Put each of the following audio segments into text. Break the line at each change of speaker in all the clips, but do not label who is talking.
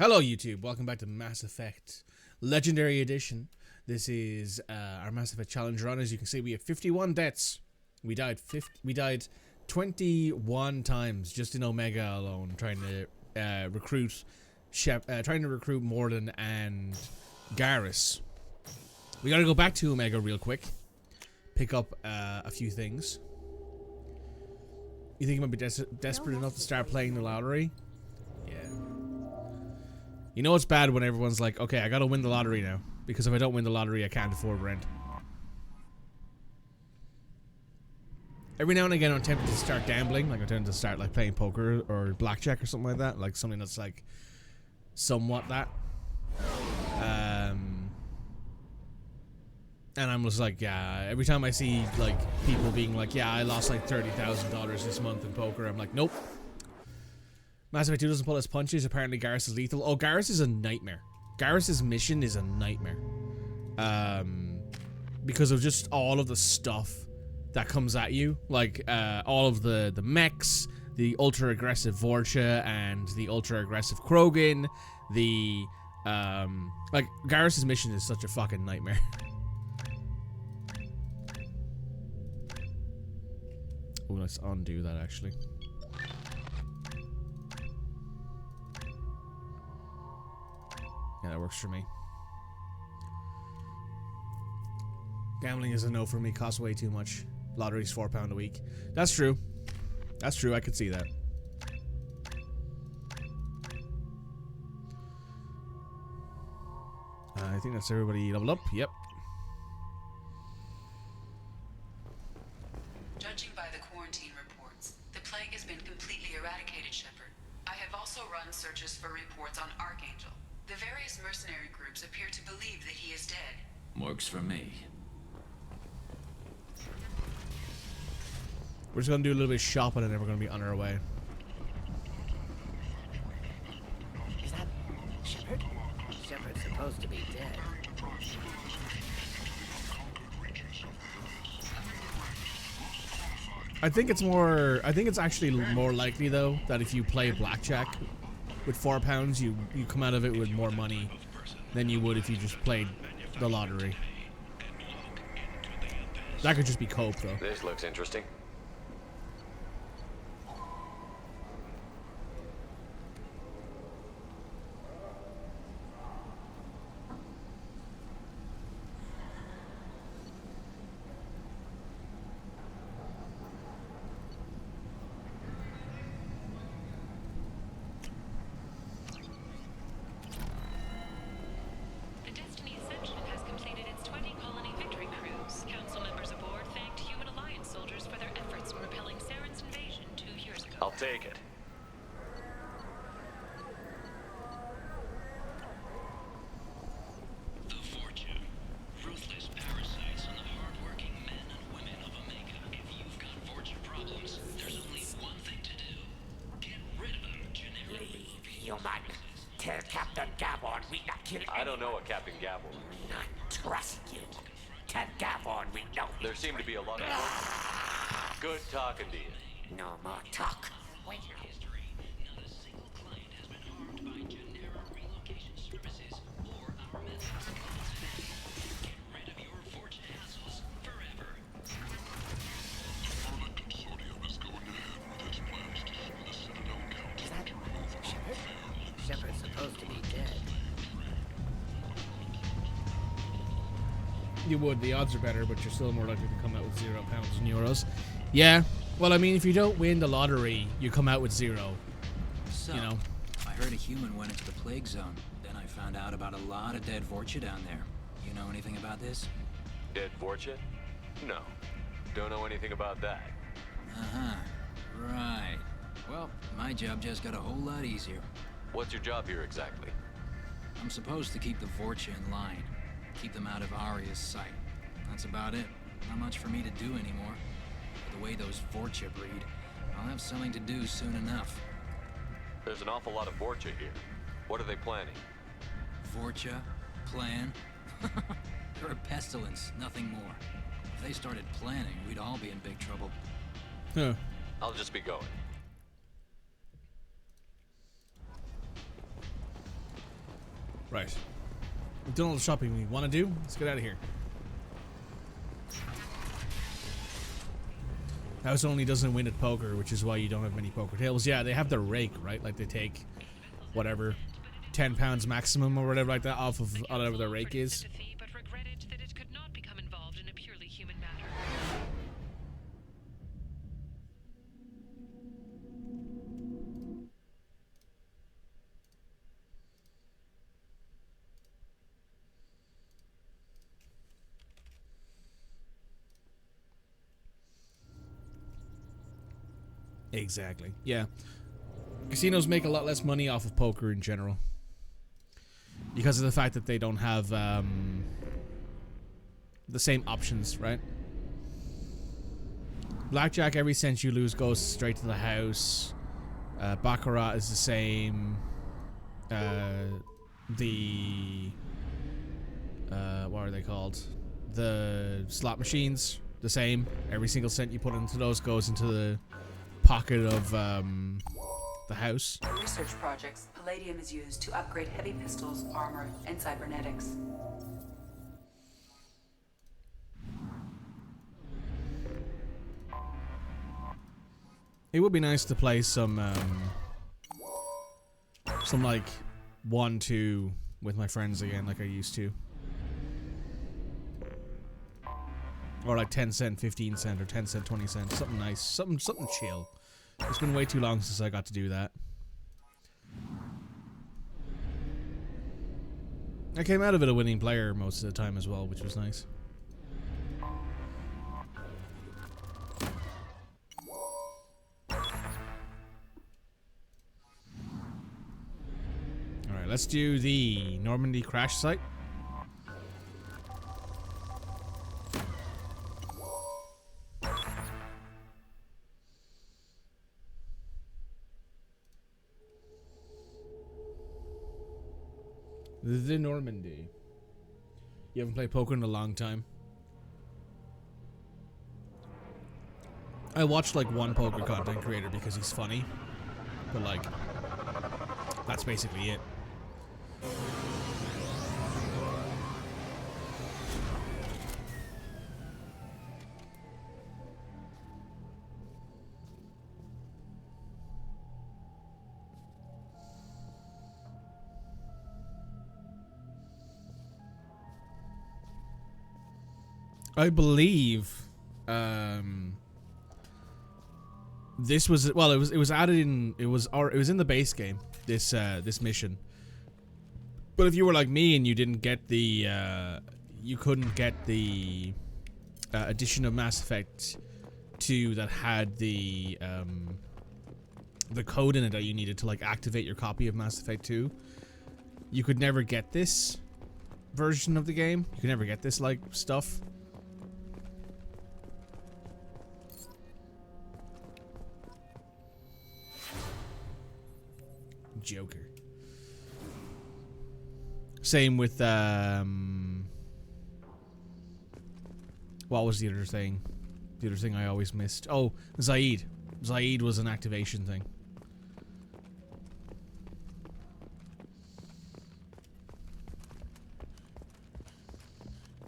Hello YouTube, welcome back to Mass Effect Legendary Edition. This is our Mass Effect Challenge run. As you can see, we have 51 deaths. We died 21 times just in Omega alone, trying to recruit Morden and Garrus. We gotta go back to Omega real quick, pick up a few things. You think you might be desperate enough to start playing the lottery? Yeah. You know it's bad when everyone's like, okay, I gotta win the lottery now, because if I don't win the lottery, I can't afford rent. Every now and again, I'm tempted to start gambling, like I'm tempted to start like playing poker or blackjack or something like that, like something that's like somewhat that. And I'm just like, yeah, every time I see like people being like, yeah, I lost like $30,000 this month in poker, I'm like, nope. Mass Effect 2 doesn't pull his punches. Apparently Garrus is lethal. Oh, Garrus is a nightmare. Garrus's mission is a nightmare. Because of just all of the stuff that comes at you. Like, all of the mechs, the ultra-aggressive Vorcha, and the ultra-aggressive Krogan. The, like, Garrus's mission is such a fucking nightmare. Oh, let's undo that, actually. Yeah, that works for me. Gambling is a no for me. Costs way too much. Lottery's £4 a week. That's true. That's true. I could see that. I think that's everybody leveled up. Yep.
Judging by the quarantine reports, the plague has been completely eradicated, Shepard. I have also run searches for reports on Archangel. The various mercenary groups appear to believe that he is dead.
Works for me.
We're just gonna do a little bit of shopping and then we're gonna be on our way.
Is that Shepard? Shepard's supposed to be dead.
I think it's actually more likely though that if you play blackjack with £4, you come out of it with more money than you would if you just played the lottery. That could just be cope though.
This looks interesting. I'll take it.
The Vorcha, ruthless parasites on the hard-working men and women of Omega. If you've got Vorcha problems, there's only one thing to do. Get rid of them, generic.
Leave, human. Tell Captain Gavon we not kill
I don't know what Captain Gavel is.
not trust you. Tell Gavon we know.
There seem to be a lot of good talking to you.
No more talk. Wait.
Not a single client has been harmed by generic relocation services or our methods. Get rid of your Vorcha hassles forever.
Is that Shepard? Shepard's supposed to be dead.
You would. The odds are better, but you're still more likely to come out with £0 in euros. Yeah. Well, I mean, if you don't win the lottery, you come out with zero.
So,
You know.
I heard a human went into the plague zone. Then I found out about a lot of dead Vorcha down there. You know anything about this?
Dead Vorcha? No. Don't know anything about that.
Uh-huh. Right. Well, my job just got a whole lot easier.
What's your job here exactly?
I'm supposed to keep the Vorcha in line. Keep them out of Aria's sight. That's about it. Not much for me to do anymore. The way those Vorcha breed, I'll have something to do soon enough.
There's an awful lot of Vorcha here. What are they planning?
Vorcha? Plan? They're a pestilence, nothing more. If they started planning, we'd all be in big trouble.
Huh.
I'll just be going.
Right. We've done all the shopping we want to do. Let's get out of here. House only doesn't win at poker, which is why you don't have many poker tables. Yeah, they have their rake, right? Like they take whatever, £10 maximum or whatever like that off of whatever their rake is.
But regretted that it could not become involved in a purely human matter.
Exactly. Yeah. Casinos make a lot less money off of poker in general. Because of the fact that they don't have the same options, right? Blackjack, every cent you lose goes straight to the house. Baccarat is the same. What are they called? The slot machines, the same. Every single cent you put into those goes into the pocket of the house.
For research projects, palladium is used to upgrade heavy pistols, armor, and cybernetics.
It would be nice to play some like 1-2 with my friends again, like I used to. Or like 10 cent, 15 cent, or 10 cent, 20 cent. Something nice. Something chill. It's been way too long since I got to do that. I came out of it a winning player most of the time as well, which was nice. Alright, let's do the Normandy crash site. The Normandy. You haven't played poker in a long time. I watched like one poker content creator because he's funny. But like, that's basically it. I believe this was, well, it was added in, it was in the base game, this this mission. But if you were like me and you didn't get the you couldn't get the edition of Mass Effect 2 that had the code in it that you needed to like activate your copy of Mass Effect 2, you could never get this version of the game. You could never get this like stuff. Joker. Same with what was the other thing? The other thing I always missed. Oh, Zaid. Zaid was an activation thing.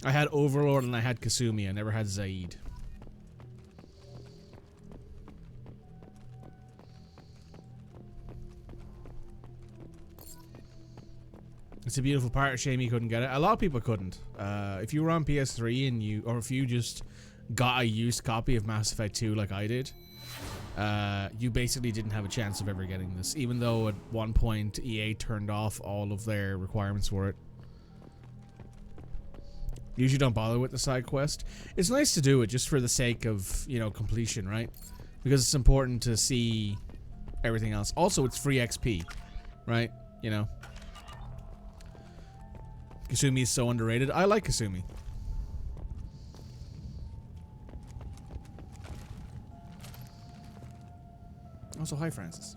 I had Overlord and I had Kasumi. I never had Zaid. It's a beautiful part. Shame you couldn't get it. A lot of people couldn't. If you were on PS3 and or if you just got a used copy of Mass Effect 2 like I did, you basically didn't have a chance of ever getting this, even though at one point EA turned off all of their requirements for it. Usually don't bother with the side quest. It's nice to do it just for the sake of, you know, completion, right? Because it's important to see everything else. Also, it's free XP, right? You know. Kasumi is so underrated. I like Kasumi. Also, hi Francis.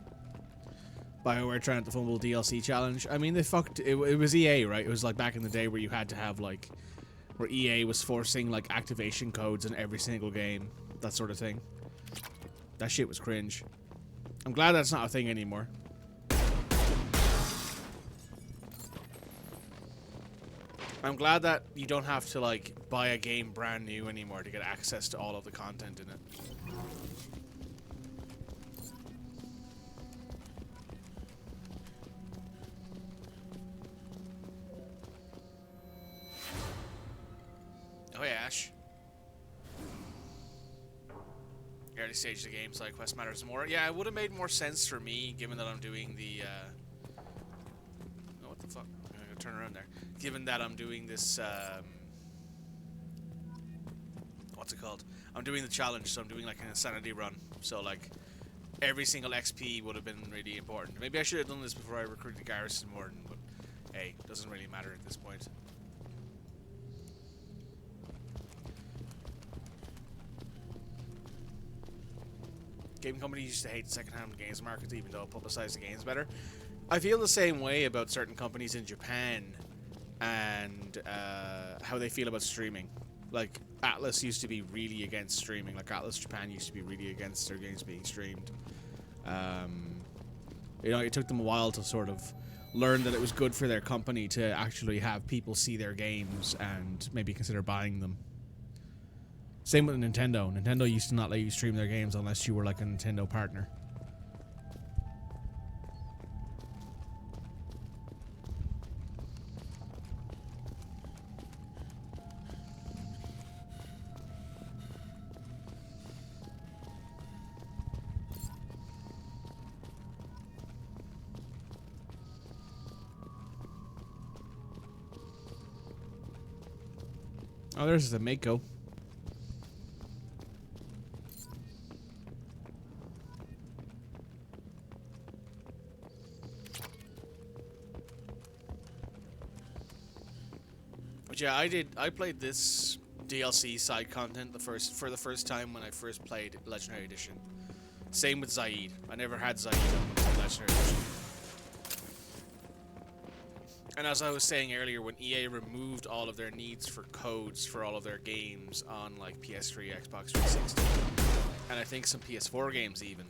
BioWare trying to fumble DLC challenge. I mean, they fucked. It was EA, right? It was like back in the day where you had to have like, where EA was forcing like activation codes in every single game, that sort of thing. That shit was cringe. I'm glad that's not a thing anymore. I'm glad that you don't have to, like, buy a game brand new anymore to get access to all of the content in it. Oh yeah, Ash. Early stage of the game, side quest matters more. Yeah, it would have made more sense for me, given that I'm doing the, oh, what the fuck? I'm gonna turn around there. Given that I'm doing this, what's it called? I'm doing the challenge, so I'm doing like an insanity run. So like, every single XP would have been really important. Maybe I should have done this before I recruited Garrison Warden, but hey, doesn't really matter at this point. Game companies used to hate the second-hand games market, even though it publicized the games better. I feel the same way about certain companies in Japan and how they feel about streaming. Like, Atlas used to be really against streaming. Like, Atlas Japan used to be really against their games being streamed. You know, it took them a while to sort of learn that it was good for their company to actually have people see their games and maybe consider buying them. Same with Nintendo. Nintendo used to not let you stream their games unless you were like a Nintendo partner. Oh, there's the Mako. But yeah, I played this DLC side content for the first time when I first played Legendary Edition. Same with Zaid. I never had Zaid on Legendary Edition. And as I was saying earlier, when EA removed all of their needs for codes for all of their games on like PS3, Xbox 360, and I think some PS4 games even,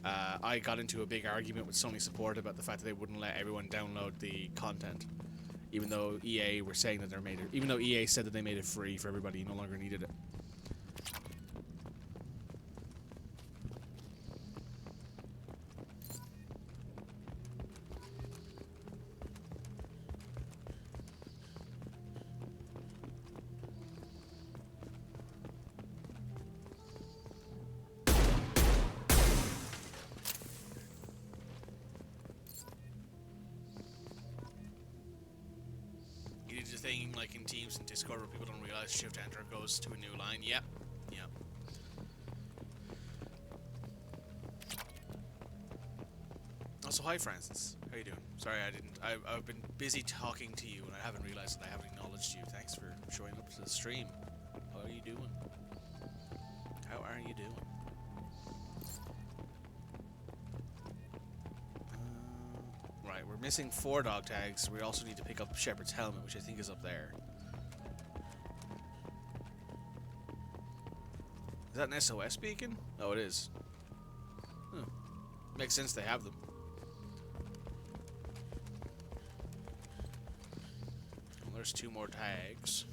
I got into a big argument with Sony support about the fact that they wouldn't let everyone download the content. Even though EA were saying that even though EA said that they made it free for everybody, you no longer needed it. The thing like in Teams and Discord where people don't realize Shift Enter goes to a new line. Yep. Yep. Also, hi Francis. How you doing? Sorry, I've been busy talking to you and I haven't realized that I haven't acknowledged you. Thanks for showing up to the stream. How are you doing? How are you doing? Right, we're missing 4 dog tags. We also need to pick up Shepard's helmet, which I think is up there. Is that an SOS beacon? Oh, it is. Huh. Makes sense they have them. Well, there's 2 more tags.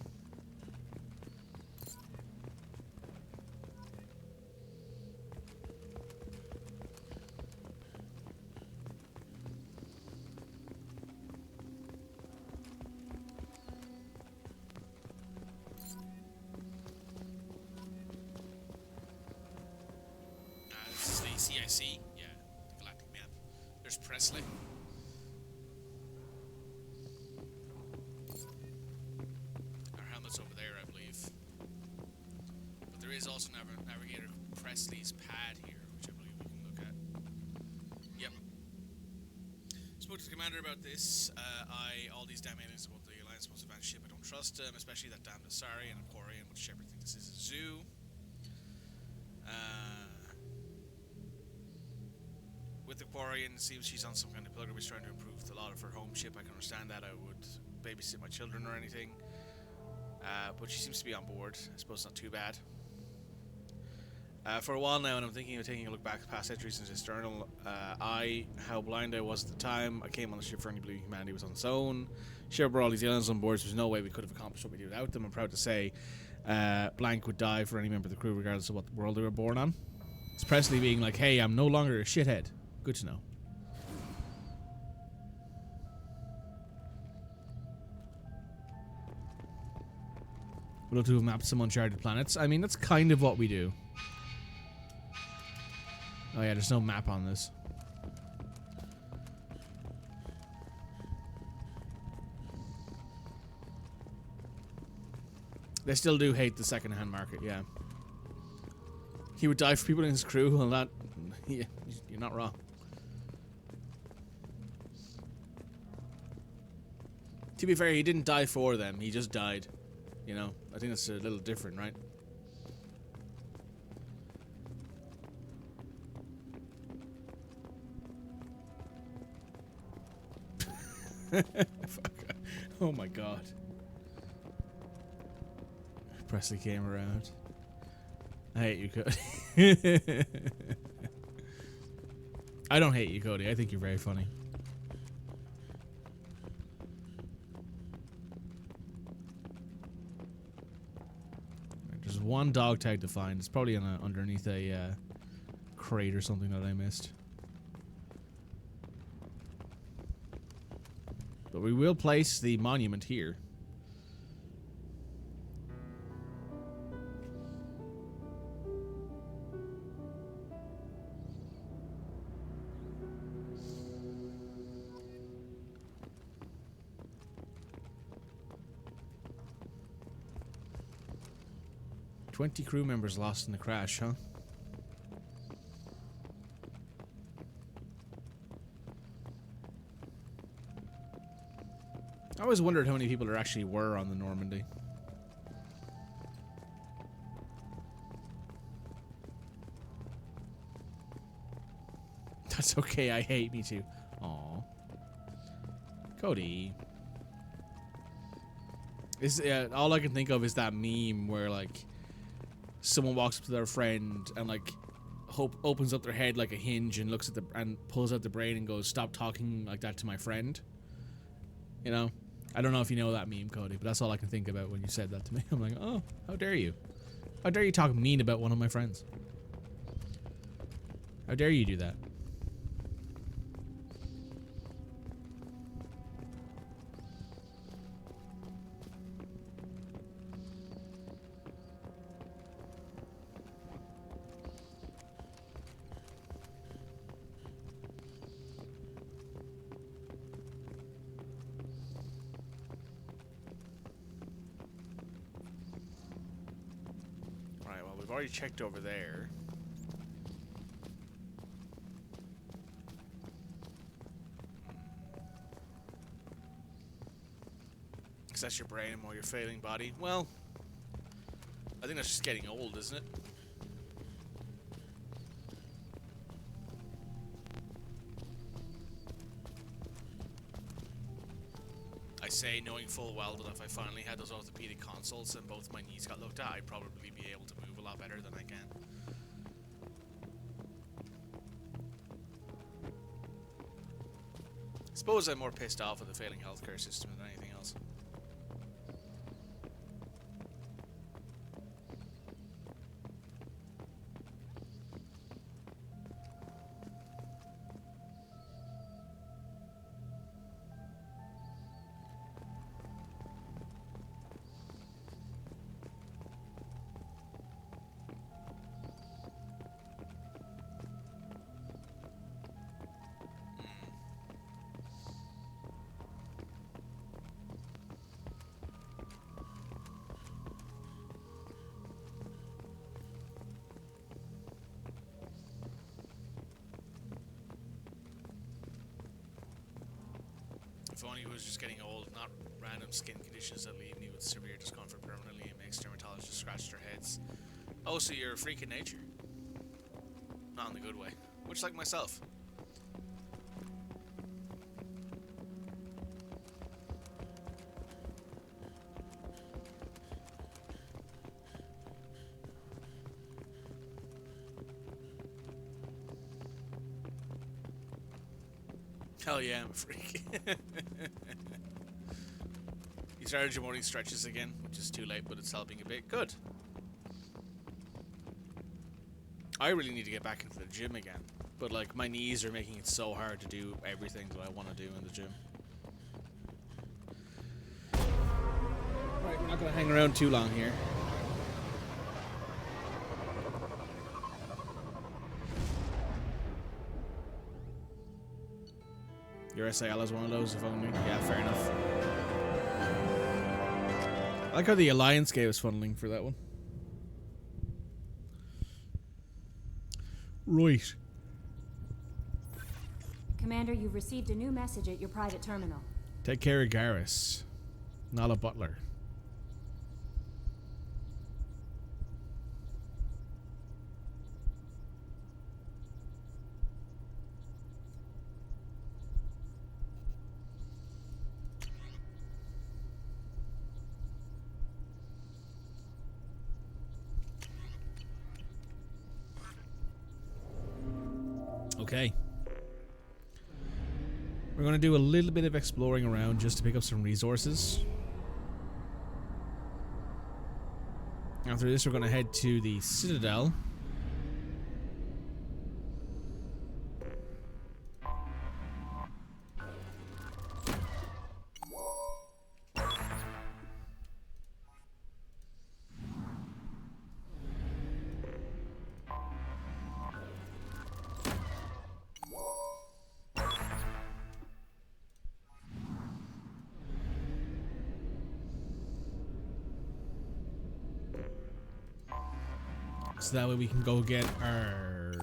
CIC, yeah, the galactic map. There's Presley. Our helmet's over there, I believe. But there is also Navigator Presley's pad here, which I believe we can look at. Yep. Spoke to the commander about this. All these damn aliens about the Alliance most advanced ship. I don't trust them, especially that damn Asari and Quarian, which Shepard think this is a zoo. With the Quarian, it seems she's on some kind of pilgrimage trying to improve the lot of her home ship. I can understand that. I would babysit my children or anything. But she seems to be on board. I suppose not too bad. For a while now, and I'm thinking of taking a look back past entries into External. How blind I was at the time. I came on the ship for any believing humanity was on its own. Shepard brought all these aliens on board, so there's no way we could have accomplished what we did without them. I'm proud to say, blank would die for any member of the crew, regardless of what world they were born on. It's Presley being like, hey, I'm no longer a shithead. Good to know. We'll have mapped some uncharted planets. I mean, that's kind of what we do. Oh yeah, there's no map on this. They still do hate the second-hand market, yeah. He would die for people in his crew, well that... Yeah, you're not wrong. To be fair, he didn't die for them, he just died. You know, I think that's a little different, right? Fuck. Oh my god. Presley came around. I hate you, Cody. I don't hate you, Cody. I think you're very funny. There's one dog tag to find. It's probably underneath a crate or something that I missed. But we will place the monument here. "20 crew members lost in the crash, huh?" I always wondered how many people there actually were on the Normandy. That's okay, I hate me too. Aw. Cody. All I can think of is that meme where, like, someone walks up to their friend and, like, opens up their head like a hinge and looks at and pulls out the brain and goes, "Stop talking like that to my friend." You know? I don't know if you know that meme, Cody, but that's all I can think about when you said that to me. I'm like, oh, how dare you? How dare you talk mean about one of my friends? How dare you do that? We've already checked over there. Because that's your brain or your failing body. Well, I think that's just getting old, isn't it? I say, knowing full well that if I finally had those orthopedic consults and both my knees got looked at, I'd probably be able to move a lot better than I can. I suppose I'm more pissed off at the failing healthcare system than anything else. If only he was just getting old, not random skin conditions that leave me with severe discomfort permanently and makes dermatologists scratch their heads. Oh, so you're a freak in nature. Not in the good way. Much like myself. Hell yeah, I'm a freak. You started your morning stretches again, which is too late, but it's helping a bit. Good. I really need to get back into the gym again, but like my knees are making it so hard to do everything that I want to do in the gym. Right, we're not going to hang around too long here. Your SIL is one of those, if only. Yeah, fair enough. I like how the Alliance gave us funneling for that one. Right.
Commander, you've received a new message at your private terminal.
Take care of Garrus. Nala Butler. Okay. We're going to do a little bit of exploring around just to pick up some resources. After this, we're going to head to the Citadel. So that way we can go get our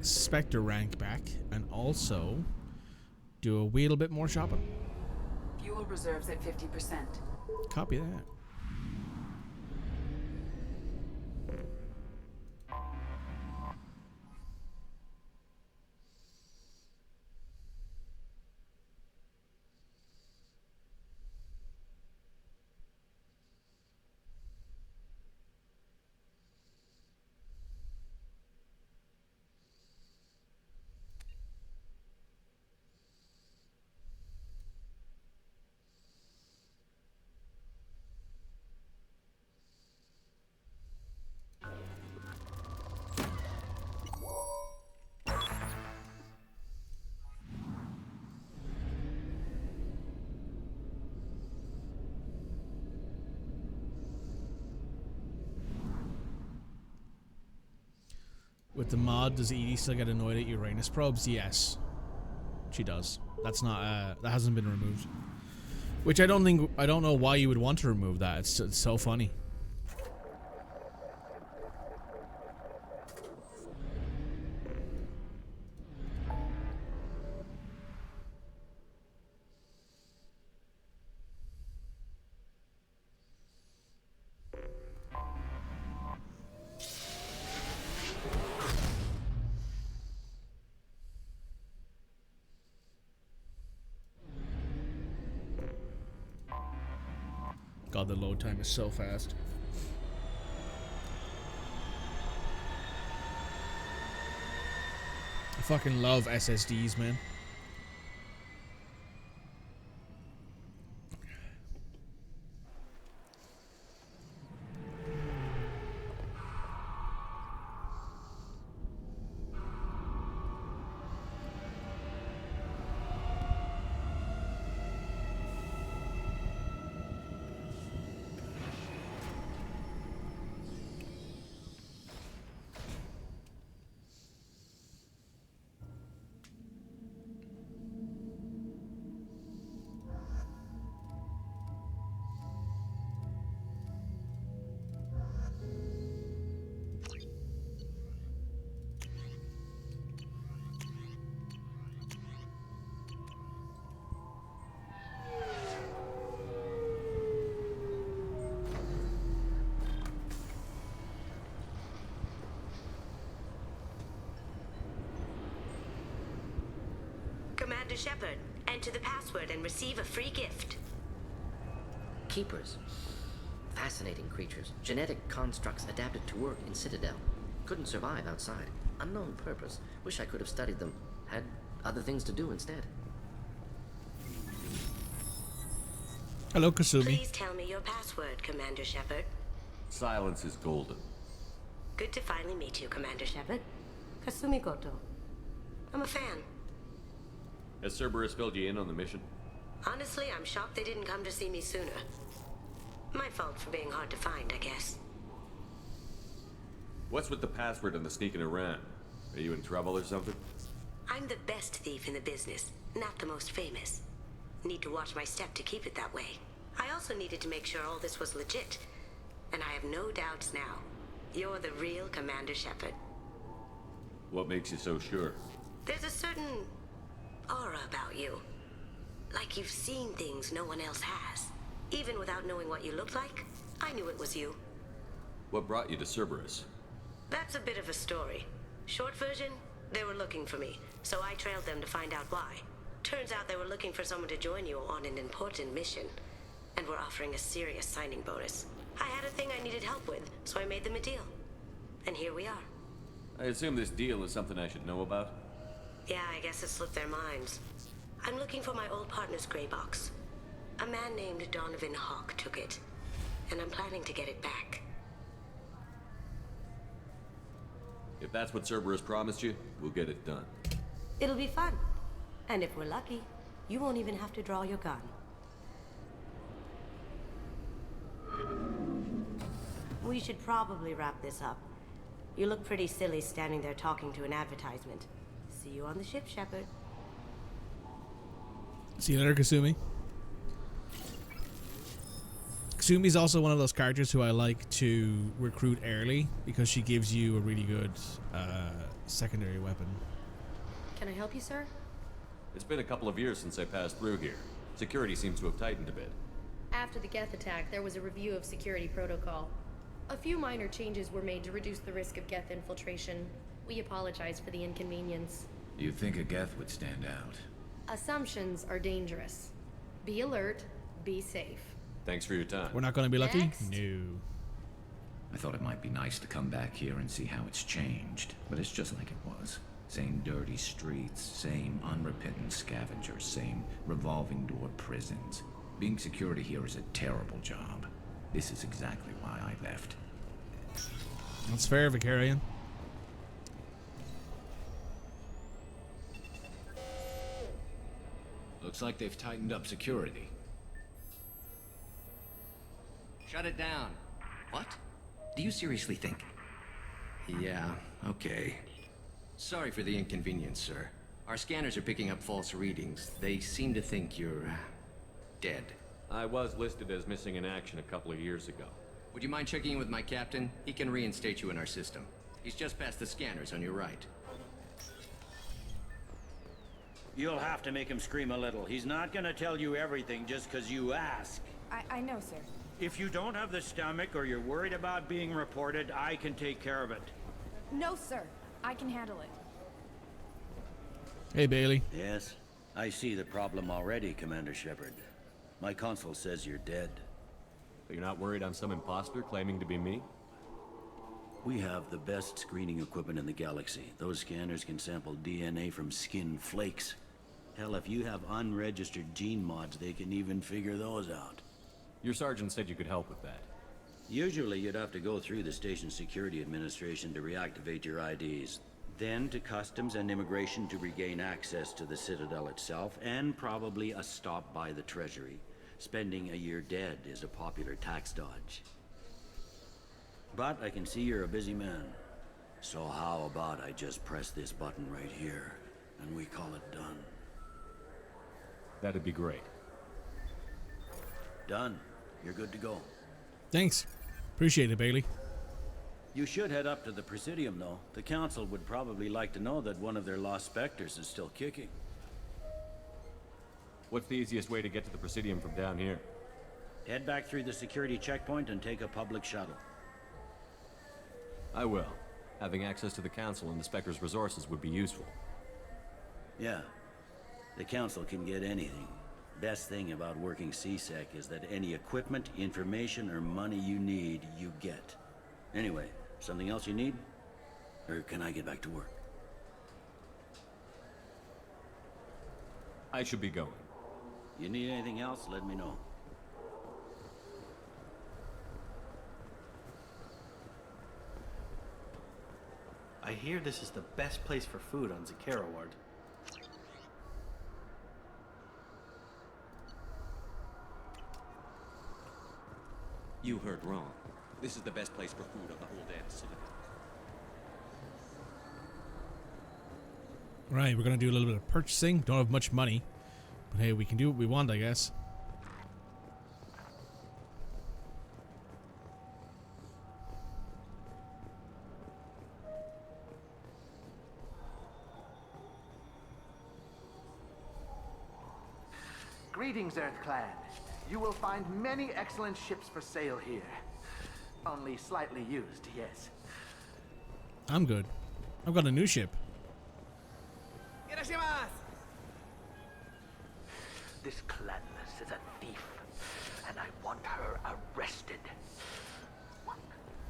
Spectre rank back and also do a little bit more shopping.
Fuel reserves at 50%.
Copy that. With the mod, does Edie still get annoyed at Uranus probes? Yes, she does. That's not that hasn't been removed. Which I don't know why you would want to remove that. It's so funny. God, the load time is so fast. I fucking love SSDs, man.
Commander Shepard, enter the password and receive a free gift.
Keepers. Fascinating creatures. Genetic constructs adapted to work in Citadel. Couldn't survive outside. unknown purpose. Wish I could have studied them. Had other things to do instead.
Hello, Kasumi.
Please tell me your password, Commander Shepard.
Silence is golden.
Good to finally meet you, Commander Shepard. Kasumi Goto. I'm a fan.
Has Cerberus filled you in on the mission?
Honestly, I'm shocked they didn't come to see me sooner. My fault for being hard to find, I guess.
What's with the password and the sneaking around? Are you in trouble or something?
I'm the best thief in the business, not the most famous. Need to watch my step to keep it that way. I also needed to make sure all this was legit. And I have no doubts now. You're the real Commander Shepard.
What makes you so sure?
There's a certain aura about you. Like you've seen things no one else has. Even without knowing what you looked like, I knew it was you.
What brought you to Cerberus?
That's a bit of a story. Short version, they were looking for me, so I trailed them to find out why. Turns out they were looking for someone to join you on an important mission, and were offering a serious signing bonus. I had a thing I needed help with, so I made them a deal. And here we are.
I assume this deal is something I should know about?
Yeah, I guess it slipped their minds. I'm looking for my old partner's gray box. A man named Donovan Hawk took it, and I'm planning to get it back.
If that's what Cerberus promised you, we'll get it done.
It'll be fun. And if we're lucky, you won't even have to draw your gun. We should probably wrap this up. You look pretty silly standing there talking to an advertisement. See you on the ship, Shepard.
See you later, Kasumi. Kasumi's also one of those characters who I like to recruit early because she gives you a really good secondary weapon.
Can I help you, sir?
It's been a couple of years since I passed through here. Security seems to have tightened a bit.
After the Geth attack, there was a review of security protocol. A few minor changes were made to reduce the risk of Geth infiltration. We apologize for the inconvenience.
You'd think a Geth would stand out.
Assumptions are dangerous. Be alert, be safe.
Thanks for your time.
We're not going to be lucky?
Next.
No.
I thought it might be nice to come back here and see how it's changed, but it's just like it was. Same dirty streets, same unrepentant scavengers, same revolving door prisons. Being security here is a terrible job. This is exactly why I left.
That's fair, Vicarian.
Looks like they've tightened up security.
Shut it down. What? Do you seriously think? Yeah, okay. Sorry for the inconvenience, sir. Our scanners are picking up false readings. They seem to think you're dead.
I was listed as missing in action a couple of years ago.
Would you mind checking in with my captain? He can reinstate you in our system. He's just past the scanners on your right.
You'll have to make him scream a little. He's not gonna tell you everything just because you ask.
I know, sir.
If you don't have the stomach or you're worried about being reported, I can take care of it.
No, sir. I can handle it.
Hey, Bailey.
Yes? I see the problem already, Commander Shepard. My console says you're dead.
But you're not worried I'm some imposter claiming to be me?
We have the best screening equipment in the galaxy. Those scanners can sample DNA from skin flakes. Hell, if you have unregistered gene mods, they can even figure those out.
Your sergeant said you could help with that.
Usually you'd have to go through the station security administration to reactivate your IDs. Then to customs and immigration to regain access to the Citadel itself, and probably a stop by the Treasury. Spending a year dead is a popular tax dodge. But I can see you're a busy man. So how about I just press this button right here, and we call it done?
That'd be great.
Done. You're good to go.
Thanks. Appreciate it, Bailey.
You should head up to the Presidium, though. The Council would probably like to know that one of their lost specters is still kicking.
What's the easiest way to get to the Presidium from down here?
Head back through the security checkpoint and take a public shuttle.
I will. Having access to the Council and the Spectre's resources would be useful.
Yeah. The Council can get anything. Best thing about working CSEC is that any equipment, information, or money you need, you get. Anyway, something else you need? Or can I get back to work?
I should be going.
You need anything else, let me know.
I hear this is the best place for food on Zakara Ward.
You heard wrong. This is the best place for food on the whole damn citadel.
Right, we're gonna do a little bit of purchasing. Don't have much money, but hey, we can do what we want, I guess.
Greetings, Earth Clan. You will find many excellent ships for sale here. Only slightly used, yes.
I'm good. I've got a new ship.
This Clanless is a thief, and I want her arrested.
What?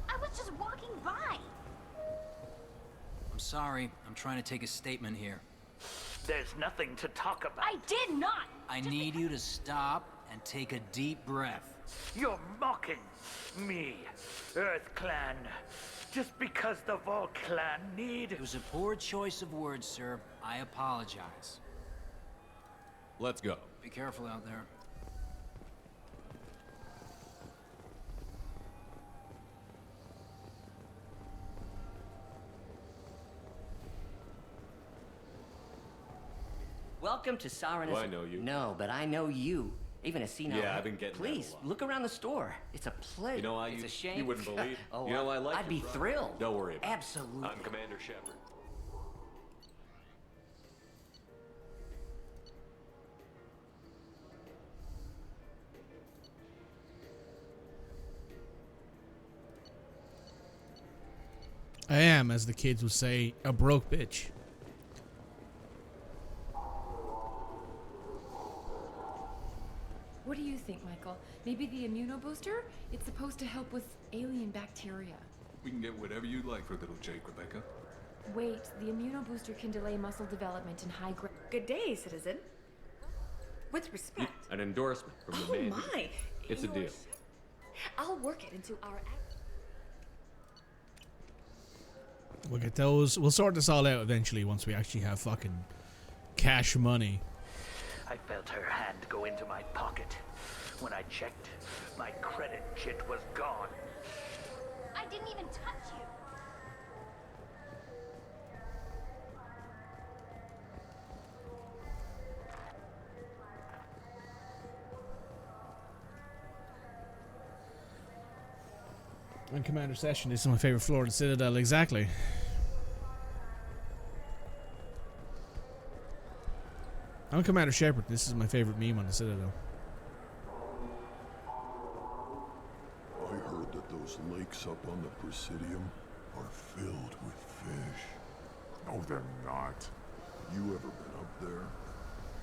I was just walking by.
I'm sorry. I'm trying to take a statement here.
There's nothing to talk about.
I did not.
I need you to stop and take a deep breath.
You're mocking me, Earth Clan. Just because the Vol Clan need...
It was a poor choice of words, sir. I apologize.
Let's go.
Be careful out there.
Welcome to Sarenis.
Do I know you?
No, but I know you. Even a senile.
Yeah, I've been getting that a
Please,
lot.
look around the store. It's a pleasure.
You know,
it's a shame.
You wouldn't believe.
Oh,
you know, I like
I'd
your
be
brother.
thrilled.
Don't worry about
Absolutely.
it. I'm Commander Shepard.
I am, as the kids would say, a broke bitch.
What do you think, Michael? Maybe the immunobooster? It's supposed to help with alien bacteria.
We can get whatever you'd like for little Jake, Rebecca.
Wait, the immunobooster can delay muscle development in high grade.
Good day, citizen. With respect.
An endorsement from the
Oh
man.
my!
It's a deal.
I'll work it into our...
We'll get those. We'll sort this all out eventually once we actually have fucking cash money.
I felt her hand go into my pocket. When I checked, my credit kit was gone.
I didn't even touch you.
And Commander Session, this is my favorite floor in Citadel, exactly. I'm Commander Shepard, this is my favorite meme on the Citadel.
I heard that those lakes up on the Presidium are filled with fish.
No, they're not.
You ever been up there?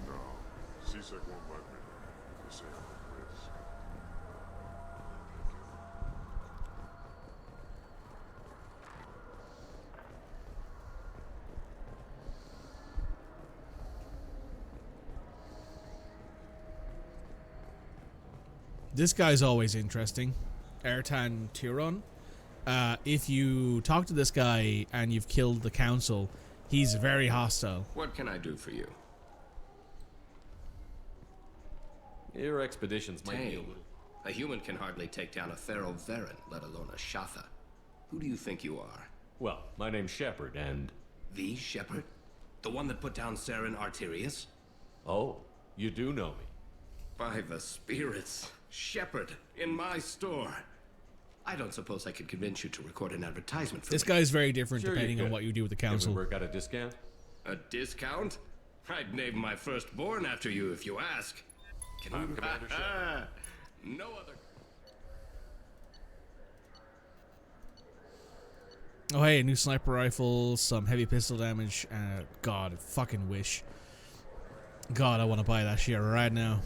No. Seasick won't let me. They say I'm a risk.
This guy's always interesting. Ertan Tyron. If you talk to this guy and you've killed the council, he's very hostile.
What can I do for you?
Your expeditions might be a
Tame.
little...
A human can hardly take down a Thero Varen, let alone a Shatha. Who do you think you are?
Well, my name's Shepard, and...
The Shepard? The one that put down Saren Arterius?
Oh, you do know me.
By the spirits. Shepard, in my store. I don't suppose I could convince you to record an advertisement for
This
me.
guy's very different
Sure you
depending on
could.
what you do with the
Can
council.
we work out a discount?
A discount? I'd name my firstborn after you if you ask. Can
I'm
you...
Commander Shepard.
No other...
Oh hey, a new sniper rifle, some heavy pistol damage, God, fucking wish. God, I want to buy that shit right now.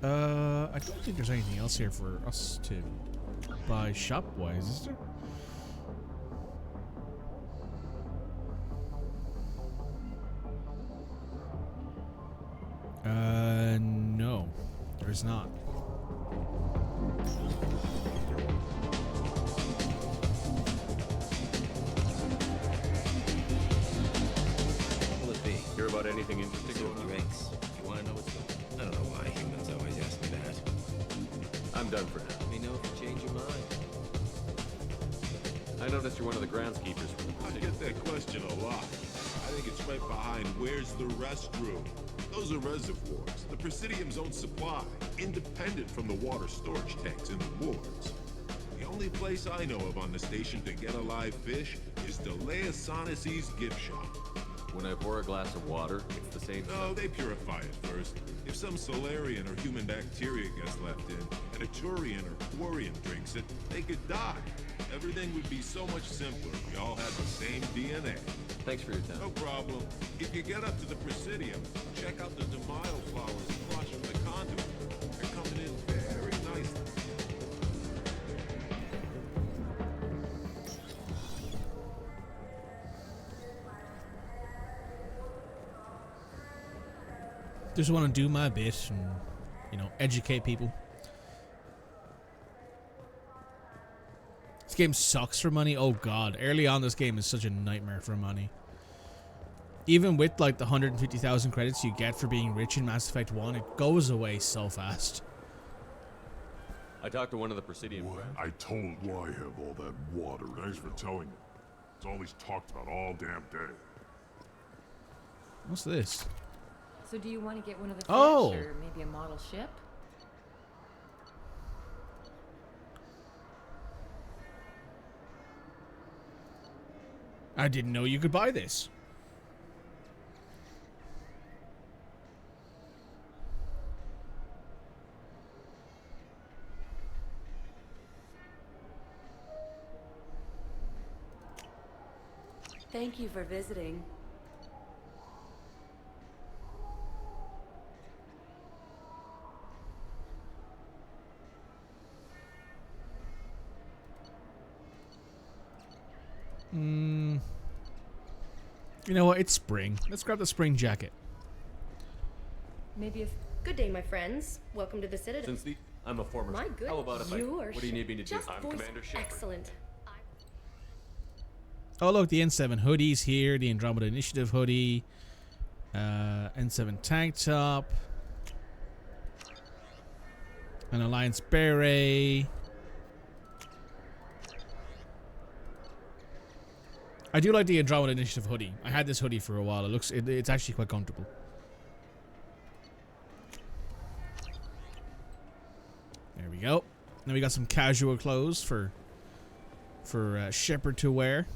I don't think there's anything else here for us to buy shop-wise, is there? No, there's not.
Will it be? Hear about anything in particular?
Drinks. You want to know what's going on? I don't know why humans always ask me that.
I'm done for now.
Let me know if you change your mind.
I noticed you're one of the groundskeepers for the
I
city.
get that question a lot. I think it's right behind where's the restroom. Those are reservoirs. The Presidium's own supply, independent from the water storage tanks in the wards. The only place I know of on the station to get a live fish is Delea Sonesi's gift shop.
When I pour a glass of water, it's the same
No, they purify it first. If some Solarian or human bacteria gets left in, and a Turian or Quarian drinks it, they could die. Everything would be so much simpler if we all had the same DNA.
Thanks for your time.
No problem. If you get up to the Presidium, check out the DeMaio flowers across from the conduit. They're coming in very nicely.
Just want to do my bit and, you know, educate people. This game sucks for money. Oh god, early on this game is such a nightmare for money. Even with like the 150,000 credits you get for being rich in Mass Effect 1, it goes away so fast.
I talked to one of the Presidium.
I told you. Why have all that water? Thanks for telling me. It's all he's talked about all damn day.
What's this?
So do you want to get one of the fish
Oh!
or maybe a model ship?
I didn't know you could buy this.
Thank you for visiting.
You know what? It's spring. Let's grab the spring jacket.
Maybe if...
Good day, my friends. Welcome to the Citadel.
I'm a former.
My goodness.
How about if I?
You are
What do you need me to do?
just
I'm
voice
Commander Shepard.
excellent.
Oh look, the N7 hoodies here. The Andromeda Initiative hoodie. N7 tank top. An Alliance beret. I do like the Andromeda Initiative hoodie. I had this hoodie for a while. It's actually quite comfortable. There we go. Now we got some casual clothes for Shepard to wear.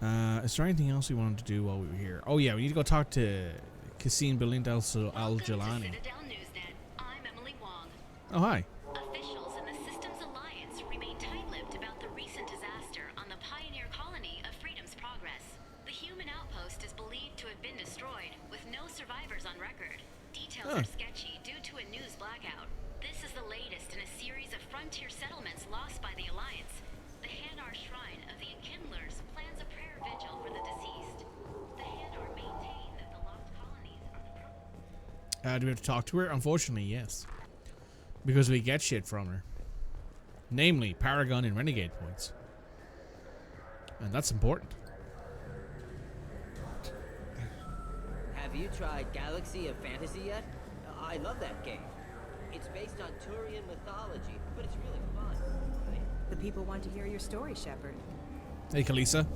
Is there anything else we wanted to do while we were here? Oh yeah, we need to go talk to Cassine Belinda Al-Jalani. Oh hi.
Officials in the Systems Alliance remain tight-lipped about the recent disaster on the pioneer colony of Freedom's Progress. The human outpost is believed to have been destroyed, with no survivors on record. Details are sketchy due to a news blackout. This is the latest in a series of frontier settlements lost by the Alliance. The Hanar Shrine of the Enkindlers plans a prayer vigil for the deceased. The Hanar maintain that the lost colonies are the...
Do we have to talk to her? Unfortunately, yes. Because we get shit from her. Namely, Paragon and Renegade points. And that's important.
Have you tried Galaxy of Fantasy yet? I love that game. It's based on Turian mythology, but it's really fun.
The people want to hear your story, Shepard.
Hey, Kalisa.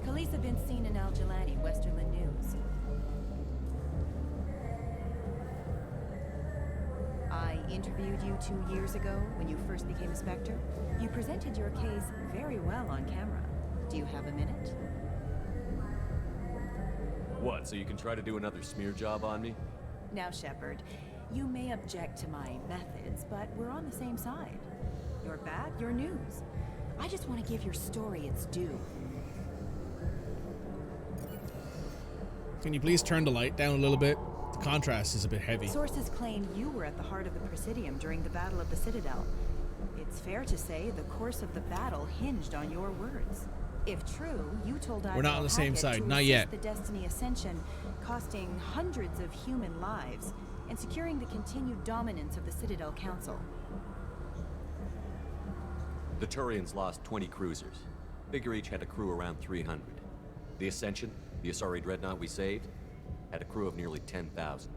Kalisa been seen in Al-Jalani, Westerland News. I interviewed you 2 years ago when you first became a Spectre. You presented your case very well on camera. Do you have a minute?
What, so you can try to do another smear job on me?
Now, Shepard, you may object to my methods, but we're on the same side. You're bad, you're news. I just want to give your story its due.
Can you please turn the light down a little bit? The contrast is a bit heavy.
Sources claim you were at the heart of the Presidium during the Battle of the Citadel. It's fair to say the course of the battle hinged on your words. If true, you told
We're not on the same side,
to
not
assist
yet.
the Destiny Ascension, costing hundreds of human lives and securing the continued dominance of the Citadel Council.
The Turians lost 20 cruisers. Figure each had a crew around 300. The Ascension, the Asari dreadnought we saved, had a crew of nearly 10,000.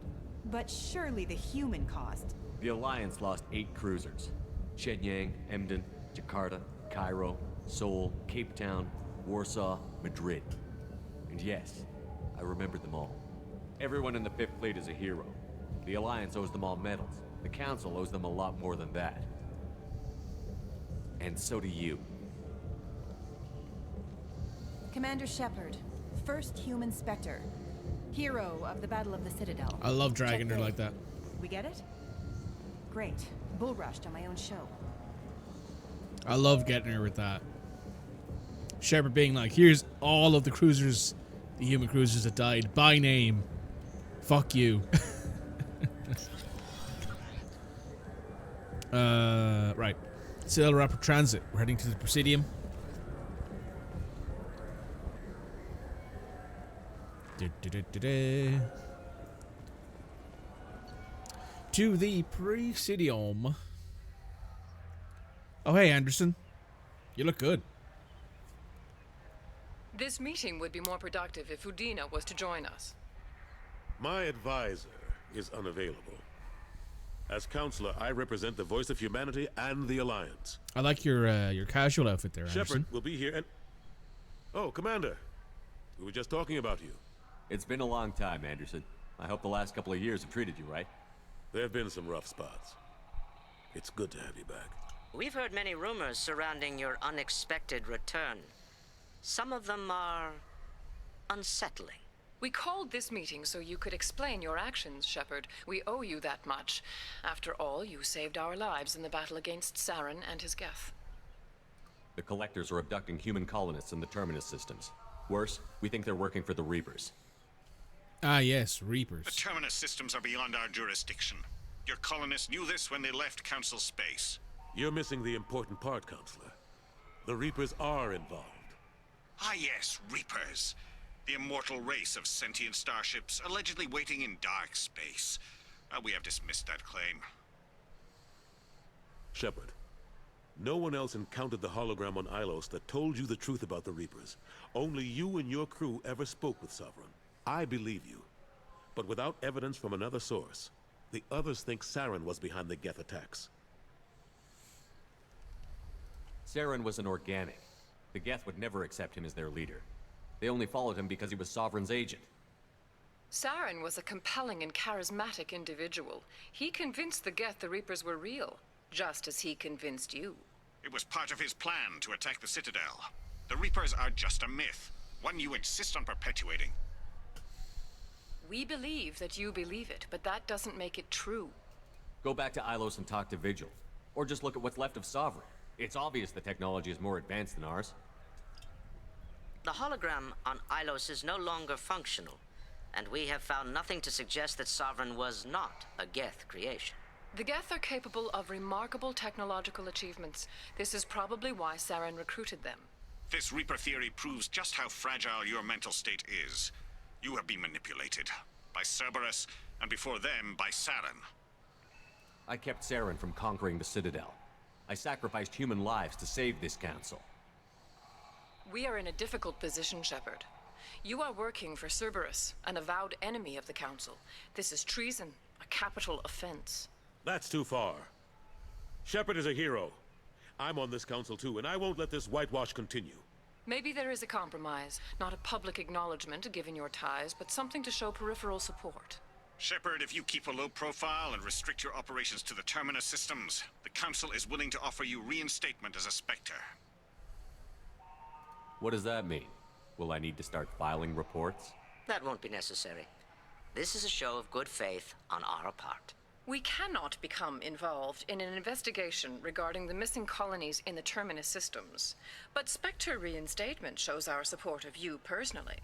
But surely the human cost.
The Alliance lost 8 cruisers. Shenyang, Emden, Jakarta, Cairo, Seoul, Cape Town, Warsaw, Madrid. And yes, I remembered them all. Everyone in the Fifth Fleet is a hero. The Alliance owes them all medals. The Council owes them a lot more than that. And so do you.
Commander Shepard, first human Spectre, hero of the Battle of the Citadel.
I love dragging her
Check
like that.
We get it? Great. Bull rushed on my own show.
I love getting her with that. Shepard being like, here's all of the cruisers, the human cruisers that died by name. Fuck you. Right. Citadel Rapid Transit. We're heading to the Presidium. To the Presidium. Oh, hey, Anderson. You look good.
This meeting would be more productive if Udina was to join us.
My advisor is unavailable. As counselor, I represent the voice of humanity and the Alliance.
I like your casual outfit there, Anderson.
Shepard will be here and... Oh, Commander. We were just talking about you.
It's been a long time, Anderson. I hope the last couple of years have treated you right.
There have been some rough spots. It's good to have you back.
We've heard many rumors surrounding your unexpected return. Some of them are unsettling.
We called this meeting so you could explain your actions, Shepard. We owe you that much. After all, you saved our lives in the battle against Saren and his Geth.
The Collectors are abducting human colonists in the Terminus systems. Worse, we think they're working for the Reapers.
Ah, yes, Reapers.
The Terminus systems are beyond our jurisdiction. Your colonists knew this when they left Council space.
You're missing the important part, Counselor. The Reapers are involved.
Ah yes, Reapers. The immortal race of sentient starships allegedly waiting in dark space. We have dismissed that claim.
Shepard, no one else encountered the hologram on Ilos that told you the truth about the Reapers. Only you and your crew ever spoke with Sovereign. I believe you. But without evidence from another source, the others think Saren was behind the Geth attacks.
Saren was an organic. The Geth would never accept him as their leader. They only followed him because he was Sovereign's agent.
Saren was a compelling and charismatic individual. He convinced the Geth the Reapers were real, just as he convinced you.
It was part of his plan to attack the Citadel. The Reapers are just a myth, one you insist on perpetuating.
We believe that you believe it, but that doesn't make it true.
Go back to Ilos and talk to Vigil. Or just look at what's left of Sovereign. It's obvious the technology is more advanced than ours.
The hologram on Ilos is no longer functional, and we have found nothing to suggest that Sovereign was not a Geth creation.
The Geth are capable of remarkable technological achievements. This is probably why Saren recruited them.
This Reaper theory proves just how fragile your mental state is. You have been manipulated. By Cerberus, and before them, by Saren.
I kept Saren from conquering the Citadel. I sacrificed human lives to save this council.
We are in a difficult position, Shepard. You are working for Cerberus, an avowed enemy of the Council. This is treason, a capital offense.
That's too far. Shepard is a hero. I'm on this council too, and I won't let this whitewash continue.
Maybe there is a compromise. Not a public acknowledgement given your ties, but something to show peripheral support.
Shepard, if you keep a low profile and restrict your operations to the Terminus systems, the Council is willing to offer you reinstatement as a Spectre.
What does that mean? Will I need to start filing reports?
That won't be necessary. This is a show of good faith on our part.
We cannot become involved in an investigation regarding the missing colonies in the Terminus systems, but Spectre reinstatement shows our support of you personally.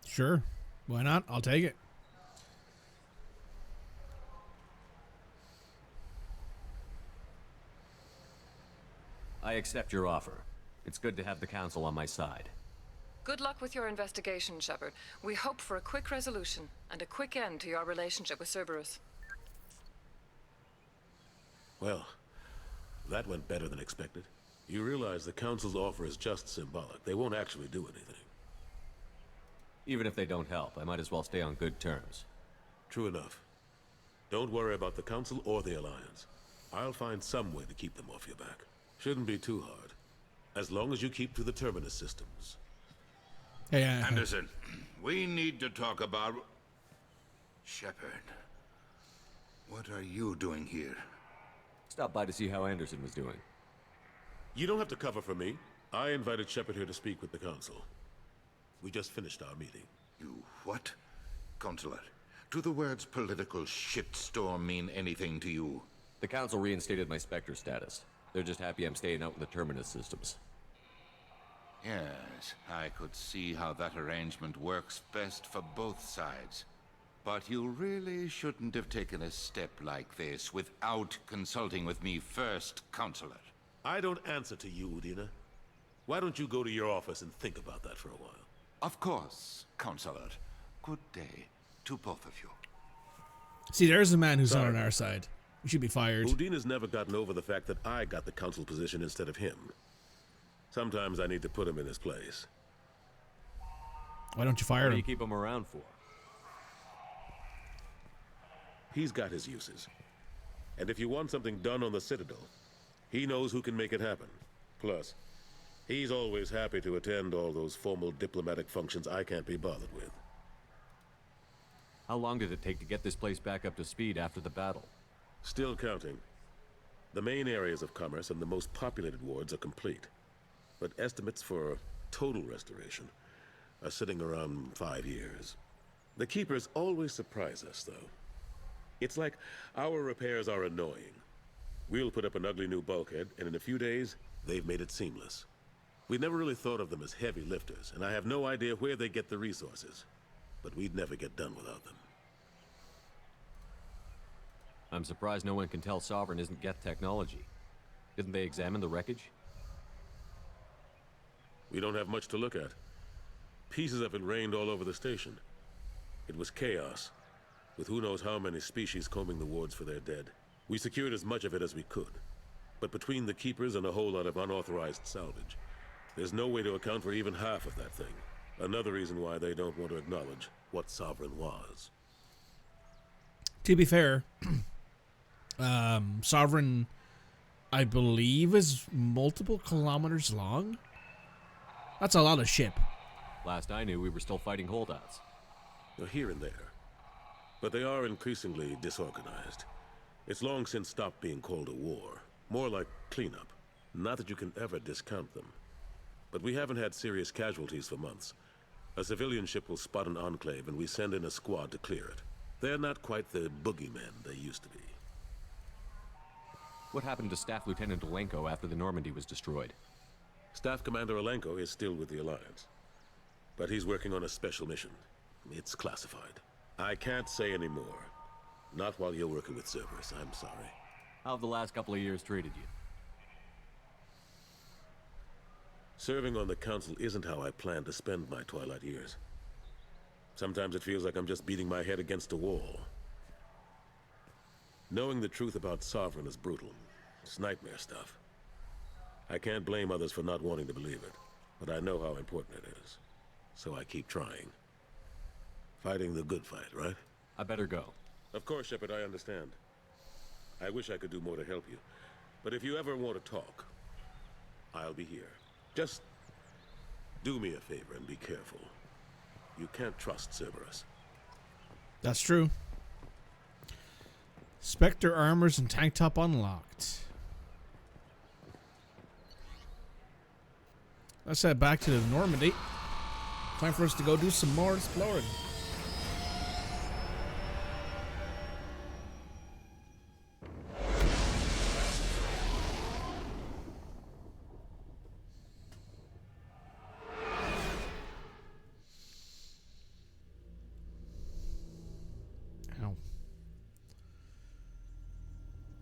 Sure. Why not? I'll take it.
I accept your offer. It's good to have the Council on my side.
Good luck with your investigation, Shepard. We hope for a quick resolution and a quick end to your relationship with Cerberus.
Well, that went better than expected. You realize the Council's offer is just symbolic. They won't actually do anything.
Even if they don't help, I might as well stay on good terms.
True enough. Don't worry about the Council or the Alliance. I'll find some way to keep them off your back. Shouldn't be too hard. As long as you keep to the Terminus systems.
Hey,
Anderson, we need to talk about... Shepard. What are you doing here?
Stopped by to see how Anderson was doing.
You don't have to cover for me. I invited Shepard here to speak with the Council. We just finished our meeting.
You what? Consular, do the words political shitstorm mean anything to you?
The Council reinstated my Spectre status. They're just happy I'm staying out in the Terminus systems.
Yes, I could see how that arrangement works best for both sides. But you really shouldn't have taken a step like this without consulting with me first, Consular.
I don't answer to you, Udina. Why don't you go to your office and think about that for a while?
Of course, Consular. Good day to both of you.
See, there's a man who's not on our side. He should be fired.
Udina's never gotten over the fact that I got the Council position instead of him. Sometimes I need to put him in his place.
Why don't you fire him?
What do you keep him around for?
He's got his uses. And if you want something done on the Citadel, he knows who can make it happen. Plus, he's always happy to attend all those formal diplomatic functions I can't be bothered with.
How long did it take to get this place back up to speed after the battle?
Still counting. The main areas of commerce and the most populated wards are complete. But estimates for total restoration are sitting around 5 years. The Keepers always surprise us, though. It's like our repairs are annoying. We'll put up an ugly new bulkhead, and in a few days, they've made it seamless. We never really thought of them as heavy lifters, and I have no idea where they get the resources. But we'd never get done without them.
I'm surprised no one can tell Sovereign isn't Geth technology. Didn't they examine the wreckage?
We don't have much to look at. Pieces of it rained all over the station. It was chaos, with who knows how many species combing the wards for their dead. We secured as much of it as we could. But between the Keepers and a whole lot of unauthorized salvage, there's no way to account for even half of that thing. Another reason why they don't want to acknowledge what Sovereign was.
To be fair, Sovereign, I believe, is multiple kilometers long. That's a lot of ship.
Last I knew, we were still fighting holdouts.
They're here and there. But they are increasingly disorganized. It's long since stopped being called a war. More like cleanup. Not that you can ever discount them. But we haven't had serious casualties for months. A civilian ship will spot an enclave and we send in a squad to clear it. They're not quite the boogeymen they used to be.
What happened to Staff Lieutenant Alenko after the Normandy was destroyed?
Staff Commander Alenko is still with the Alliance. But he's working on a special mission. It's classified. I can't say any more. Not while you're working with Cerberus, I'm sorry.
How have the last couple of years treated you?
Serving on the Council isn't how I plan to spend my twilight years. Sometimes it feels like I'm just beating my head against a wall. Knowing the truth about Sovereign is brutal. It's nightmare stuff. I can't blame others for not wanting to believe it, but I know how important it is. So I keep trying. Fighting the good fight, right?
I better go.
Of course, Shepard, I understand. I wish I could do more to help you. But if you ever want to talk, I'll be here. Just do me a favor and be careful. You can't trust Cerberus.
That's true. Spectre armors and tank top unlocked. Let's head back to the Normandy. Time for us to go do some more exploring.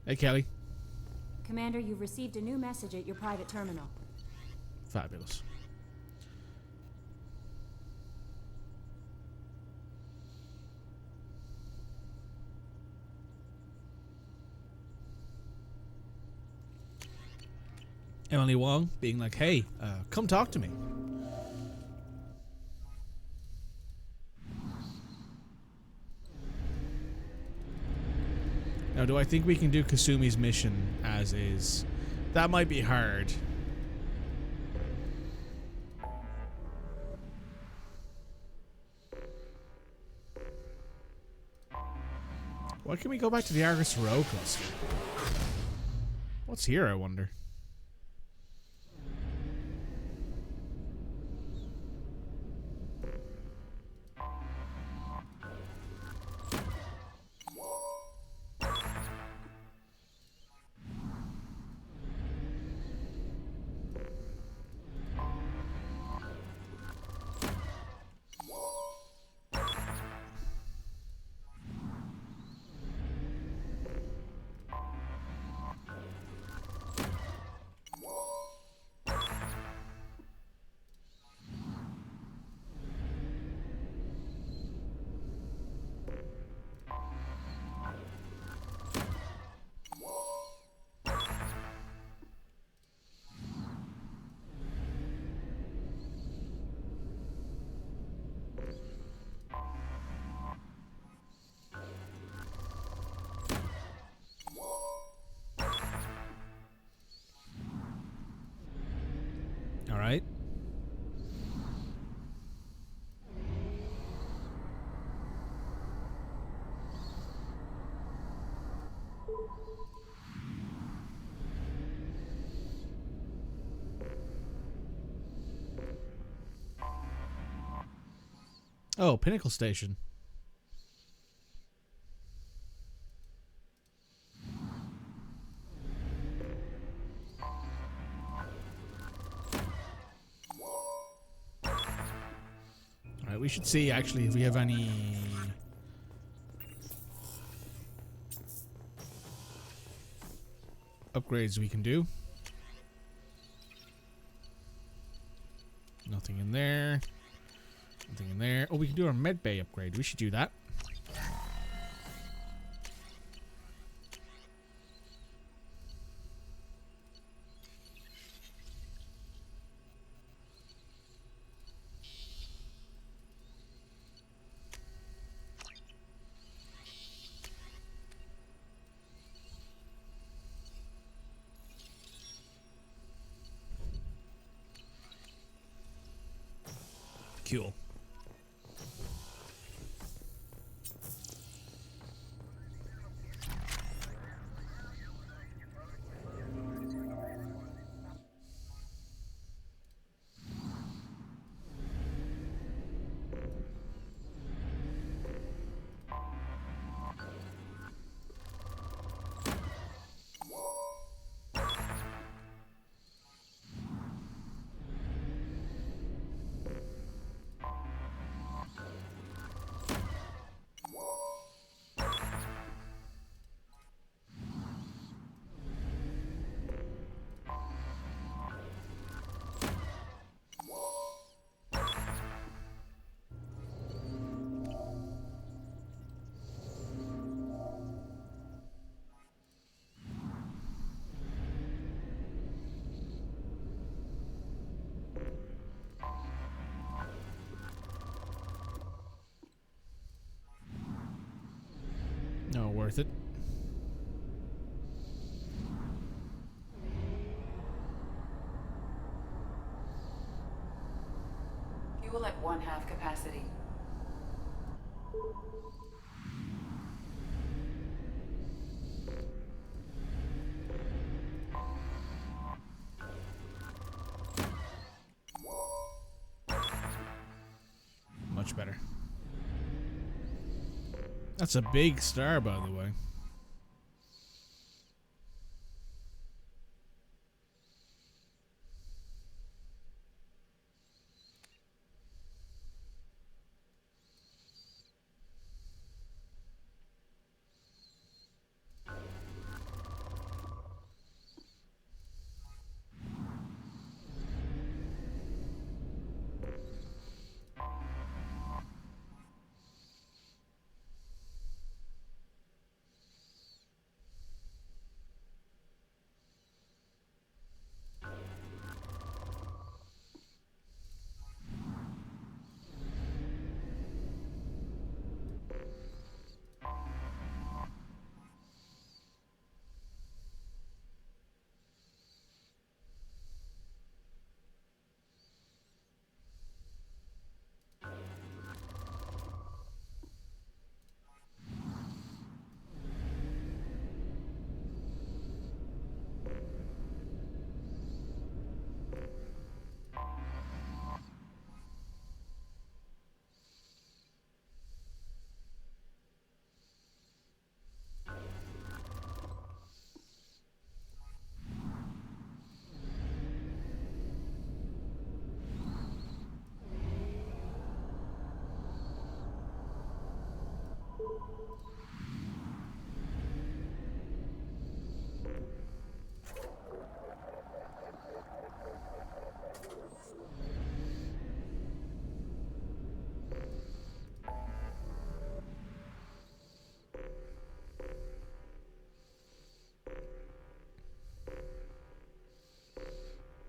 Hey, Kelly.
Commander, you've received a new message at your private terminal.
Fabulous. Emily Wong being like, hey, come talk to me. Now, do I think we can do Kasumi's mission as is? That might be hard. Why can't we go back to the Argus Row cluster? What's here, I wonder? All right. Oh, Pinnacle Station. Alright, we should see actually if we have any upgrades we can do. Nothing in there. Nothing in there. Oh, we can do our med bay upgrade. We should do that. Cool. No, worth it.
Fuel at 1/2 capacity.
Much better. That's a big star, by the way.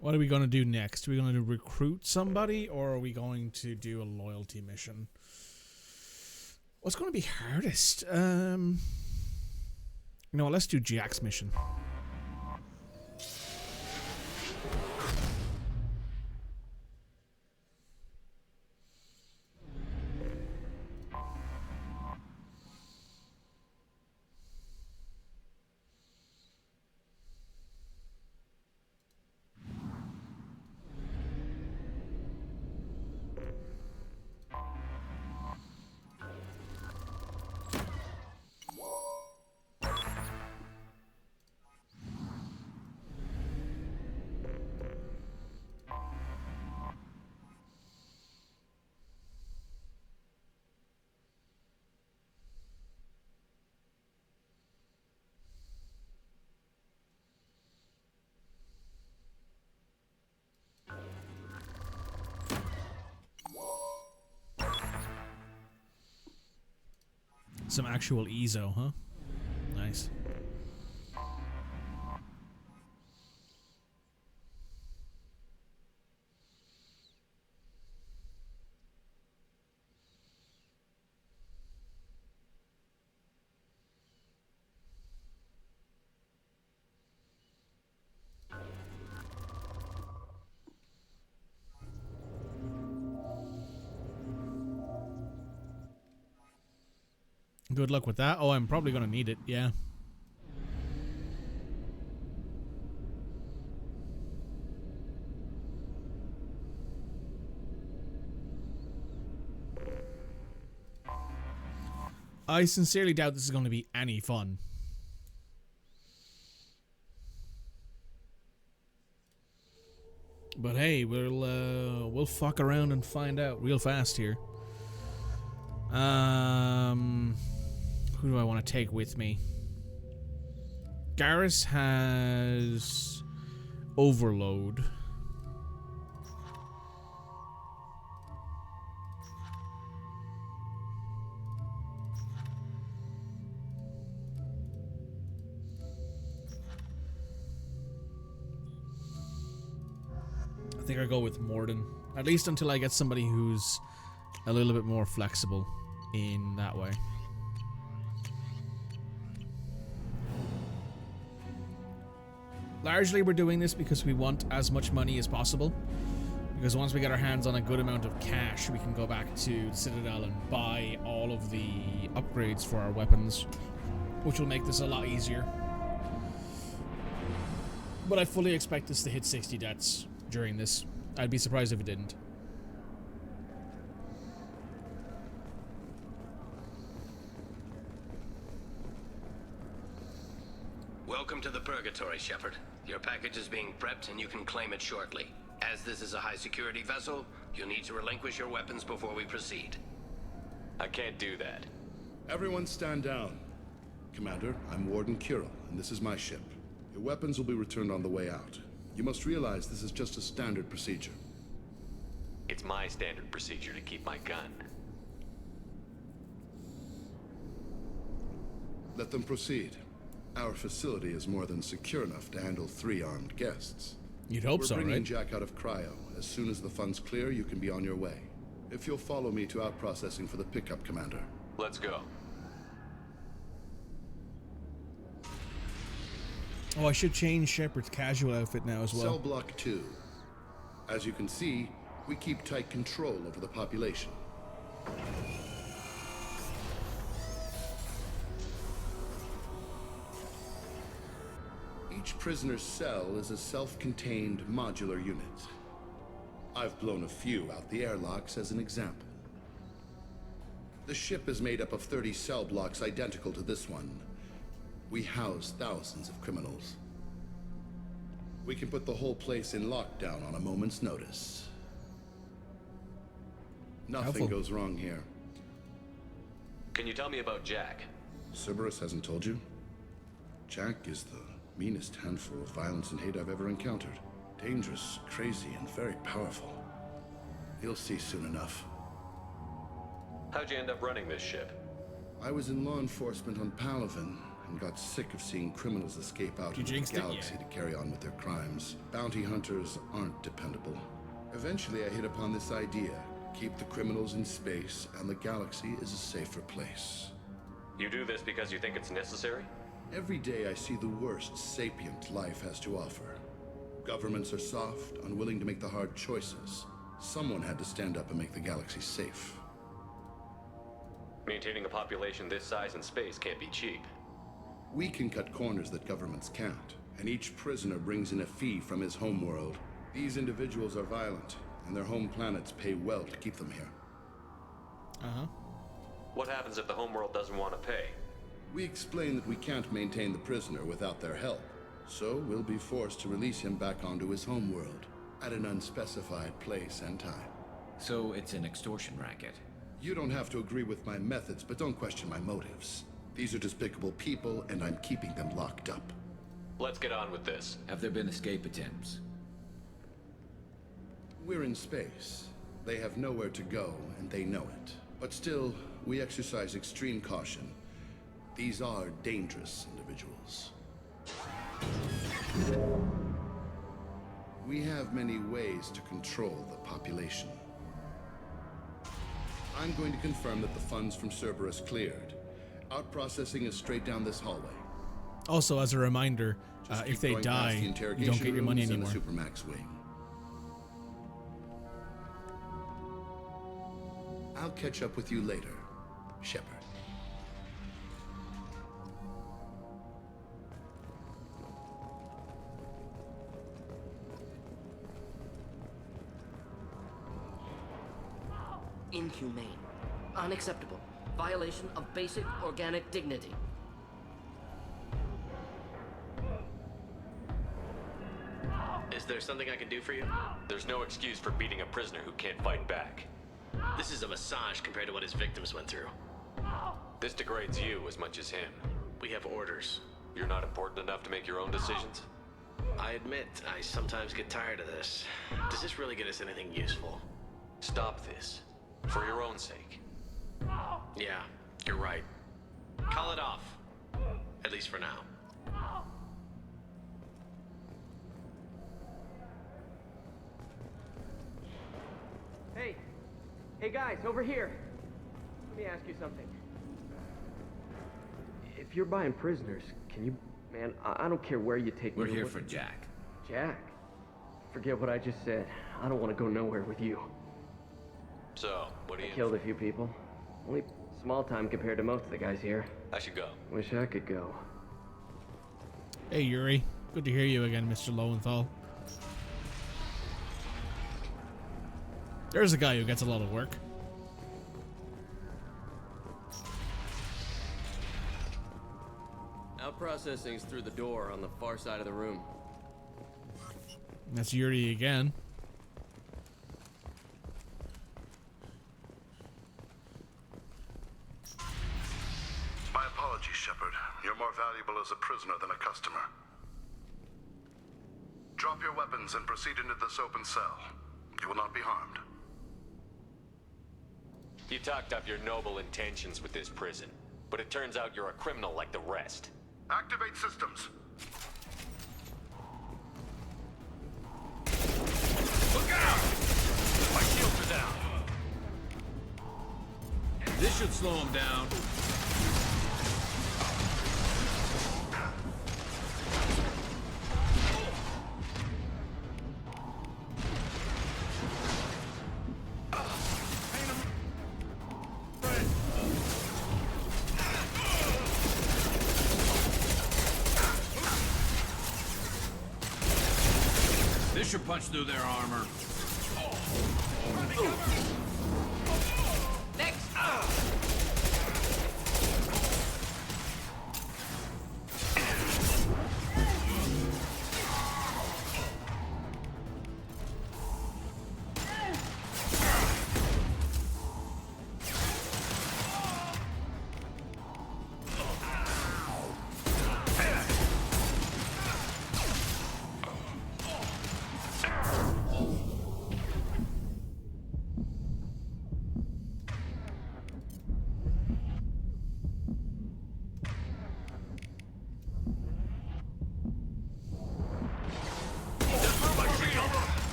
What are we going to do next? Are we going to recruit somebody, or are we going to do a loyalty mission? What's going to be hardest? You know what, let's do Jack's mission. Some actual EZO, huh? Nice. Good luck with that. Oh, I'm probably going to need it, yeah. I sincerely doubt this is going to be any fun. But hey, we'll fuck around and find out real fast here. Who do I want to take with me? Garrus has Overload. I think I'll go with Morden. At least until I get somebody who's a little bit more flexible in that way. Largely we're doing this because we want as much money as possible. Because once we get our hands on a good amount of cash, we can go back to the Citadel and buy all of the upgrades for our weapons, which will make this a lot easier. But I fully expect this to hit 60 deaths during this. I'd be surprised if it didn't.
Welcome to the Purgatory, Shepard. Your package is being prepped and you can claim it shortly. As this is a high-security vessel, you'll need to relinquish your weapons before we proceed.
I can't do that.
Everyone stand down. Commander, I'm Warden Kirill, and this is my ship. Your weapons will be returned on the way out. You must realize this is just a standard procedure.
It's my standard procedure to keep my gun.
Let them proceed. Our facility is more than secure enough to handle 3 armed guests.
You'd hope so, right?
We're bringing Jack out of cryo. As soon as the funds clear, you can be on your way. If you'll follow me to out-processing for the pickup, Commander.
Let's go.
Oh, I should change Shepard's casual outfit now as well.
Cell Block 2. As you can see, we keep tight control over the population. Each prisoner's cell is a self-contained modular unit. I've blown a few out the airlocks as an example. The ship is made up of 30 cell blocks identical to this one. We house thousands of criminals. We can put the whole place in lockdown on a moment's notice. Nothing goes wrong here.
Can you tell me about Jack?
Cerberus hasn't told you? Jack is the meanest handful of violence and hate I've ever encountered. Dangerous, crazy, and very powerful. You'll see soon enough.
How'd you end up running this ship?
I was in law enforcement on Palaven, and got sick of seeing criminals escape out
You
into
jinxed
the
it?
galaxy
Yeah.
to carry on with their crimes. Bounty hunters aren't dependable. Eventually, I hit upon this idea. Keep the criminals in space, and the galaxy is a safer place.
You do this because you think it's necessary?
Every day I see the worst sapient life has to offer. Governments are soft, unwilling to make the hard choices. Someone had to stand up and make the galaxy safe.
Maintaining a population this size in space can't be cheap.
We can cut corners that governments can't, and each prisoner brings in a fee from his homeworld. These individuals are violent, and their home planets pay well to keep them here.
Uh-huh.
What happens if the homeworld doesn't want to pay?
We explain that we can't maintain the prisoner without their help, so we'll be forced to release him back onto his homeworld at an unspecified place and time.
So it's an extortion racket.
You don't have to agree with my methods, but don't question my motives. These are despicable people, and I'm keeping them locked up.
Let's get on with this.
Have there been escape attempts?
We're in space. They have nowhere to go, and they know it. But still, we exercise extreme caution. These are dangerous individuals. We have many ways to control the population. I'm going to confirm that the funds from Cerberus cleared. Out processing is straight down this hallway.
Also, as a reminder, if they die, you don't get your money anymore.
The Supermax wing. I'll catch up with you later, Shepard.
Inhumane. Unacceptable. Violation of basic organic dignity.
Is there something I can do for you?
There's no excuse for beating a prisoner who can't fight back.
This is a massage compared to what his victims went through.
This degrades you as much as him.
We have orders.
You're not important enough to make your own decisions?
I admit, I sometimes get tired of this. Does this really get us anything useful?
Stop this. For your own sake.
Yeah, you're right. Call it off. At least for now.
Hey guys, over here. Let me ask you something. If you're buying prisoners, can you... Man, I don't care where you take me.
We're here for Jack.
Jack? Forget what I just said. I don't want to go nowhere with you.
So, what do you...
I killed a few people. Only small time compared to most of the guys here.
I should go.
Wish I could go.
Hey, Yuri. Good to hear you again, Mr. Lowenthal. There's a guy who gets a lot of work.
Out processing's through the door on the far side of the room.
That's Yuri again.
My apologies, Shepard. You're more valuable as a prisoner than a customer. Drop your weapons and proceed into this open cell. You will not be harmed.
You talked up your noble intentions with this prison, but it turns out you're a criminal like the rest.
Activate systems.
Look out! My shields are down.
This should slow him down. This should punch through their armor.
Next!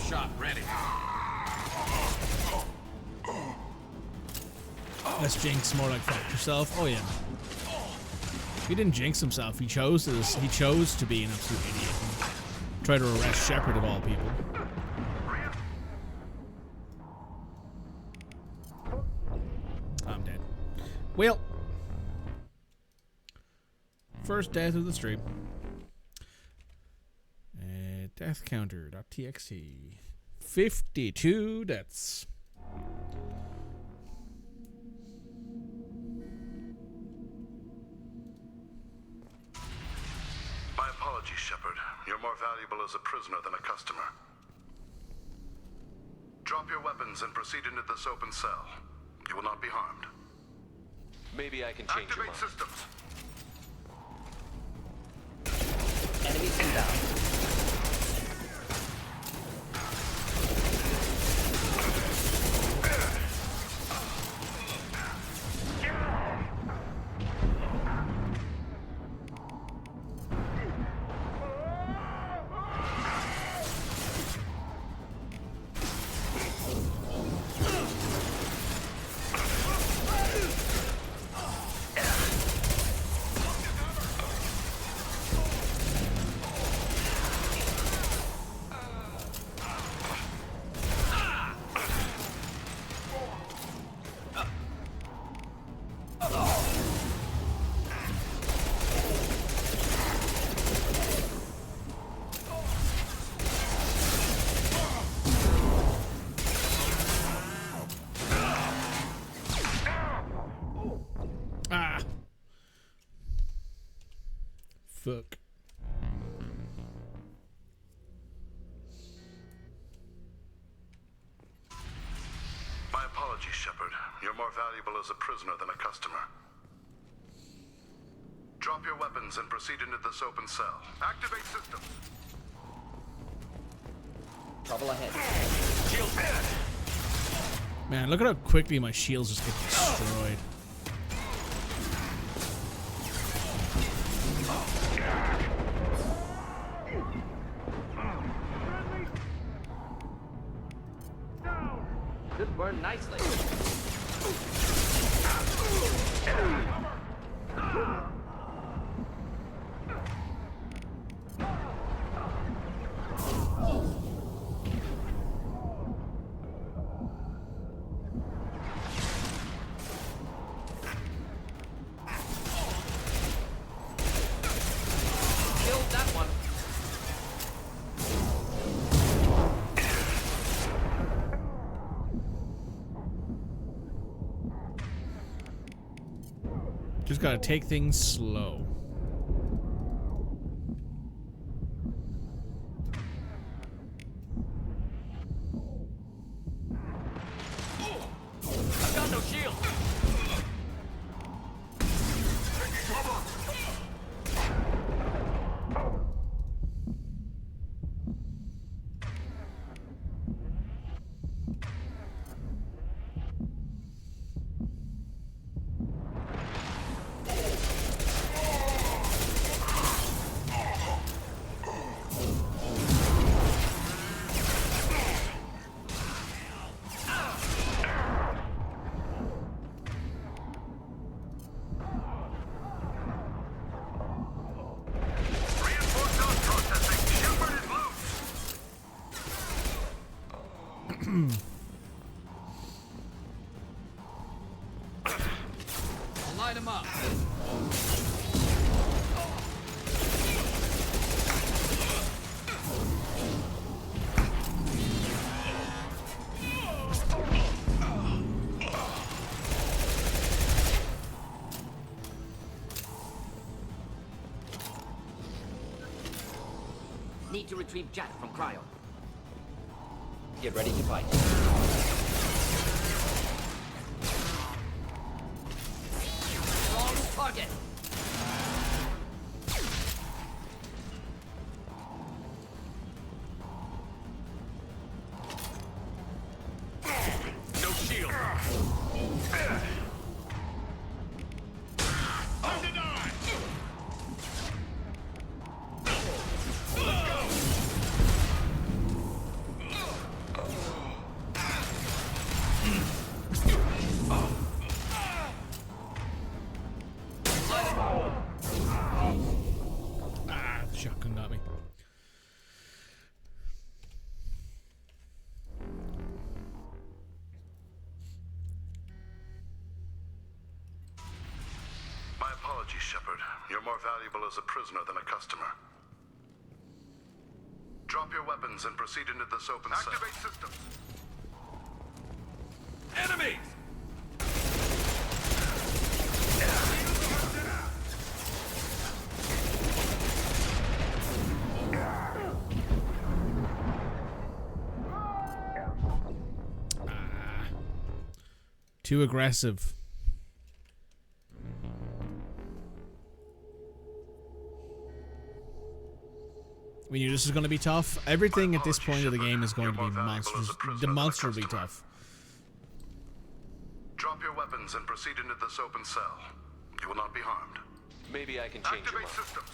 shot ready.
Let's jinx more like fuck yourself. Oh yeah. He didn't jinx himself. He chose to be an absolute idiot and try to arrest Shepard of all people. I'm dead. Well, first death of the stream. Death counter.txt. 52 deaths.
My apologies, Shepard. You're more valuable as a prisoner than a customer. Drop your weapons and proceed into this open cell. You will not be harmed.
Maybe I can change your mind.
Systems.
Enemies inbound.
Fuck.
My apologies, Shepard. You're more valuable as a prisoner than a customer. Drop your weapons and proceed into this open cell. Activate systems.
Trouble ahead.
Shield dead.
Man, look at how quickly my shields just get destroyed.
This burned nicely. Killed that one.
Just gotta take things slow.
I've got no shield.
I'll light him up. Need to retrieve Jack from cryo.
Get ready to fight.
Wrong target.
No shield.
Shepard. You're more valuable as a prisoner than a customer. Drop your weapons and proceed into this open cell. Activate systems.
Enemies!
Too aggressive. We knew this was going to be tough. Everything at this point of the game is going to be demonstrably tough.
Drop your weapons and proceed into this open cell. You will not be harmed.
Maybe I can change your mind.
Systems.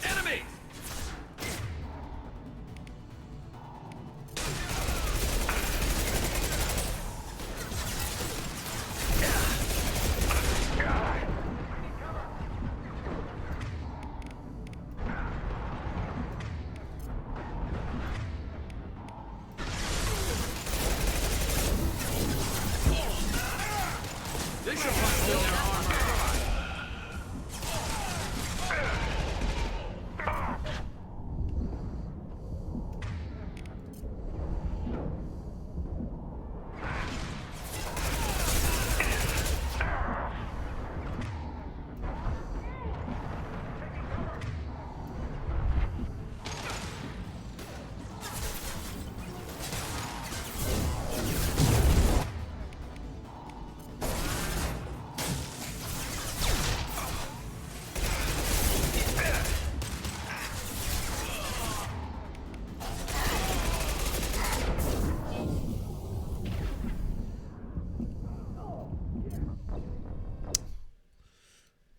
Enemies!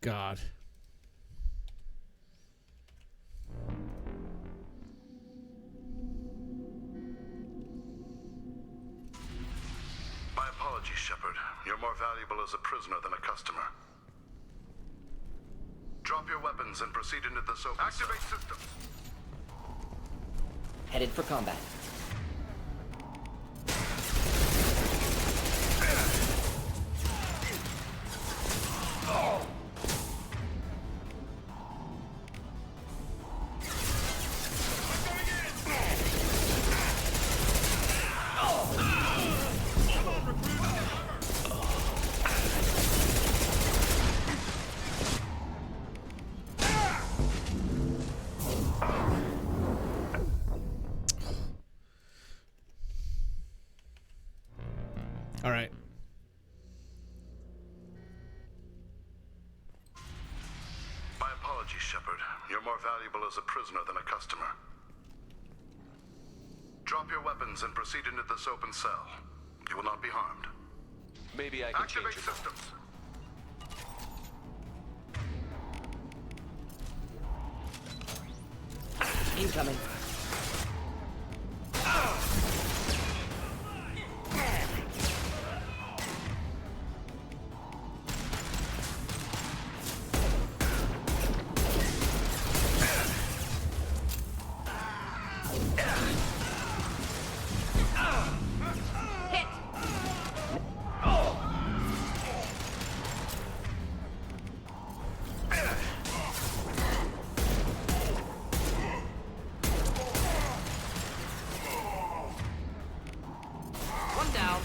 God.
My apologies, Shepard. You're more valuable as a prisoner than a customer. Drop your weapons and proceed into this open cell. Activate systems.
Headed for combat.
All right.
My apologies, Shepard. You're more valuable as a prisoner than a customer. Drop your weapons and proceed into this open cell. You will not be harmed.
Maybe I can
Activate
change your mind.
systems.
Incoming.
One down.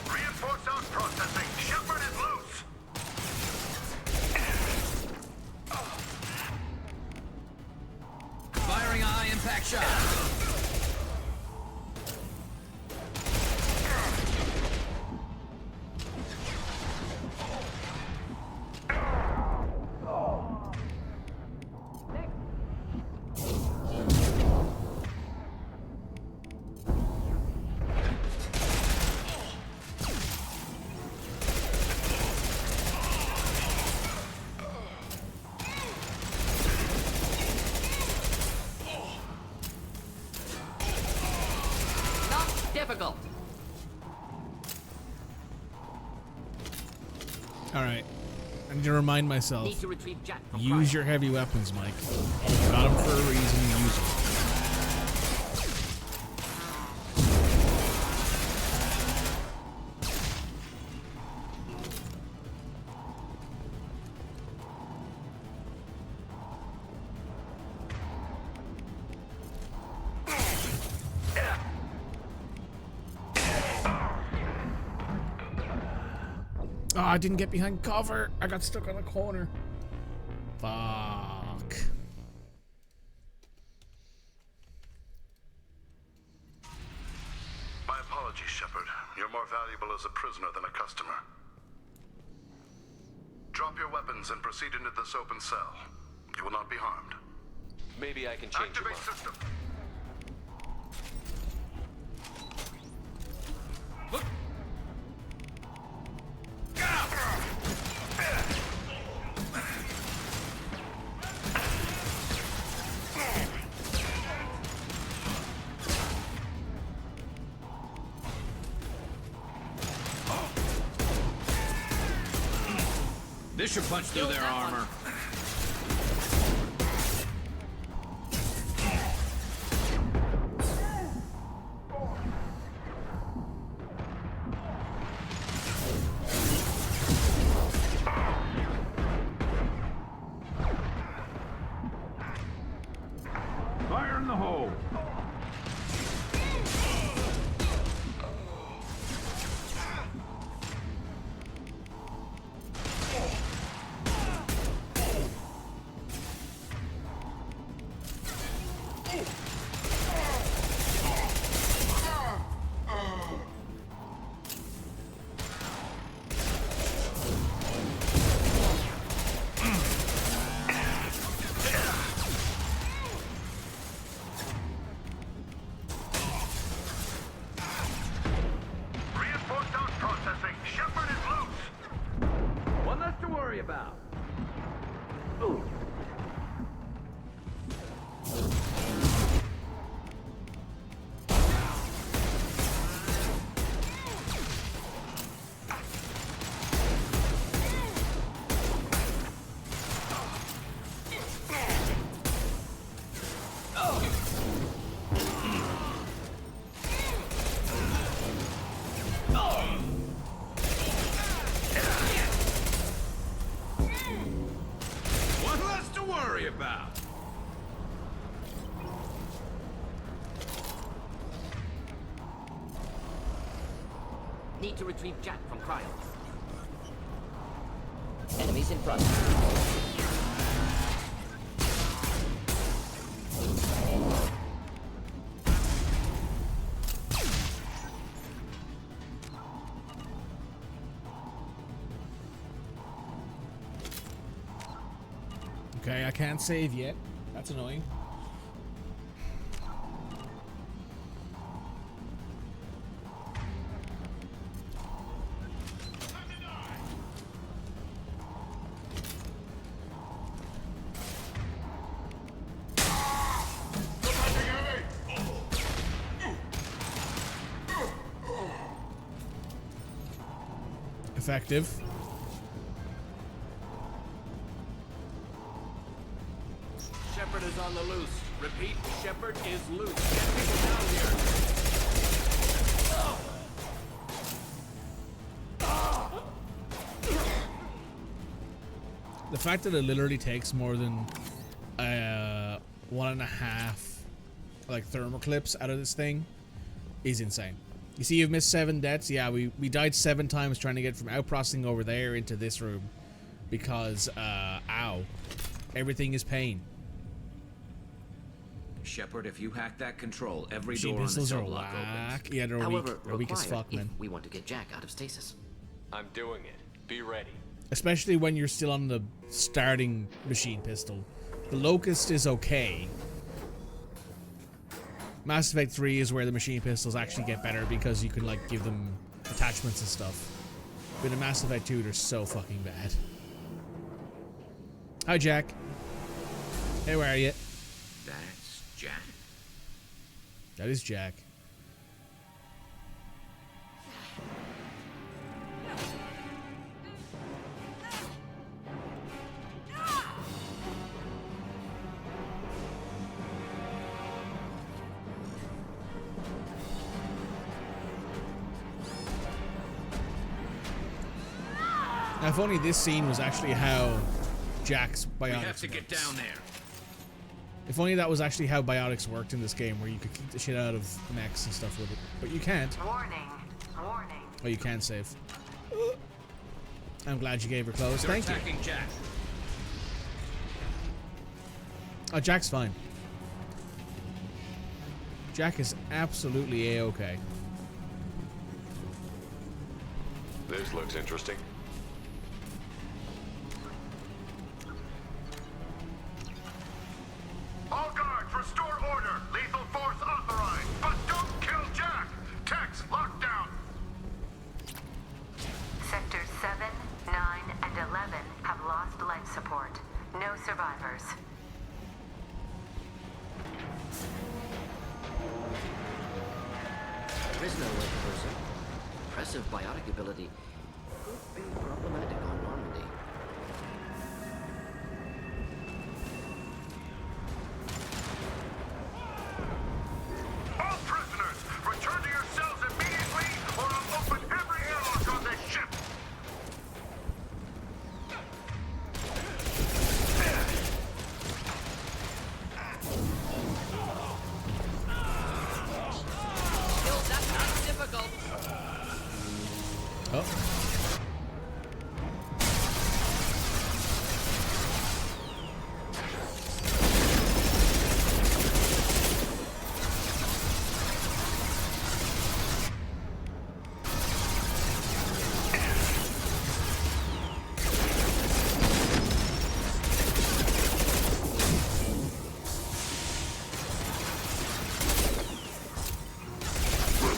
Reinforce out processing. Shepard is loose.
Firing a high-impact shot.
difficult.
Alright. I need to remind myself.
Need to retrieve Jack from
Use your heavy weapons, Mike. Got them for a reason. Use them. Oh, I didn't get behind cover. I got stuck on a corner. Fuck.
My apologies, Shepard. You're more valuable as a prisoner than a customer. Drop your weapons and proceed into this open cell. You will not be harmed.
Maybe I can change your mind.
System.
This should punch through their armor.
Fire in the hole.
Need to retrieve Jack from cryo. Enemies in front.
Okay, I can't save yet. That's annoying. Effective.
Shepard is on the loose. Repeat, Shepard is loose. Get people down here.
The fact that it literally takes more than 1.5 like thermal clips out of this thing is insane. You see, you've missed 7 deaths. Yeah, we died 7 times trying to get from outprocessing over there into this room because, ow, everything is pain.
Shepard, if you hack that control, every
Machine
door on the
pistols
cell
are
block
whack.
opens.
Yeah, they're
However,
weak. They're weak as fuck, man.
We want to get Jack out of stasis.
I'm doing it. Be ready.
Especially when you're still on the starting machine pistol. The Locust is okay. Mass Effect 3 is where the machine pistols actually get better because you can like give them attachments and stuff. But in Mass Effect 2, they're so fucking bad. Hi, Jack. Hey, where are you?
That's Jack.
That is Jack. If only this scene was actually how Jack's biotics
We have to
works.
get down there.
If only that was actually how biotics worked in this game, where you could kick the shit out of mechs and stuff with it. But you can't.
Warning. Warning.
Oh, you can save. I'm glad you gave her clothes.
They're
Thank you.
attacking Jack.
Oh, Jack's fine. Jack is absolutely A-okay.
This looks interesting.
All guards, restore order. Lethal force authorized. But don't kill Jack. Tex, lock down.
Sectors 7, 9, and 11 have lost life support. No survivors.
Prisoner weight person. Impressive biotic ability. Could be problematic on Normandy.
All prisoners, return to your cells immediately, or I'll open every airlock on this ship.
That's not difficult.
Oh.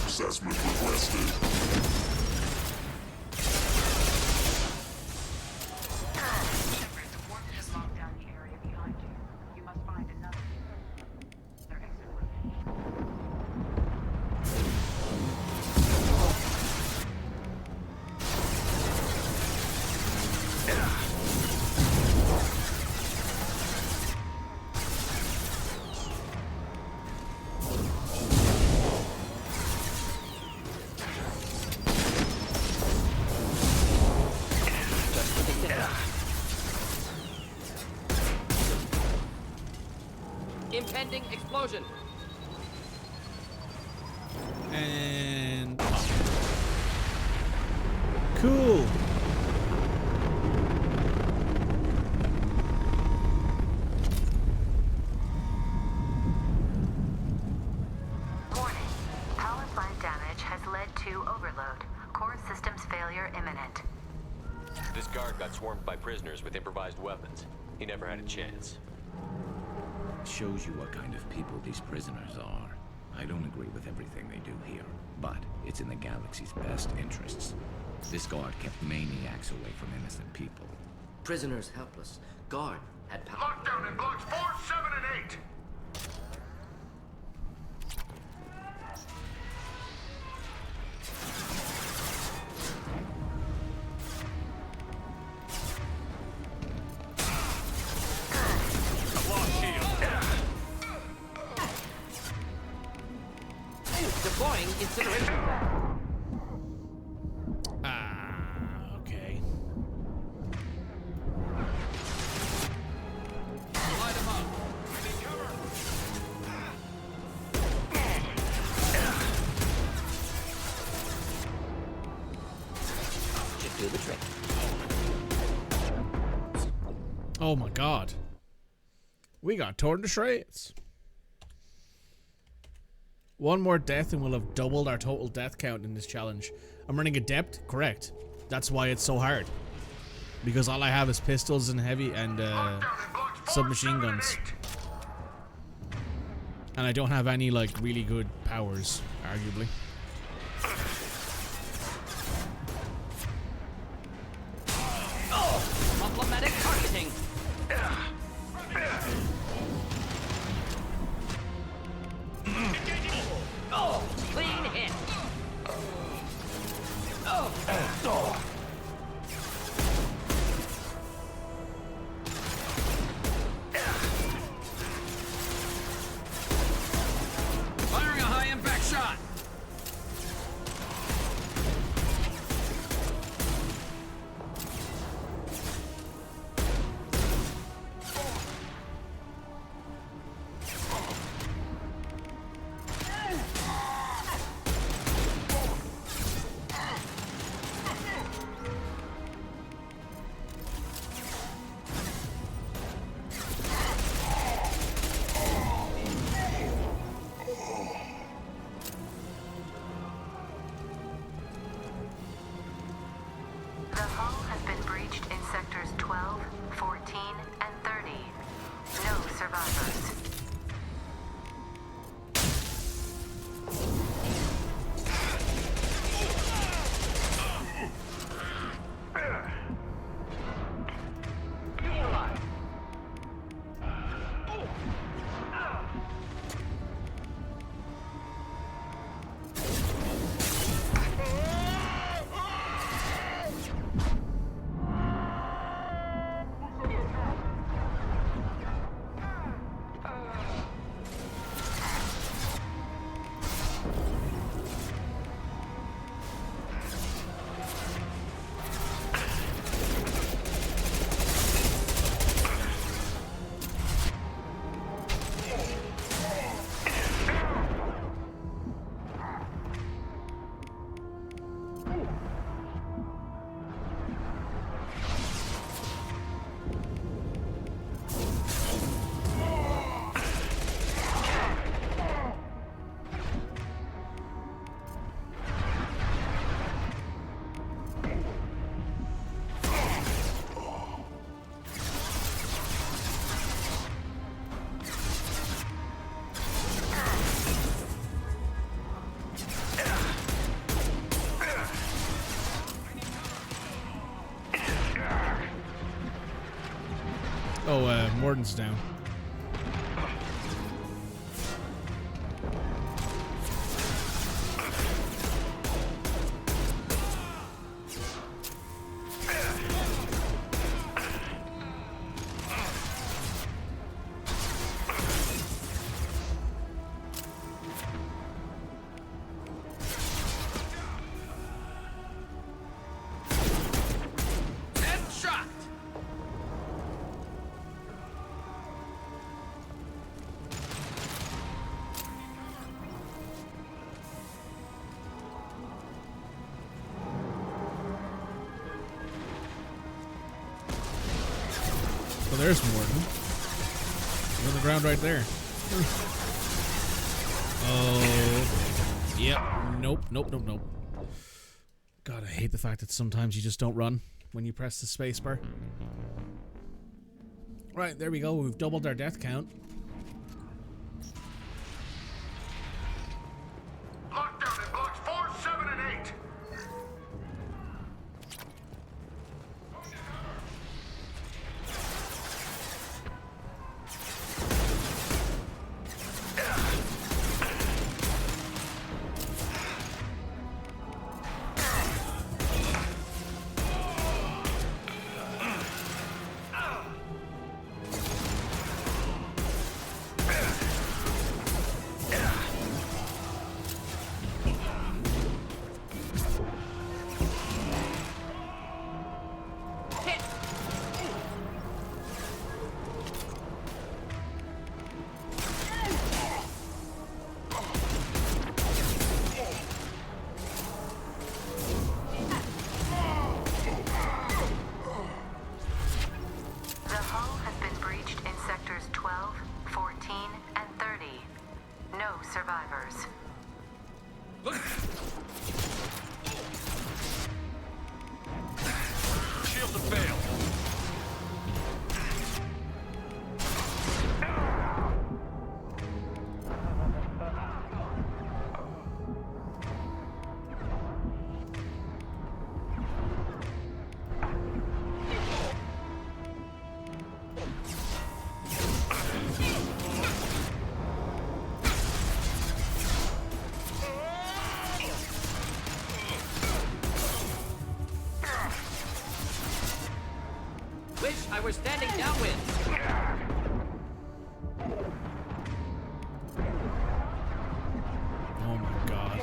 Assessment requested.
Shepard, the warden has locked down the area behind you. You must find another exit route.
Impending explosion.
And cool.
Warning. Power plant damage has led to overload. Core systems failure imminent.
This guard got swarmed by prisoners with improvised weapons. He never had a chance.
Shows you what kind of people these prisoners are. I don't agree with everything they do here, but it's in the galaxy's best interests. This guard kept maniacs away from innocent people.
Prisoners helpless. Guard had power.
Lockdown in blocks 4, 7, and 8.
Deploying incineration.
Okay.
Light him up. I need cover.
Should do the trick.
Oh my god. We got torn to shreds. One more death and we'll have doubled our total death count in this challenge. I'm running adept, correct. That's why it's so hard. Because all I have is pistols and heavy and submachine guns. And I don't have any like really good powers, arguably.
Problematic targeting. Oh, clean hit.
Firing a high impact shot.
Oh, Morden's down. Oh, there's Morden. He's on the ground right there. Oh. Yep. Nope. God, I hate the fact that sometimes you just don't run when you press the spacebar. Right, there we go. We've doubled our death count.
Lockdown in blocks 4, 7, and 8.
I was standing downwind.
Oh my god.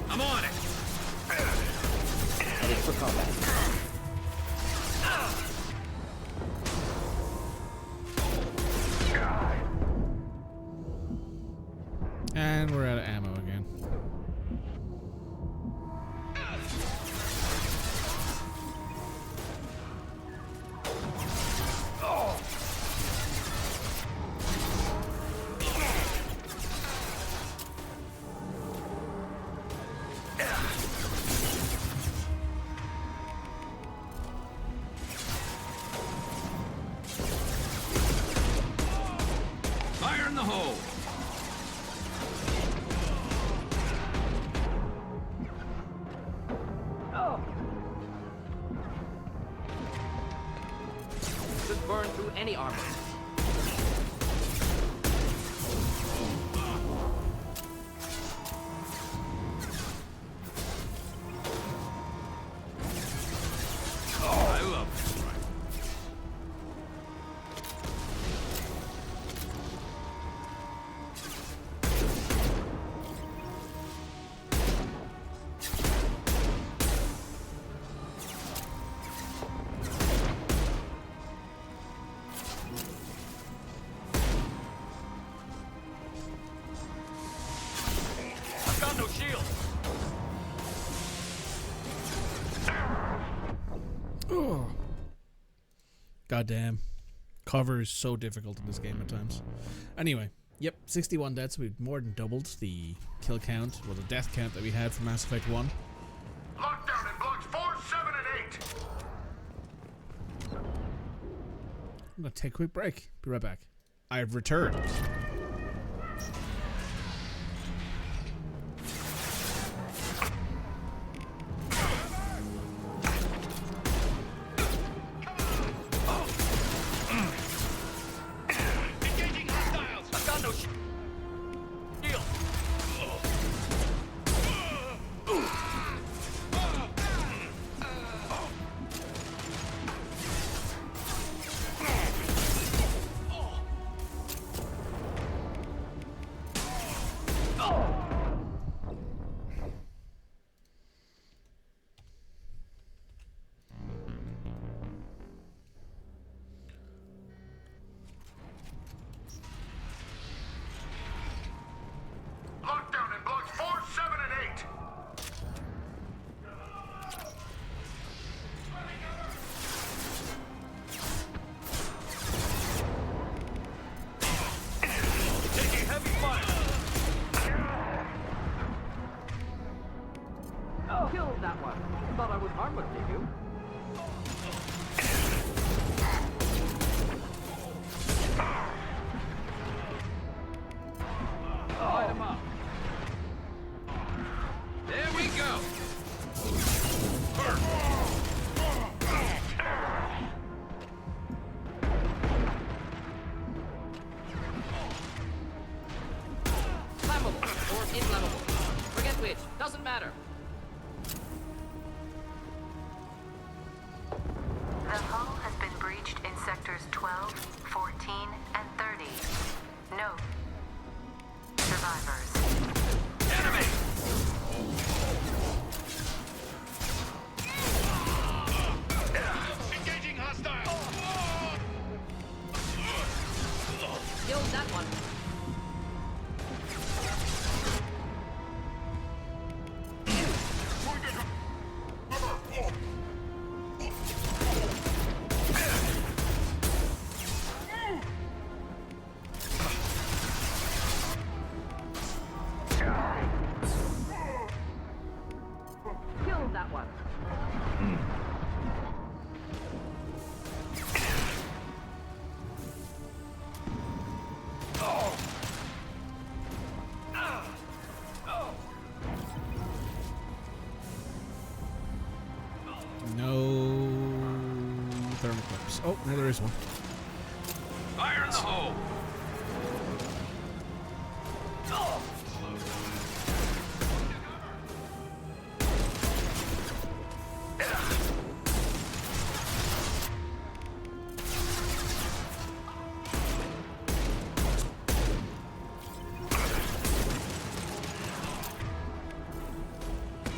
I'm on it.
Heading for combat.
And we're out of ammo again.
Fire in the hole.
Could burn through any armor.
I love it. I've got no shield.
Oh. Goddamn. Cover is so difficult in this game at times. Anyway, yep, 61 deaths. We've more than doubled the kill count, well, the death count that we had from Mass Effect 1.
Lockdown in blocks 4, 7, and 8.
I'm gonna take a quick break. Be right back. I have returned.
Engaging hostiles! I've got no shield!
Lockdown in blocks 4, 7, and 8.
Taking heavy fire!
Oh, killed that one. Thought I was harmless to you.
Light him up. There we go.
Flammable or inflammable. Forget which. Doesn't matter.
The hull has been breached in sectors 12, 14, and 30. No survivors.
Enemy! Engaging hostile!
Killed that one. Killed that one.
No thermal clips. Oh, no, there is one.
Fire in the hole!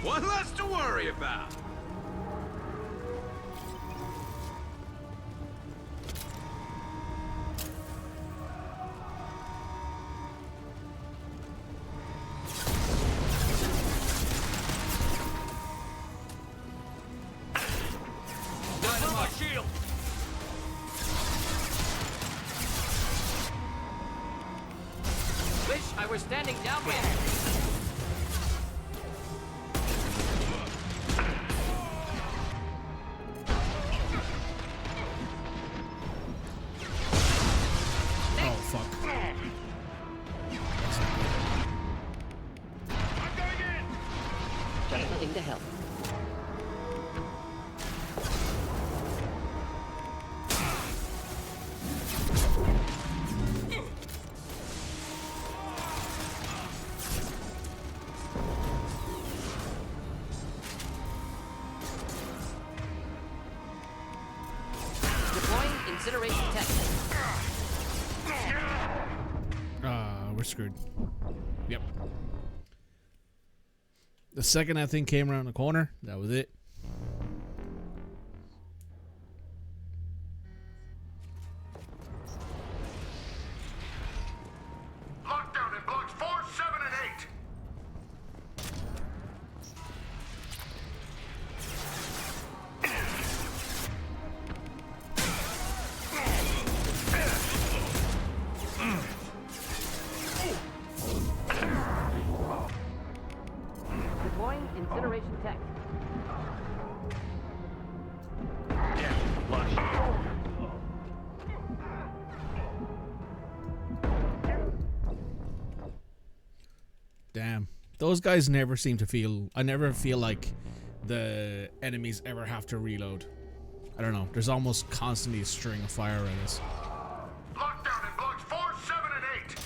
One less to worry about. Light him up. Shield.
Wish I were standing downwind.
Oh, fuck.
Just nothing to help. Deploying incineration tech.
We're screwed. Yep. The second that thing came around the corner, that was it.
Lockdown in blocks 4, 7, and 8.
Deploying incineration tech.
Damn. Those guys never seem to feel... I never feel like the enemies ever have to reload. I don't know. There's almost constantly a string of fire at us.
Lockdown in blocks 4, 7, and 8.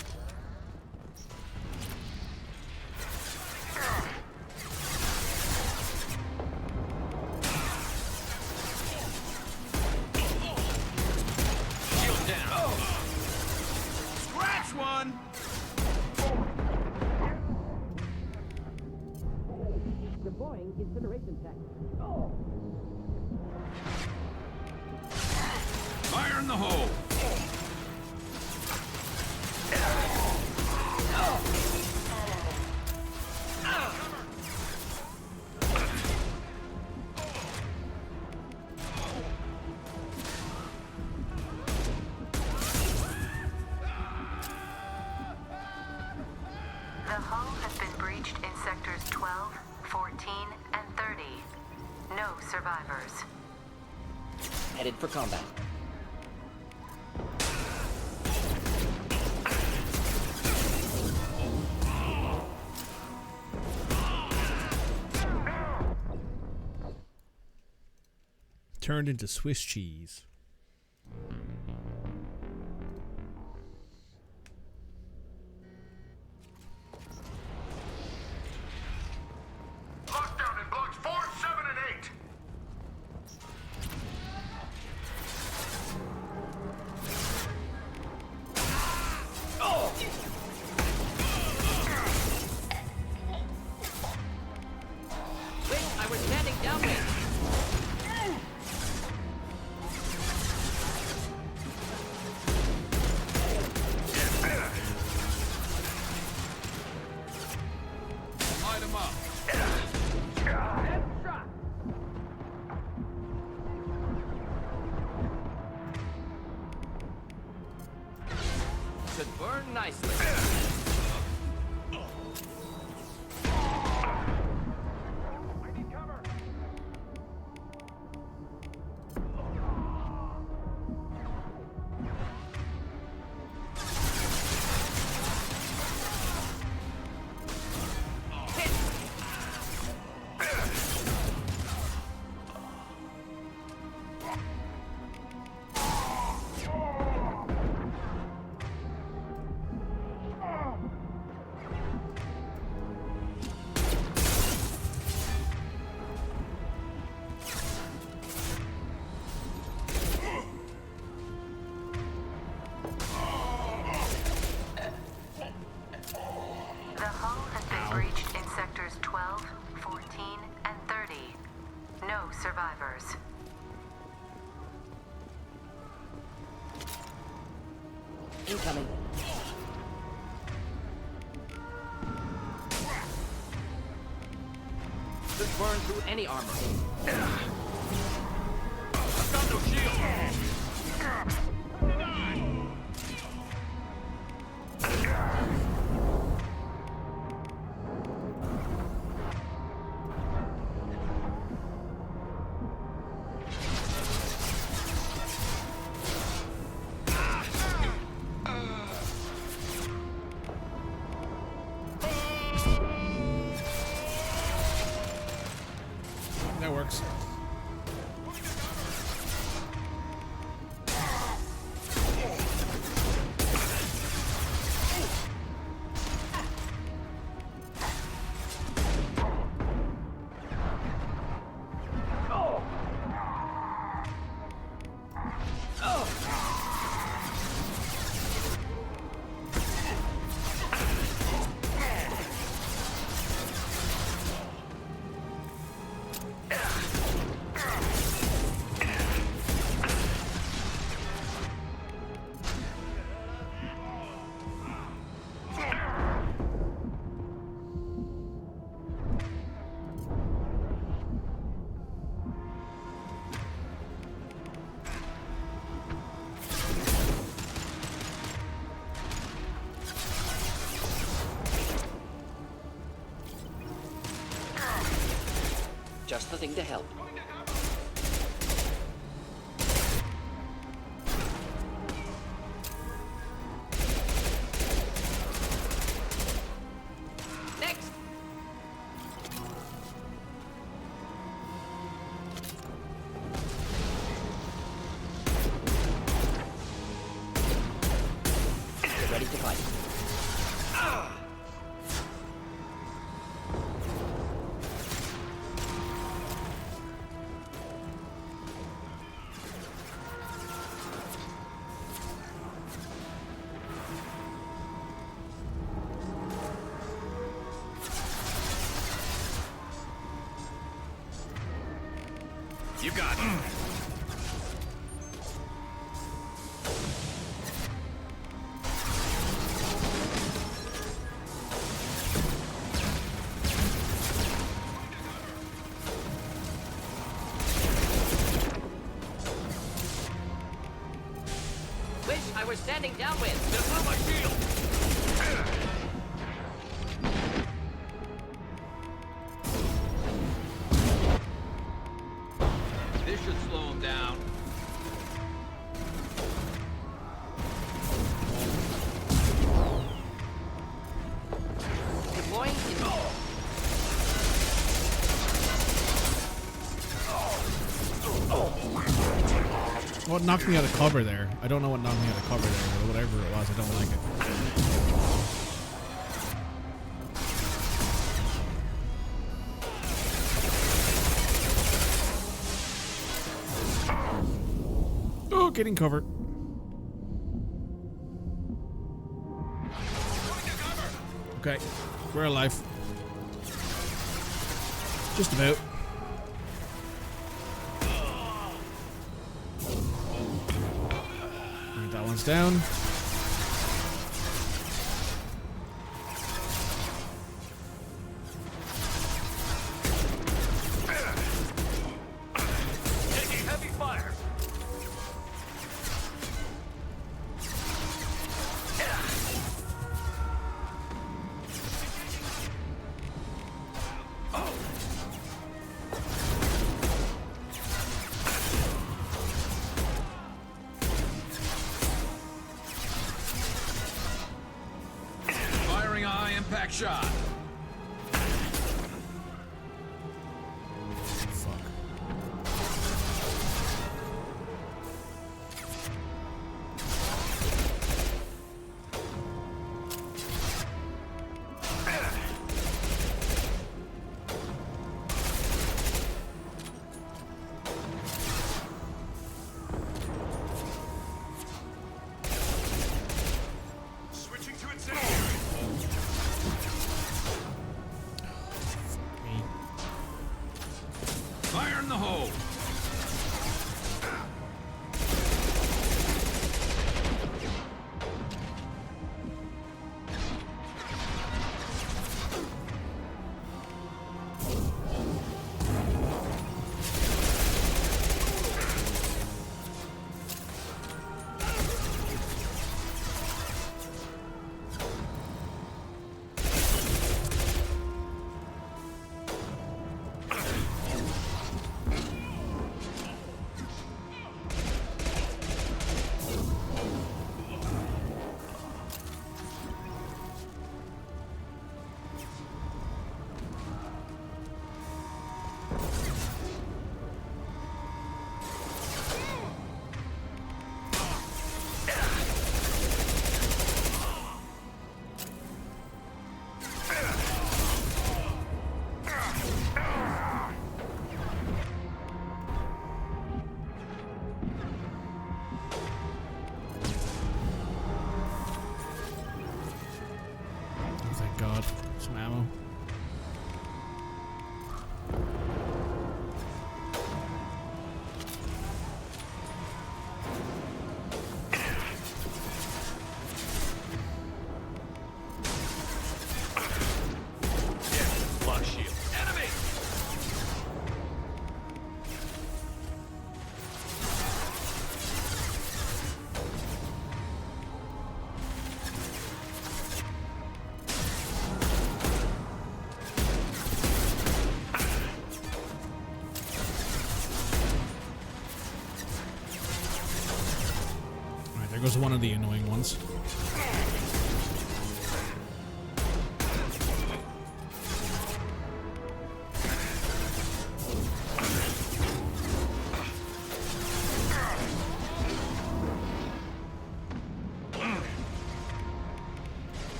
Shield down. Scratch one.
Deploying incineration tech.
Fire in the hole.
The hull has been breached in sectors 12, 14, and 30. No survivors.
Headed for combat.
Turned into Swiss cheese.
Lockdown in blocks 4, 7, and 8.
Wait, I was standing downwind.
Light them up. Should burn nicely.
The hull has been breached in sectors 12, 14, and 30. No survivors.
Incoming. Could burn through any armor.
I've got no shield.
That works.
Just the thing to help.
You got it.
Wish I were standing downwind.
They blew my shield. This should slow him down.
Deploying in...
What knocked me out of cover there? I don't know what knocked me out of cover there, but whatever it was, I don't like it. Oh, getting covered. Okay, we're alive. Just about. Alright, that one's down.
Taking heavy fire. Firing a high impact shot. Switching to incendiary. Fire in the hole.
Oh, thank God. Some ammo.
Block shield. Enemy!
Alright, there goes one of the annoying ones.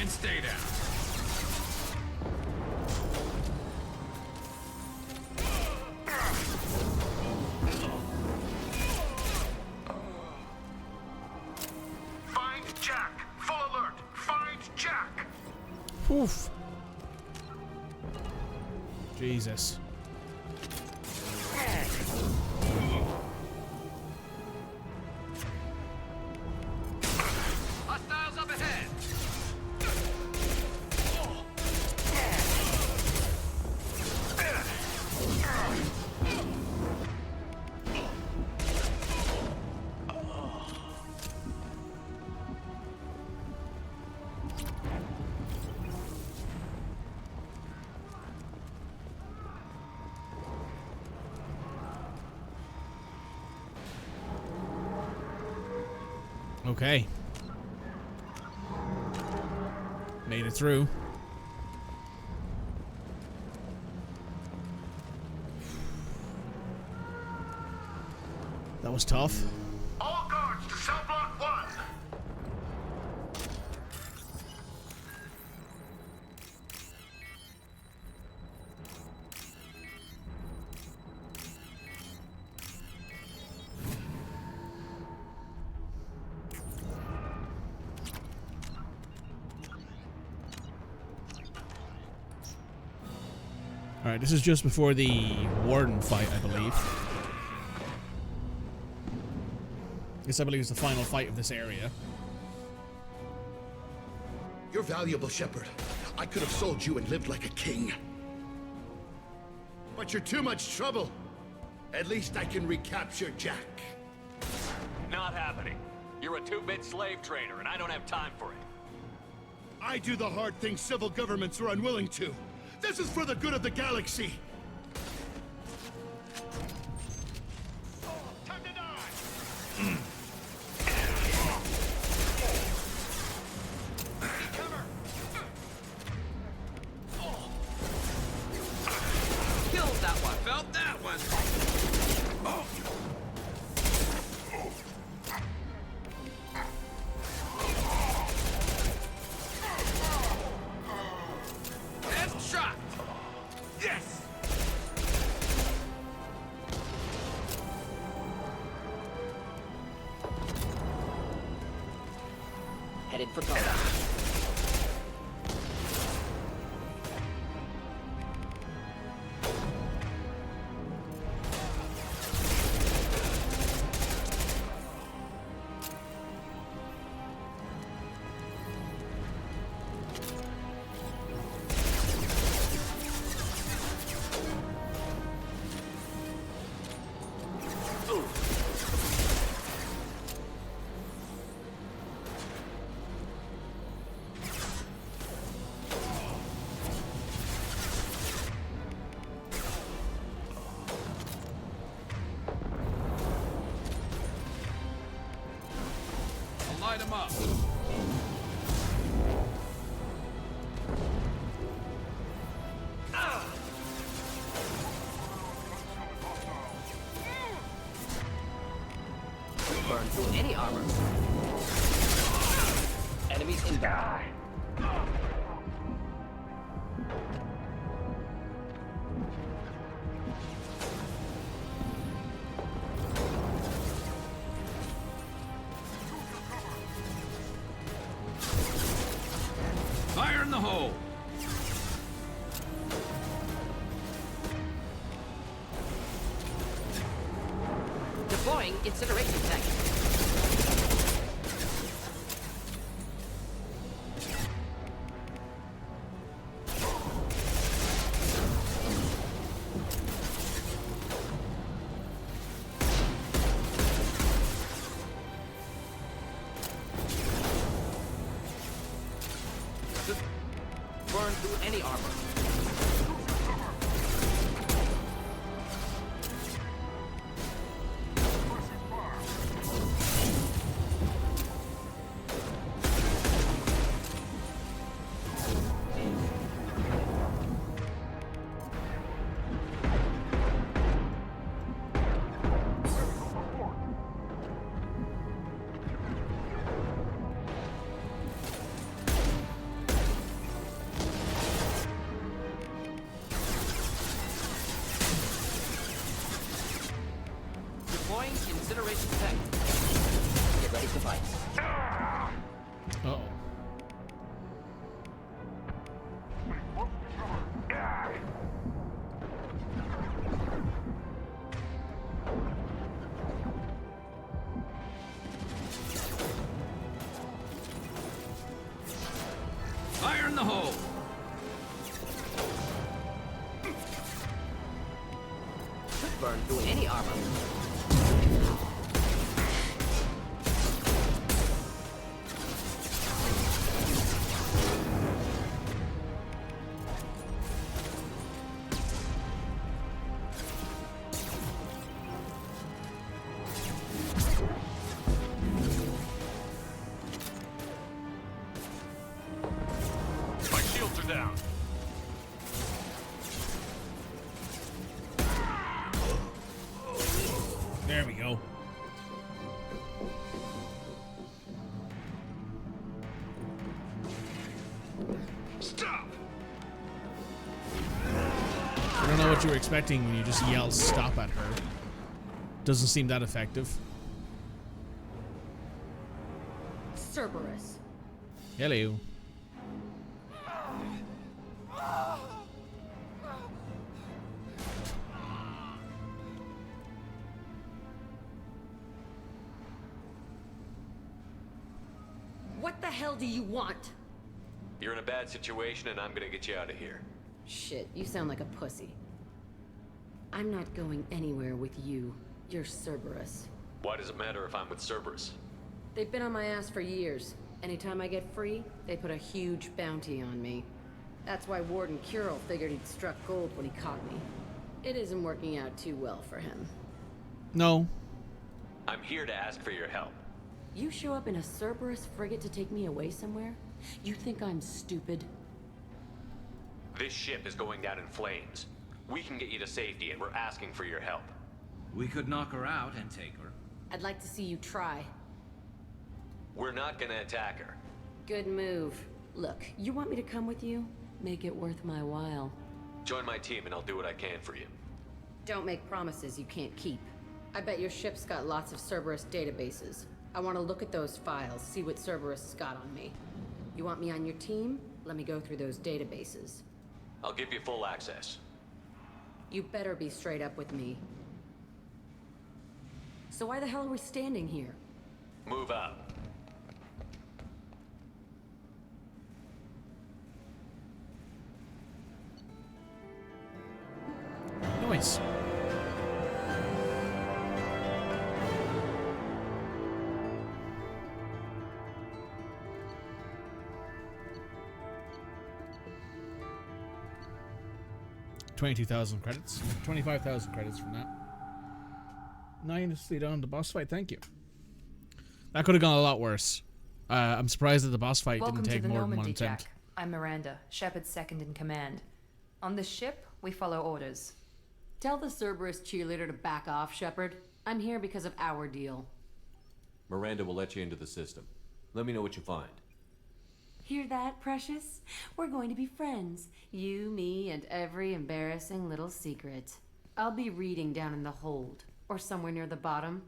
And stay down.
Oof. Jesus.
Hostiles up ahead.
Okay. Made it through. That was tough.
All guards to cell block 1.
Alright, this is just before the Warden fight, I believe. This, I believe, is the final fight of this area.
You're valuable, Shepard. I could have sold you and lived like a king. But you're too much trouble. At least I can recapture Jack.
Not happening. You're a two-bit slave trader, and I don't have time for it.
I do the hard things civil governments are unwilling to. This is for the good of the galaxy.
Time to die.
Killed that one. Felt that one. Best shot. Yes.
Headed for cover.
Light him up.
Burn through any armor. Enemies inbound.
Fire in the hole.
Deploying incineration tank. Burn through any armor. Deploying incineration tank. Get ready to fight.
Uh-oh.
burn through any armor.
My shields are down.
There we go.
Stop!
I don't know what you were expecting when you just yell stop at her. Doesn't seem that effective.
Cerberus.
Hello.
What the hell do you want?
You're in a bad situation, and I'm gonna get you out of here.
Shit, you sound like a pussy. I'm not going anywhere with you. You're Cerberus.
Why does it matter if I'm with Cerberus?
They've been on my ass for years. Anytime I get free, they put a huge bounty on me. That's why Warden Curel figured he'd struck gold when he caught me. It isn't working out too well for him.
No.
I'm here to ask for your help.
You show up in a Cerberus frigate to take me away somewhere? You think I'm stupid?
This ship is going down in flames. We can get you to safety, and we're asking for your help.
We could knock her out and take her.
I'd like to see you try.
We're not gonna attack her.
Good move. Look, you want me to come with you? Make it worth my while.
Join my team, and I'll do what I can for you.
Don't make promises you can't keep. I bet your ship's got lots of Cerberus databases. I want to look at those files, see what Cerberus has got on me. You want me on your team? Let me go through those databases.
I'll give you full access.
You better be straight up with me. So why the hell are we standing here?
Move out.
Nice. $22,000 credits. 25,000 credits from that. Now you just lead on the boss fight. Thank you. That could have gone a lot worse. I'm surprised that the boss fight
Welcome
didn't take
to the
more than one
Normandy,
attempt.
Jack. I'm Miranda, Shepard's second in command. On this ship, we follow orders.
Tell the Cerberus cheerleader to back off, Shepard. I'm here because of our deal.
Miranda will let you into the system. Let me know what you find.
Hear that, Precious? We're going to be friends. You, me, and every embarrassing little secret. I'll be reading down in the hold, or somewhere near the bottom.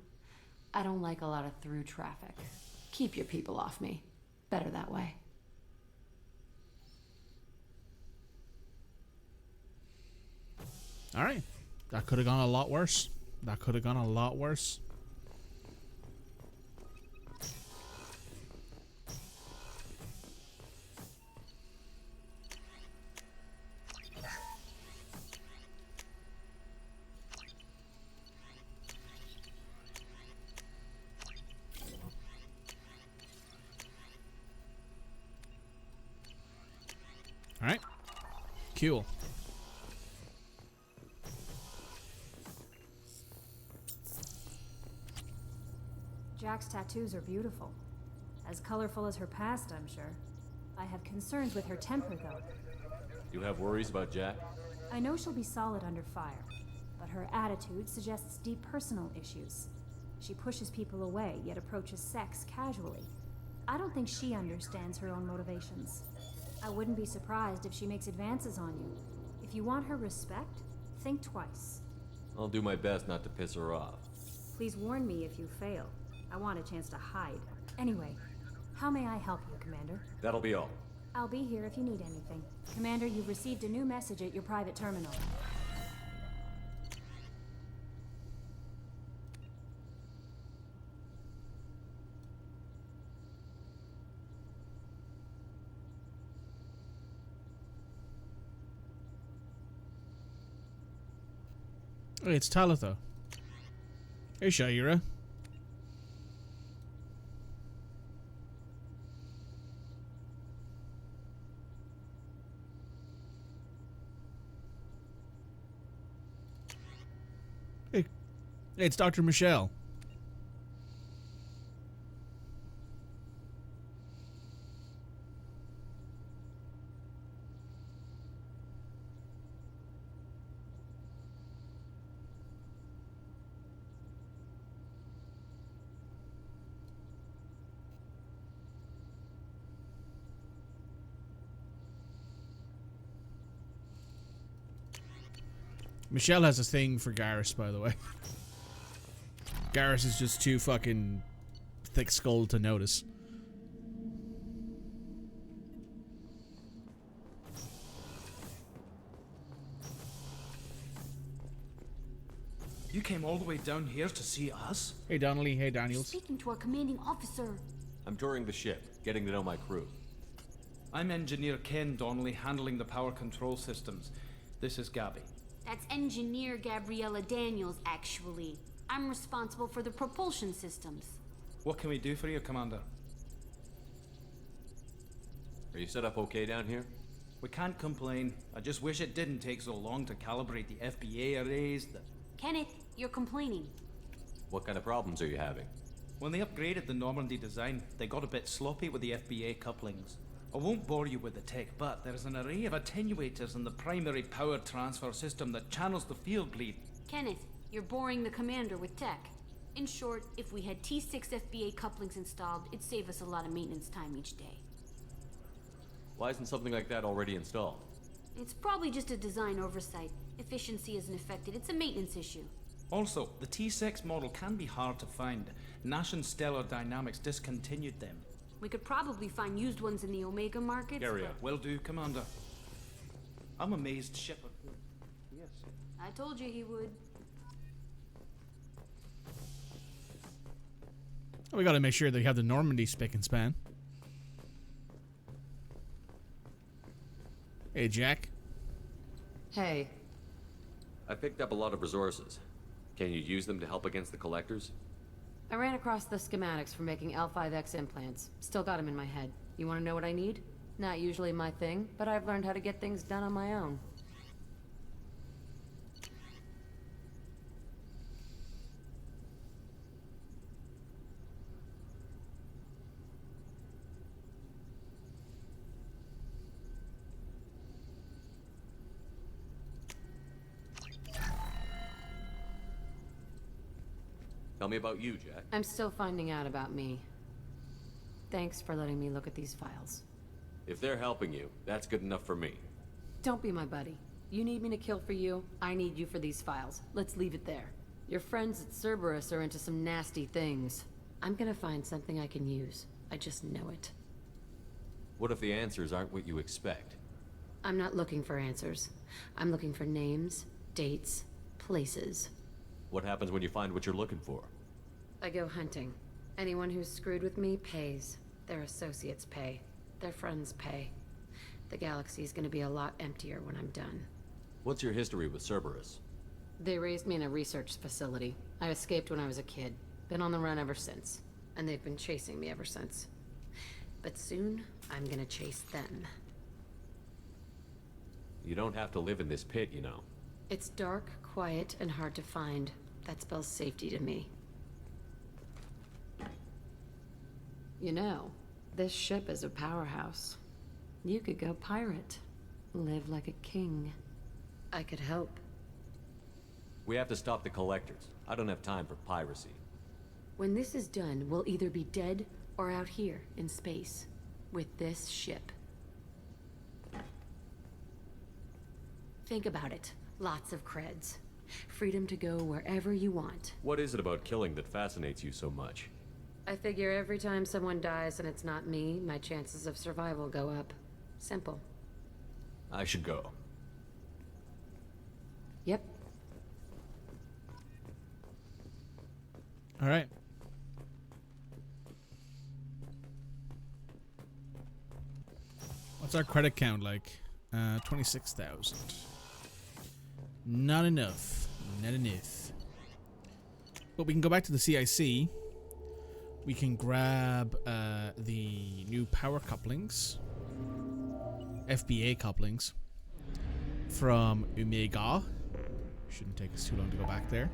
I don't like a lot of through traffic. Keep your people off me. Better that way.
All right. That could have gone a lot worse. That could have gone a lot worse. All right. Cool.
Jack's tattoos are beautiful. As colorful as her past, I'm sure. I have concerns with her temper, though.
You have worries about Jack?
I know she'll be solid under fire, but her attitude suggests deep personal issues. She pushes people away, yet approaches sex casually. I don't think she understands her own motivations. I wouldn't be surprised if she makes advances on you. If you want her respect, think twice.
I'll do my best not to piss her off.
Please warn me if you fail. I want a chance to hide. Anyway, how may I help you, Commander?
That'll be all.
I'll be here if you need anything. Commander, you've received a new message at your private terminal.
Oh, it's Talitha. Hey, Shaira. Hey, it's Dr. Michelle. Michelle has a thing for Garrus, by the way. Garrus is just too fucking thick-skulled to notice.
You came all the way down here to see us?
Hey, Donnelly. Hey, Daniels.
Speaking to our commanding officer.
I'm touring the ship, getting to know my crew.
I'm Engineer Ken Donnelly, handling the power control systems. This is Gabby.
That's Engineer Gabriella Daniels, actually. I'm responsible for the propulsion systems.
What can we do for you, Commander?
Are you set up okay down here?
We can't complain. I just wish it didn't take so long to calibrate the FBA arrays.
Kenneth, you're complaining.
What kind of problems are you having?
When they upgraded the Normandy design, they got a bit sloppy with the FBA couplings. I won't bore you with the tech, but there's an array of attenuators in the primary power transfer system that channels the field bleed.
Kenneth, you're boring the commander with tech. In short, if we had T6 FBA couplings installed, it'd save us a lot of maintenance time each day.
Why isn't something like that already installed?
It's probably just a design oversight. Efficiency isn't affected. It's a maintenance issue.
Also, the T6 model can be hard to find. Nash and Stellar Dynamics discontinued them.
We could probably find used ones in the Omega markets.
Carry out. Will do, Commander. I'm amazed Shepard. Yes.
I told you he would.
We gotta make sure they have the Normandy spick and span. Hey, Jack.
Hey.
I picked up a lot of resources. Can you use them to help against the collectors?
I ran across the schematics for making L5X implants. Still got them in my head. You want to know what I need? Not usually my thing, but I've learned how to get things done on my own.
Tell me about you, Jack.
I'm still finding out about me. Thanks for letting me look at these files.
If they're helping you, that's good enough for me.
Don't be my buddy. You need me to kill for you, I need you for these files. Let's leave it there. Your friends at Cerberus are into some nasty things. I'm gonna find something I can use. I just know it.
What if the answers aren't what you expect?
I'm not looking for answers. I'm looking for names, dates, places.
What happens when you find what you're looking for?
I go hunting. Anyone who's screwed with me pays. Their associates pay. Their friends pay. The galaxy's gonna be a lot emptier when I'm done.
What's your history with Cerberus?
They raised me in a research facility. I escaped when I was a kid. Been on the run ever since. And they've been chasing me ever since. But soon, I'm gonna chase them.
You don't have to live in this pit, you know.
It's dark, quiet, and hard to find. That spells safety to me. You know, this ship is a powerhouse. You could go pirate. Live like a king. I could help.
We have to stop the collectors. I don't have time for piracy.
When this is done, we'll either be dead or out here in space. With this ship. Think about it. Lots of creds. Freedom to go wherever you want.
What is it about killing that fascinates you so much?
I figure every time someone dies and it's not me, my chances of survival go up. Simple.
I should go.
Yep.
All right. What's our credit count like? 26,000. Not enough. Not enough. But we can go back to the CIC. We can grab the new power couplings. FBA couplings. From Omega. Shouldn't take us too long to go back there.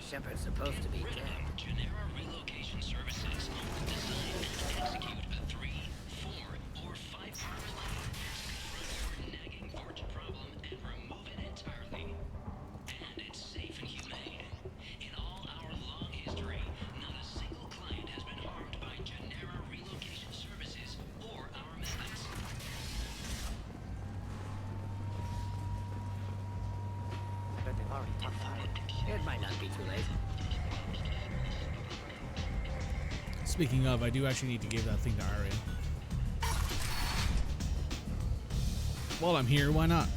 Shepard's supposed to be dead.
Genera relocation services design and execute a 3, 4, or 5-part plan to confront your nagging fortune problem and remove it entirely. And it's safe and humane. In all our long history, not a single client has been harmed by Genera relocation services or our methods.
But they've already talked about it. It might not be too late.
Speaking of, I do actually need to give that thing to Arya. While I'm here, why not?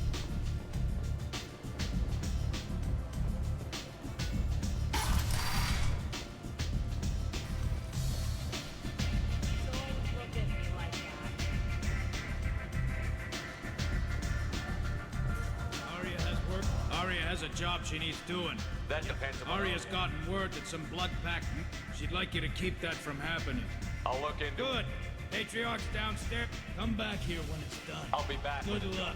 Arya has a job she needs doing.
That depends on
Arya's gotten word that some blood pact. She'd like you to keep that from happening.
I'll look into
Good.
it.
Patriarch's downstairs. Come back here when it's done.
I'll be back.
Good luck.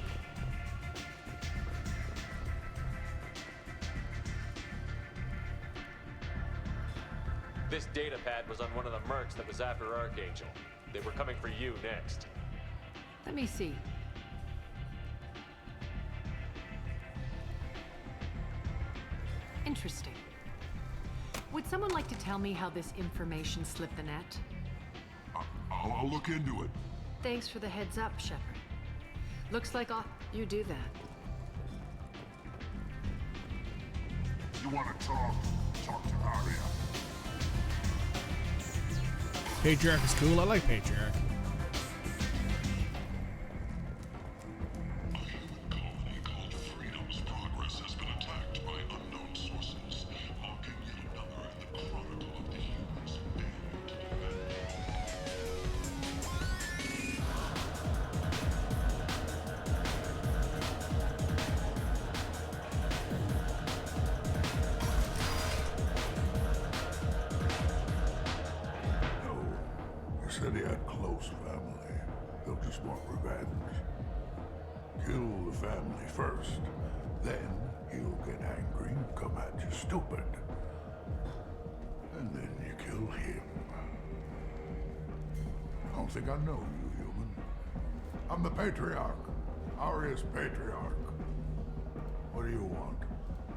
This data pad was on one of the mercs that was after Archangel. They were coming for you next.
Let me see. Interesting. Would someone like to tell me how this information slipped the net?
I'll look into it.
Thanks for the heads up, Shepard. Looks like you do that.
You want to talk? Talk to Arya.
Patriarch is cool. I like Patriarch.
Said he had close family. They'll just want revenge. Kill the family first. Then he'll get angry and come at you stupid. And then you kill him. I don't think I know you, human. I'm the Patriarch. Arya's Patriarch. What do you want?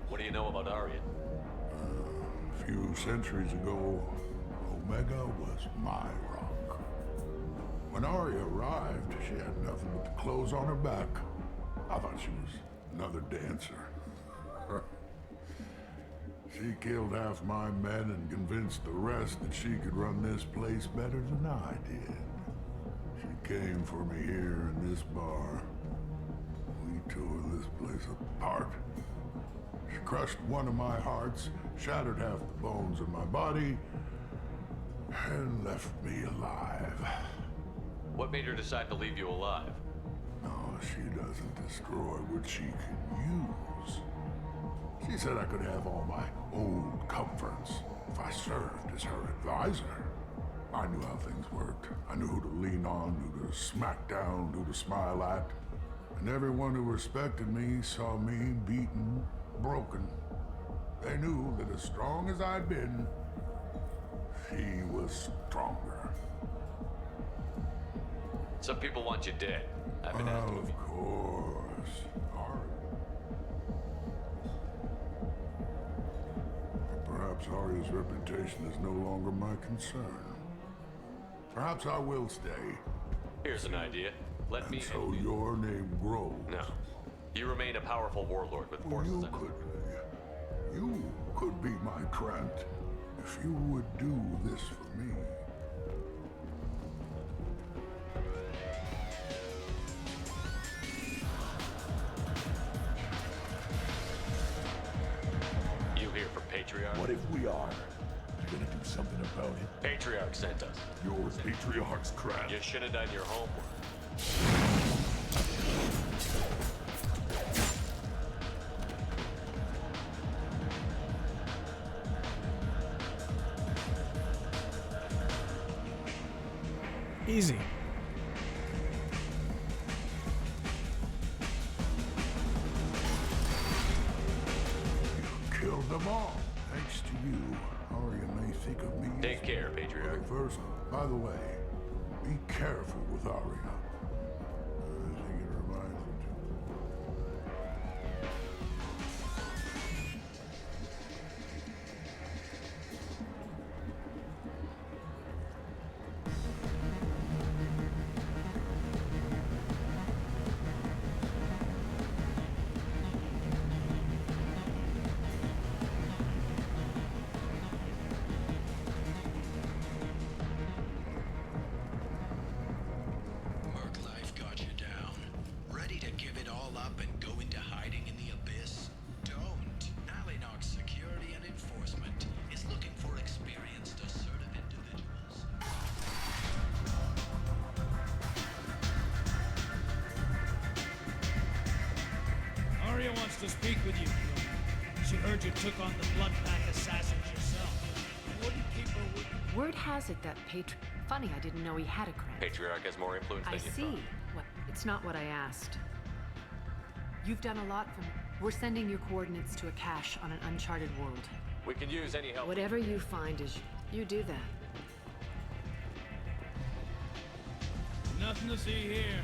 What do you know about Arya?
A few centuries ago, Omega was my rock. When Arya arrived, she had nothing but the clothes on her back. I thought she was another dancer. She killed half my men and convinced the rest that she could run this place better than I did. She came for me here in this bar. We tore this place apart.
She crushed one of my hearts, shattered half the bones in my body, and left me alive.
What made her decide to leave you alive?
No, she doesn't destroy what she can use. She said I could have all my old comforts if I served as her advisor. I knew how things worked. I knew who to lean on, who to smack down, who to smile at. And everyone who respected me saw me beaten, broken. They knew that as strong as I'd been, she was stronger.
Some people want you dead. I've been asked to move you.
Of course. Perhaps Arya's reputation is no longer my concern. Perhaps I will stay.
Here's an idea. Let me.
So your name grows.
No. You remain a powerful warlord with forces.
You could be my Trent if you would do this for me.
You here for Patriarch?
What if we are? You gonna do something about it?
Patriarch sent us.
Your Patriarch's crap.
You should have done your homework.
Easy.
You killed them all. Thanks to you, Arya may think of me.
Take care, Patriarch.
First, by the way, be careful with Arya. I think it reminds me
Arya wants to speak with you. She heard you took on the Blood Pack assassins yourself. Wouldn't keep her with you.
Word has it that Funny, I didn't know he had a crown.
Patriarch has more influence than
I
you
see.
thought.
What? It's not what I asked. You've done a lot for me. We're sending your coordinates to a cache on an uncharted world.
We can use any help.
Whatever you find is you do that.
Nothing to see here.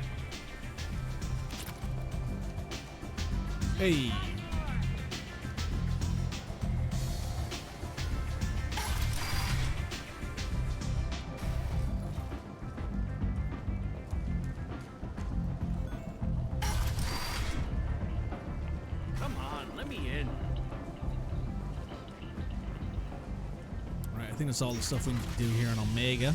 Hey.
Come on, let me in.
Right, I think that's all the stuff we need to do here on Omega.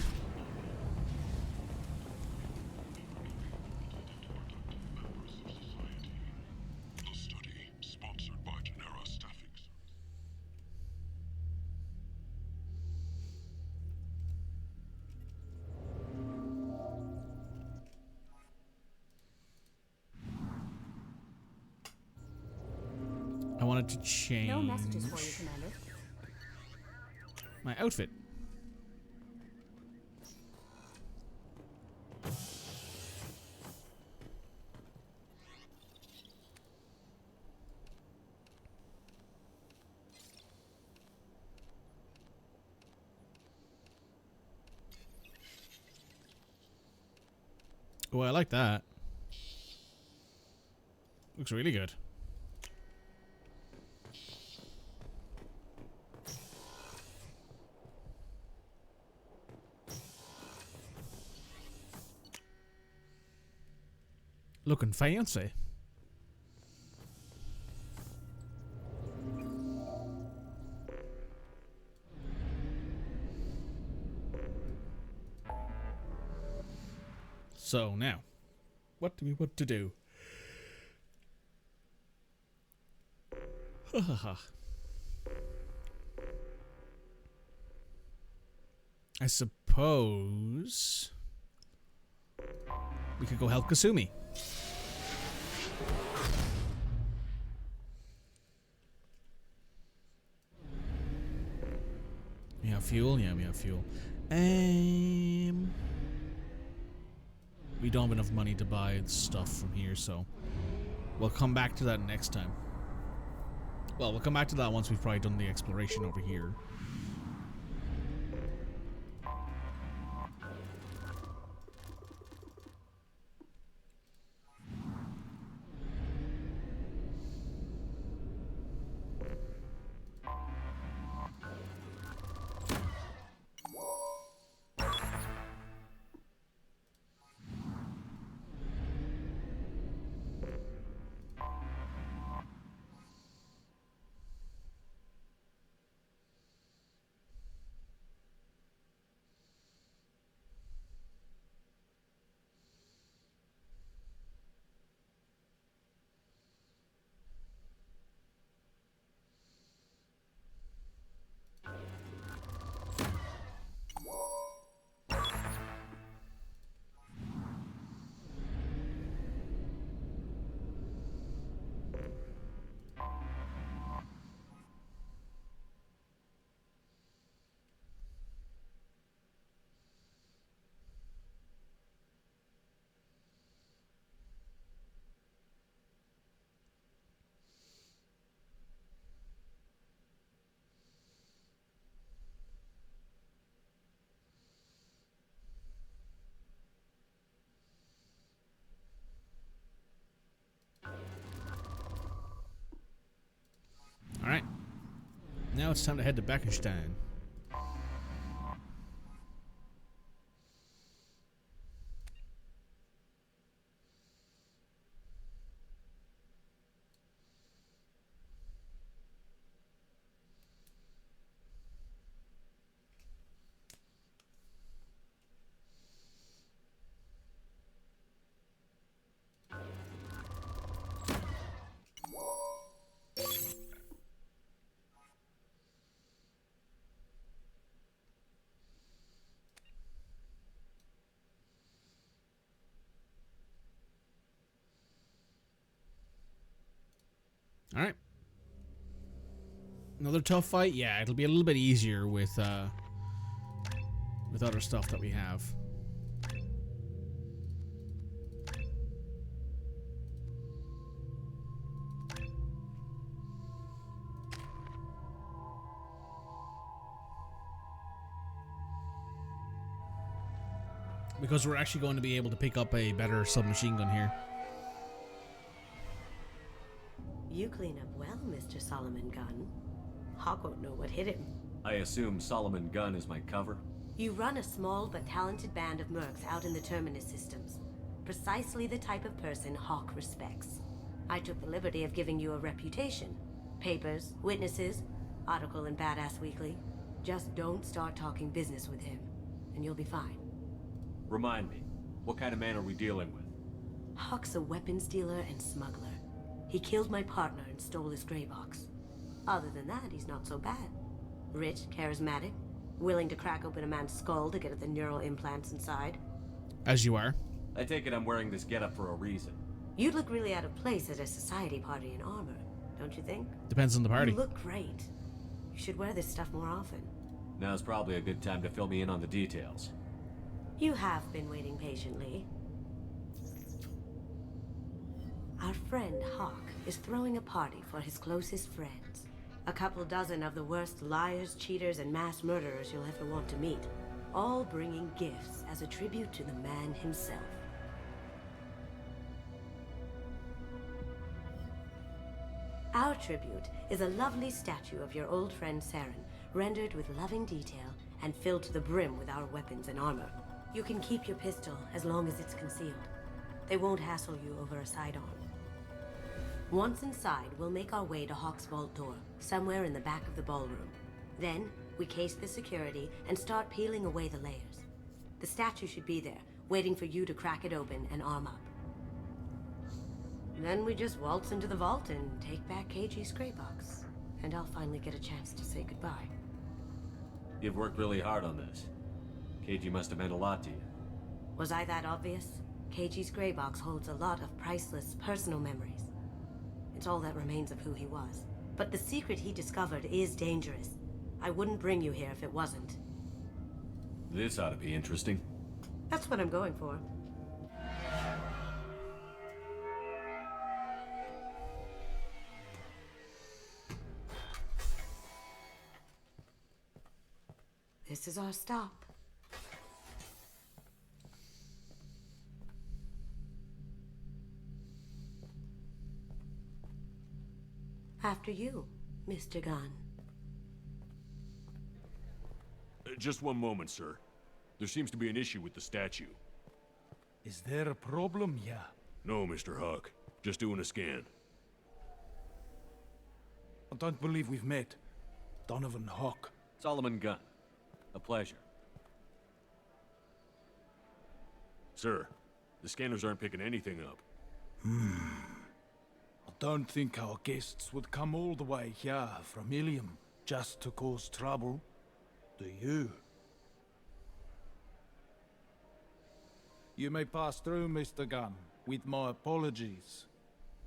I wanted to change
No messages for you, Commander.
my outfit. Oh, I like that. Looks really good. Looking fancy. So now, what do we want to do? I suppose we could go help Kasumi. We have fuel? Yeah, we have fuel. We don't have enough money to buy stuff from here, so we'll come back to that next time. Well, we'll come back to that once we've probably done the exploration over here. Alright. Now it's time to head to Beckenstein. Alright. Another tough fight? Yeah, it'll be a little bit easier with other stuff that we have. Because we're actually going to be able to pick up a better submachine gun here.
You clean up well, Mr. Solomon Gunn. Hawk won't know what hit him.
I assume Solomon Gunn is my cover?
You run a small but talented band of mercs out in the Terminus systems. Precisely the type of person Hawk respects. I took the liberty of giving you a reputation. Papers, witnesses, article in Badass Weekly. Just don't start talking business with him, and you'll be fine.
Remind me, what kind of man are we dealing with?
Hawk's a weapons dealer and smuggler. He killed my partner and stole his gray box. Other than that, he's not so bad. Rich, charismatic, willing to crack open a man's skull to get at the neural implants inside.
As you are.
I take it I'm wearing this getup for a reason.
You'd look really out of place at a society party in armor, don't you think?
Depends on the party.
You look great. You should wear this stuff more often.
Now's probably a good time to fill me in on the details.
You have been waiting patiently. Our friend Hawk is throwing a party for his closest friends. A couple dozen of the worst liars, cheaters, and mass murderers you'll ever want to meet. All bringing gifts as a tribute to the man himself. Our tribute is a lovely statue of your old friend Saren, rendered with loving detail and filled to the brim with our weapons and armor. You can keep your pistol as long as it's concealed. They won't hassle you over a sidearm. Once inside, we'll make our way to Hawk's vault door, somewhere in the back of the ballroom. Then, we case the security and start peeling away the layers. The statue should be there, waiting for you to crack it open and arm up. Then we just waltz into the vault and take back KG's gray box. and I'll finally get a chance to say goodbye.
You've worked really hard on this. KG must have meant a lot to you.
Was I that obvious? KG's gray box holds a lot of priceless personal memories. It's all that remains of who he was. But the secret he discovered is dangerous. I wouldn't bring you here if it wasn't.
This ought to be interesting.
That's what I'm going for. This is our stop. After you, Mr. Gunn.
Just one moment, sir. There seems to be an issue with the statue.
Is there a problem, yeah?
No, Mr. Huck. Just doing a scan.
I don't believe we've met. Donovan Huck.
Solomon Gunn. A pleasure.
Sir, the scanners aren't picking anything up.
I don't think our guests would come all the way here from Ilium just to cause trouble. Do you? You may pass through, Mr. Gunn, with my apologies.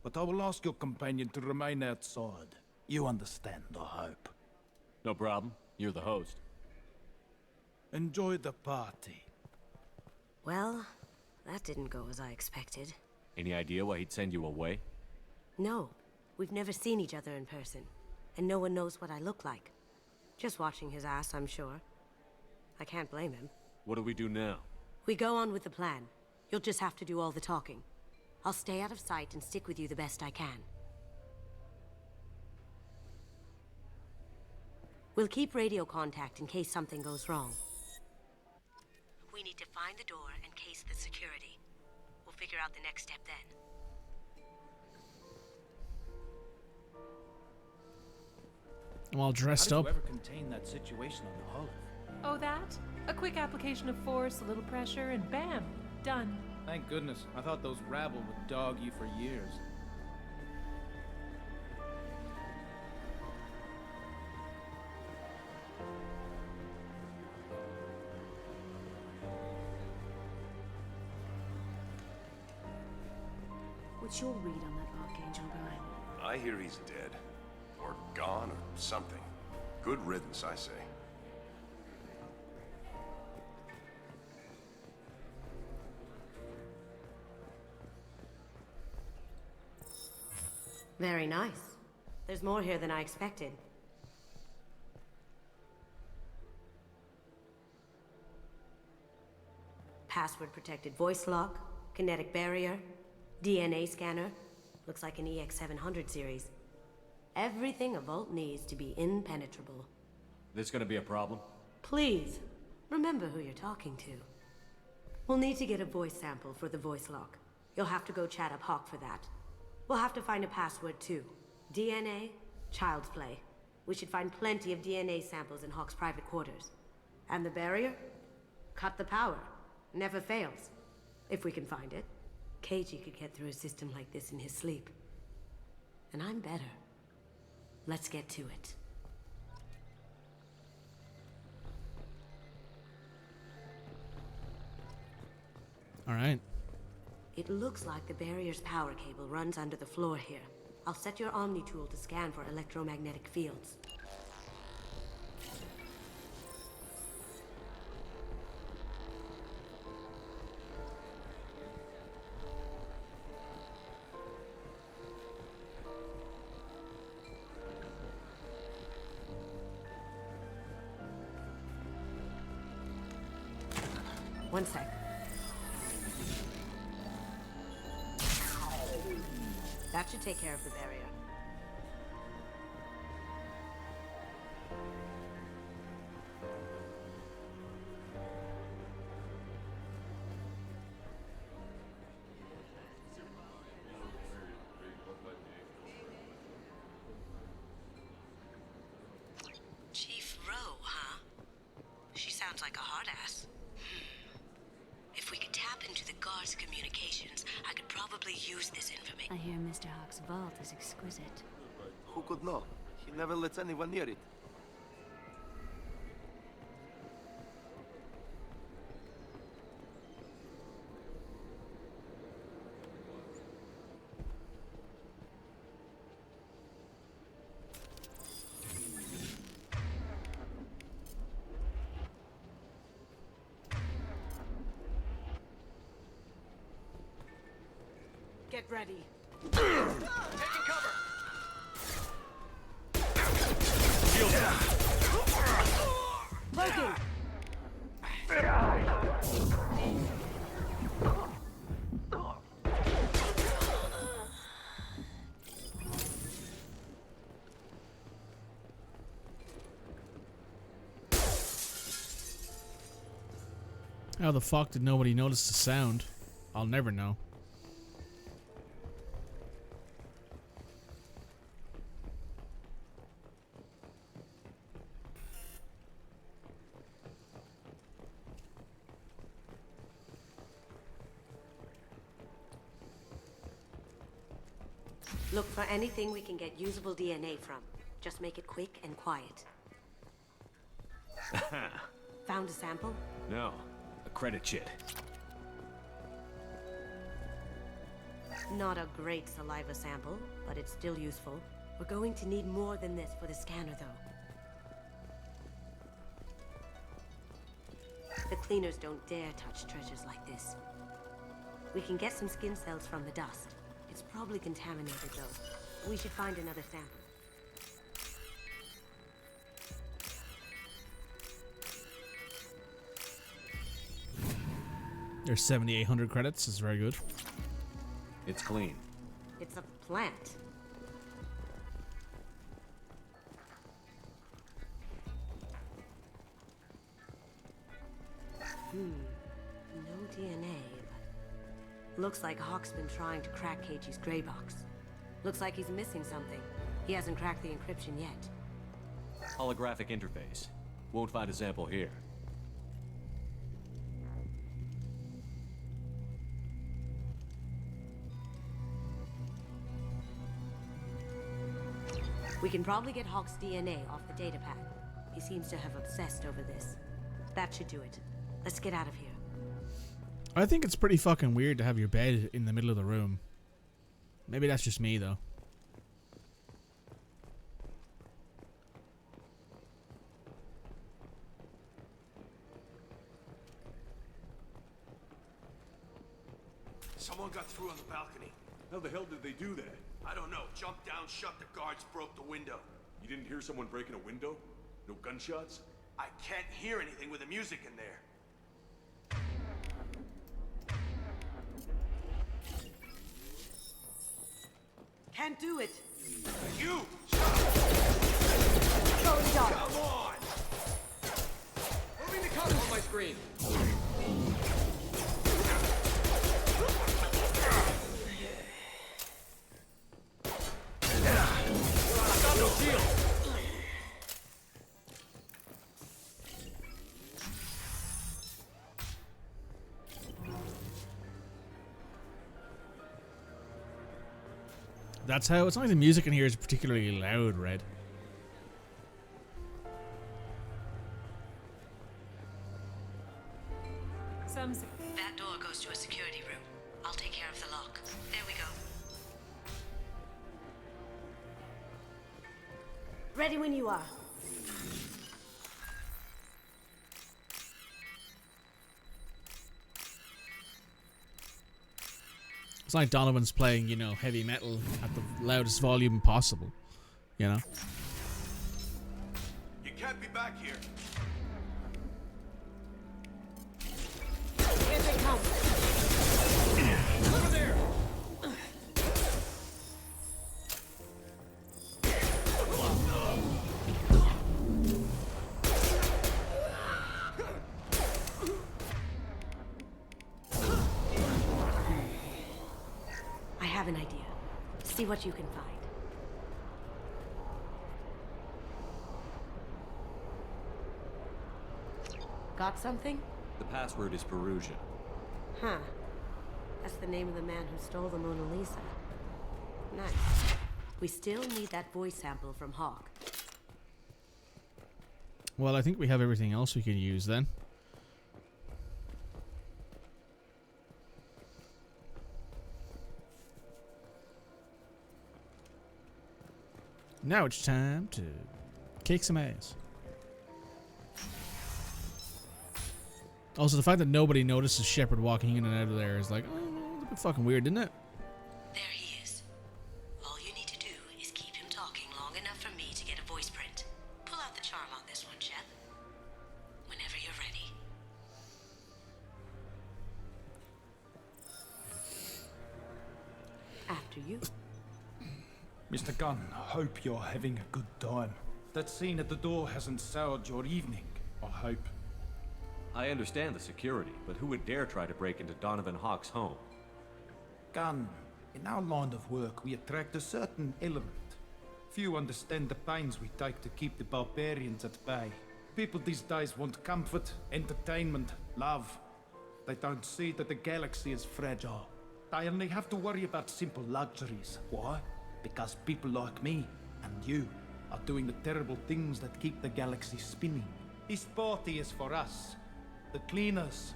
But I will ask your companion to remain outside. You understand, I hope.
No problem. You're the host.
Enjoy the party.
Well, that didn't go as I expected.
Any idea why he'd send you away?
No, we've never seen each other in person, and no one knows what I look like. Just watching his ass, I'm sure. I can't blame him.
What do we do now?
We go on with the plan. You'll just have to do all the talking. I'll stay out of sight and stick with you the best I can. We'll keep radio contact in case something goes wrong. We need to find the door and case the security. We'll figure out the next step then.
I'm all dressed up.
How did you ever contain that situation on the Hollow?
Oh, that? A quick application of force, a little pressure, and bam! Done.
Thank goodness. I thought those rabble would dog you for years.
What's your read on that Archangel guy?
I hear he's dead. Or gone, or something. Good riddance, I say.
Very nice. There's more here than I expected. Password-protected voice lock, kinetic barrier, DNA scanner. Looks like an EX700 series. Everything a Vault needs to be impenetrable.
This gonna be a problem?
Please, remember who you're talking to. We'll need to get a voice sample for the voice lock. You'll have to go chat up Hawk for that. We'll have to find a password too. DNA, child's play. We should find plenty of DNA samples in Hawk's private quarters. And the barrier? Cut the power. Never fails. If we can find it. KG could get through a system like this in his sleep. And I'm better. Let's get to it.
All right.
It looks like the barrier's power cable runs under the floor here. I'll set your Omni tool to scan for electromagnetic fields. One sec. That should take care of the barrier. Chief Rowe, huh? She sounds like a hard ass. If we could tap into the guard's communications, I could probably use this information.
I hear Mr. Hawk's vault is exquisite.
Who could know? He
He never lets anyone near it.
Get ready.
Taking cover.
Broken.
How the fuck did nobody notice the sound? I'll never know.
Look for anything we can get usable DNA from. Just make it quick and quiet. Found a sample?
No, a credit chit.
Not a great saliva sample, but it's still useful. We're going to need more than this for the scanner, though. The cleaners don't dare touch treasures like this. We can get some skin cells from the dust. It's probably contaminated, though. We should find another sample.
There's 7,800 credits. Is very good.
It's clean.
It's a plant. No DNA, but looks like Hawk's been trying to crack Keiichi's gray box. Looks like he's missing something. He hasn't cracked the encryption yet.
Holographic interface. Won't find a sample here.
We can probably get Hawk's DNA off the datapad. He seems to have obsessed over this. That should do it. Let's get out of here.
I think it's pretty fucking weird to have your bed in the middle of the room. Maybe that's just me, though.
Someone got through on the balcony.
How the hell did they do that?
I don't know. Jumped down, shut the guards, broke the window.
You didn't hear someone breaking a window? No gunshots?
I can't hear anything with the music in there.
Can't do it.
You!
Going dark.
Come on!
Moving the cover on my screen. Got no shield.
That's how. It's not like the music in here is particularly loud, Red.
That door goes to a security room. I'll take care of the lock. There we go. Ready when you are.
It's like Donovan's playing, you know, heavy metal at the loudest volume possible. You know?
You can't be back here.
Here they come.
Over there!
I have an idea. See what you can find. Got something?
The password is Perusian.
Huh. That's the name of the man who stole the Mona Lisa. Nice. We still need that voice sample from Hawk.
Well, I think we have everything else we can use then. Now it's time to kick some ass. Also, the fact that nobody notices Shepard walking in and out of there is like, oh, it's a bit fucking weird, isn't it?
There he is. All you need to do is keep him talking long enough for me to get a voice print. Pull out the charm on this one, Shep. Whenever you're ready. After you.
Mr. Gunn, I hope you're having a good time. That scene at the door hasn't soured your evening, I hope.
I understand the security, but who would dare try to break into Donovan Hawk's home?
Gunn, in our line of work, we attract a certain element. Few understand the pains we take to keep the barbarians at bay. People these days want comfort, entertainment, love. They don't see that the galaxy is fragile. They only have to worry about simple luxuries. Why? Because people like me and you are doing the terrible things that keep the galaxy spinning. This party is for us, the cleaners,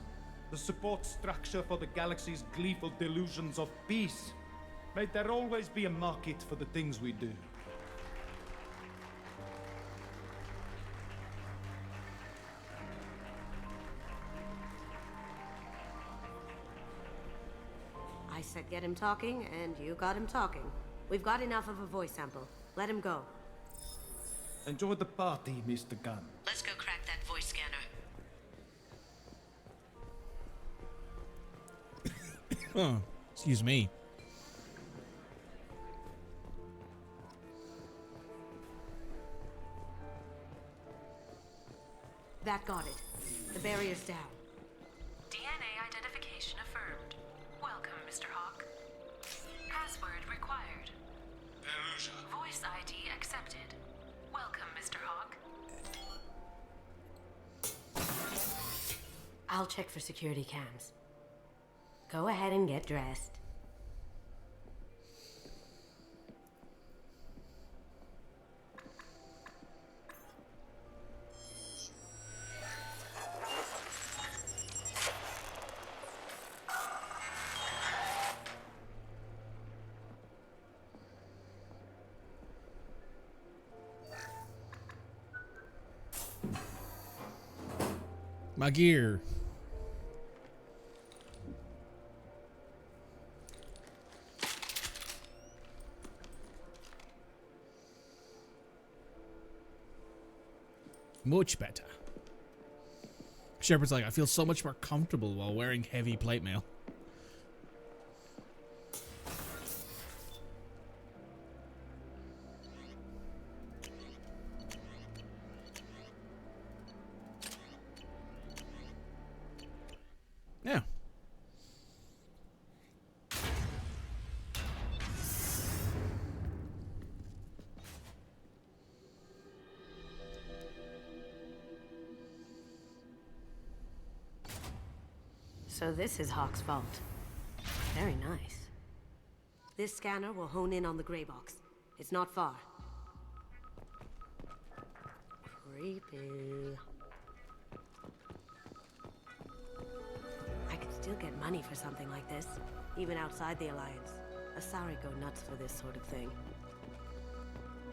the support structure for the galaxy's gleeful delusions of peace. May there always be a market for the things we do.
I said get him talking, and you got him talking. We've got enough of a voice sample. Let him go.
Enjoy the party, Mr. Gunn.
Let's go crack that voice scanner.
Oh, excuse me.
That got it. The barrier's down.
DNA identification affirmed. Welcome, Mr. Hawk. Password required. Voice ID accepted. Welcome, Mr. Hawk.
I'll check for security cams. Go ahead and get dressed.
My gear. Much better. Shepard's like, I feel so much more comfortable while wearing heavy plate mail. Yeah.
So this is Hawk's vault. Very nice. This scanner will hone in on the gray box. It's not far. Creepy. I could still get money for something like this, even outside the Alliance. Asari go nuts for this sort of thing.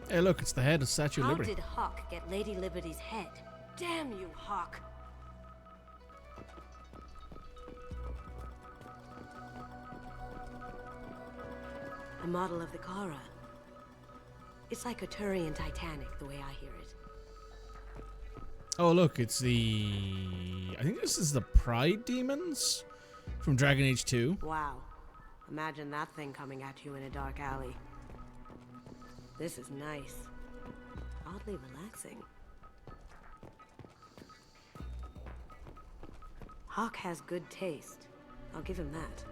Hey, look, it's the head of Statue of
How
Liberty.
did Hawk get Lady Liberty's head? Damn you, Hawk! A model of the Kara. It's like a Turian Titanic, the way I hear it.
Oh, look, it's the... I think this is the Pride Demons from Dragon Age 2.
Wow. Imagine that thing coming at you in a dark alley. This is nice. Oddly relaxing. Hawk has good taste. I'll give him that.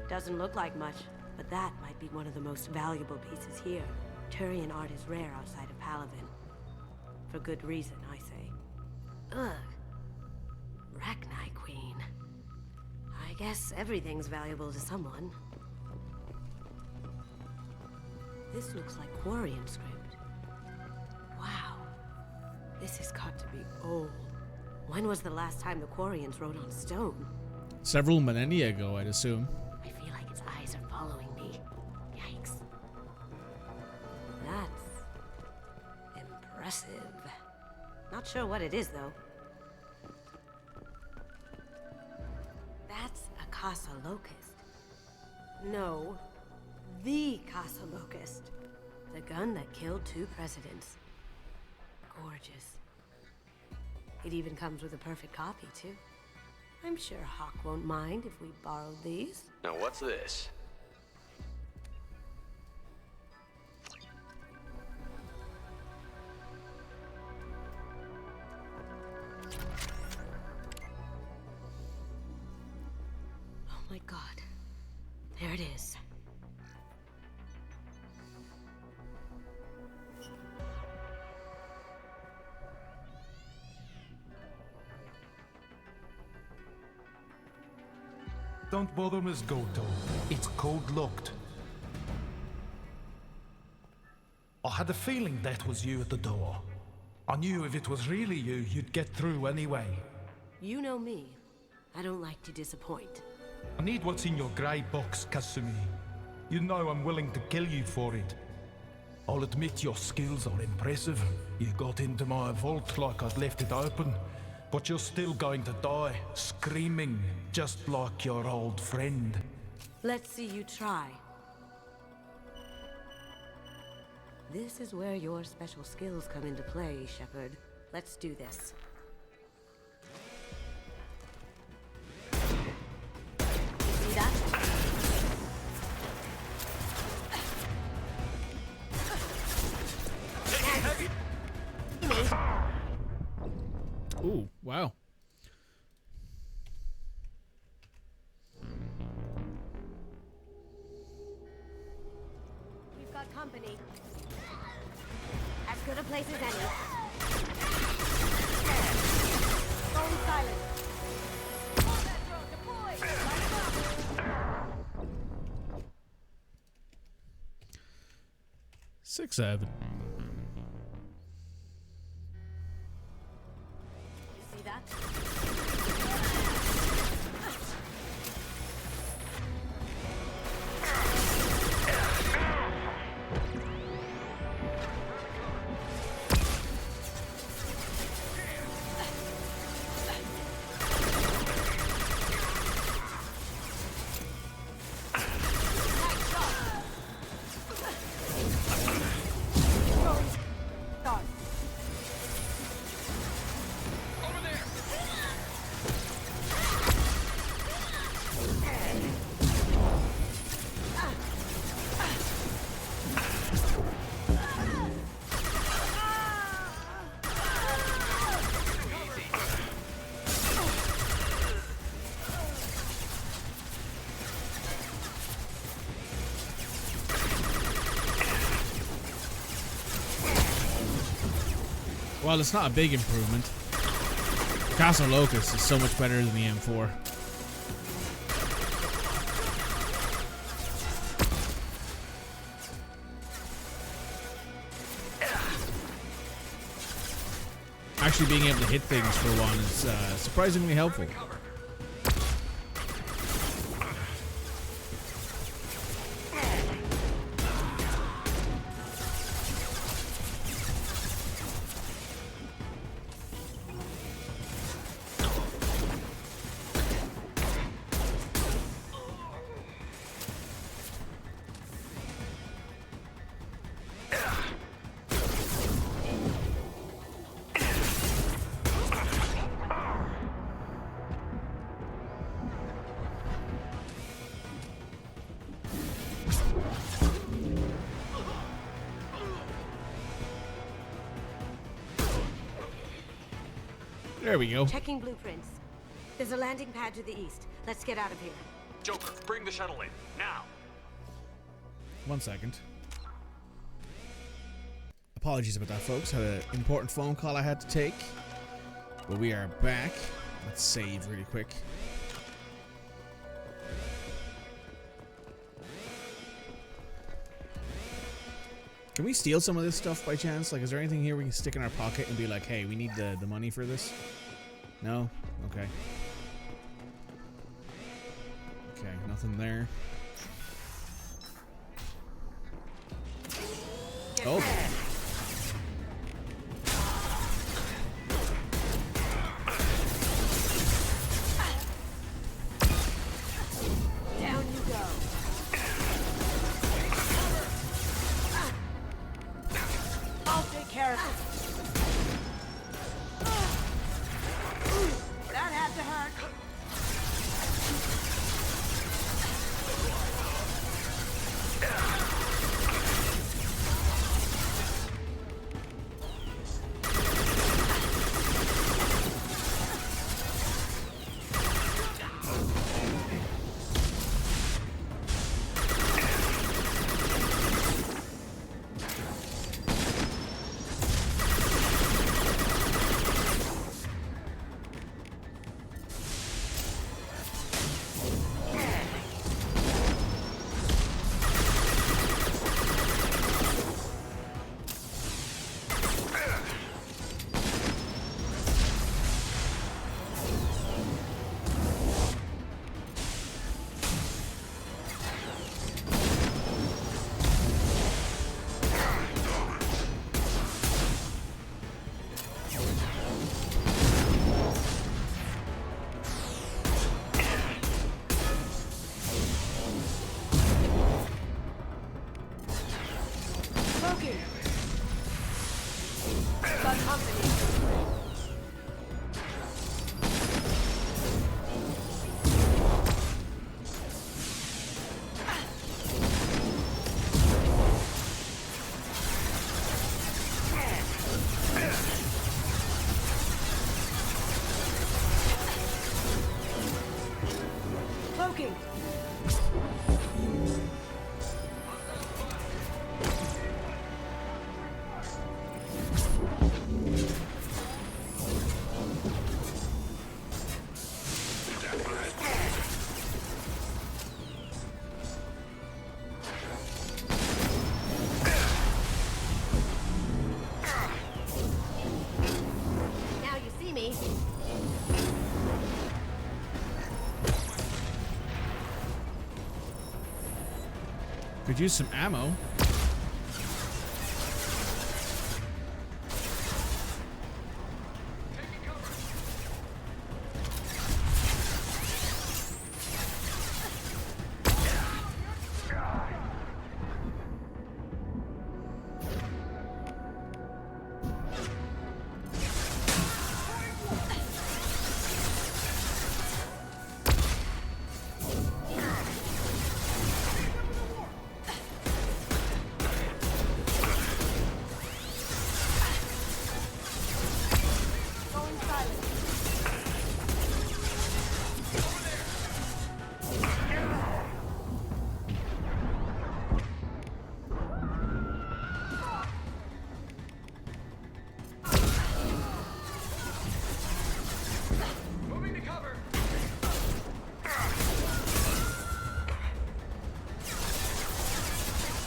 Doesn't look like much, but that might be one of the most valuable pieces here. Turian art is rare outside of Palaven. For good reason, I say. Ugh. Rachni Queen. I guess everything's valuable to someone. This looks like Quarian script. Wow. This has got to be old. When was the last time the Quarians wrote on stone?
Several millennia ago, I'd assume.
I feel like its eyes are following me. Yikes. That's impressive. Not sure what it is, though. That's a Casa Locust. No, the Casa Locust. The gun that killed 2 presidents. Gorgeous. It even comes with a perfect copy, too. I'm sure Hawk won't mind if we borrowed these.
Now what's this?
Oh my god. There it is.
Don't bother, Miss Goto. It's code-locked. I had a feeling that was you at the door. I knew if it was really you, you'd get through anyway.
You know me. I don't like to disappoint.
I need what's in your grey box, Kasumi. You know I'm willing to kill you for it. I'll admit your skills are impressive. You got into my vault like I'd left it open. But you're still going to die, screaming, just like your old friend.
Let's see you try. This is where your special skills come into play, Shepard. Let's do this. See that?
Ooh, wow.
We've got company. As good a place as any. Going silent. Combat drone deployed. Light up.
6-7.
See that?
Well, it's not a big improvement. Castle Locust is so much better than the M4. Actually being able to hit things for one is surprisingly helpful. There we go.
Checking blueprints. There's a landing pad to the east. Let's get out of here.
Joker, bring the shuttle in, now!
1 second. Apologies about that, folks. Had an important phone call I had to take. But we are back. Let's save really quick. Can we steal some of this stuff by chance? Like, is there anything here we can stick in our pocket and be like, hey, we need the money for this? No? Okay. Okay, nothing there. Oh.
Down you go. I'll take care of it. That had to hurt.
Could use some ammo.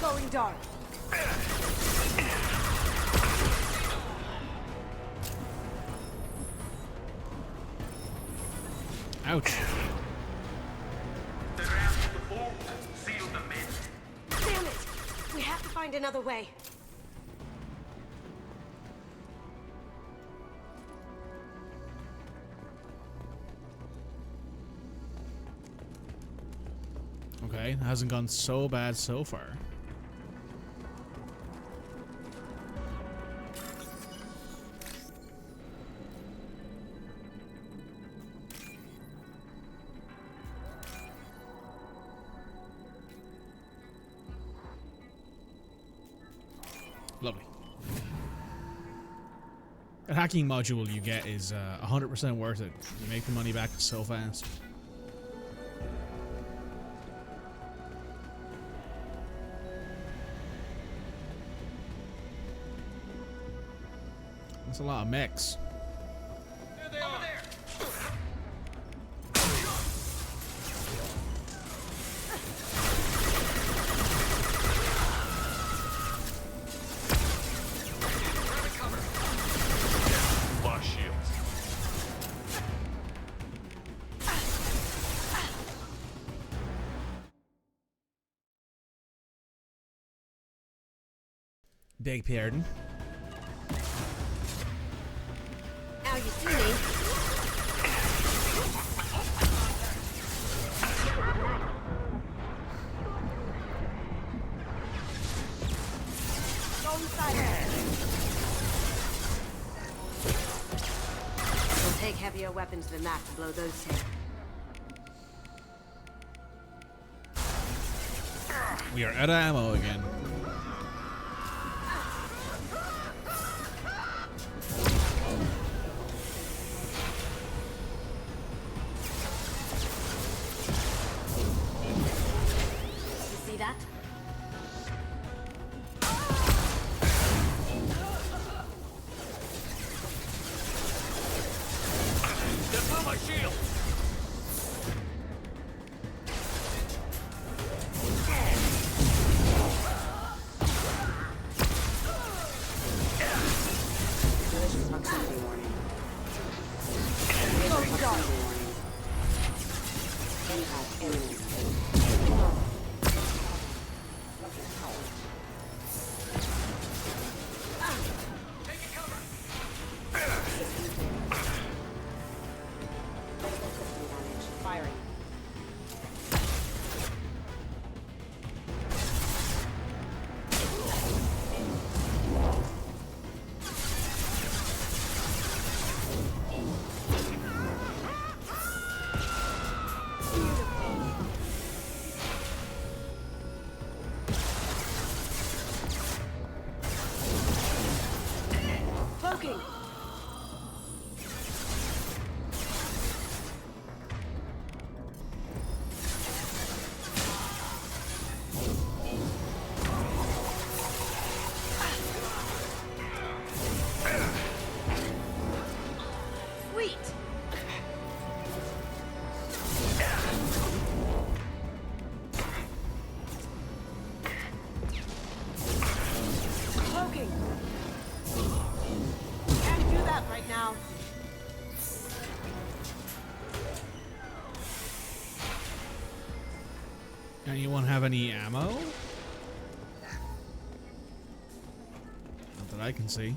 Going dark.
Ouch.
Damn it! We have to find another way.
Okay, it hasn't gone so bad so far. Lovely. That hacking module you get is 100% worth it. You make the money back so fast. That's a lot of mechs.
There they are.
Beg pardon.
Now you see me. Go inside. It'll take heavier weapons than that to blow those two.
We are out of ammo again.
You see that?
They blew my shield!
Cloaking! Sweet! Cloaking! Can't do that right now.
Anyone have any ammo? Not that I can see.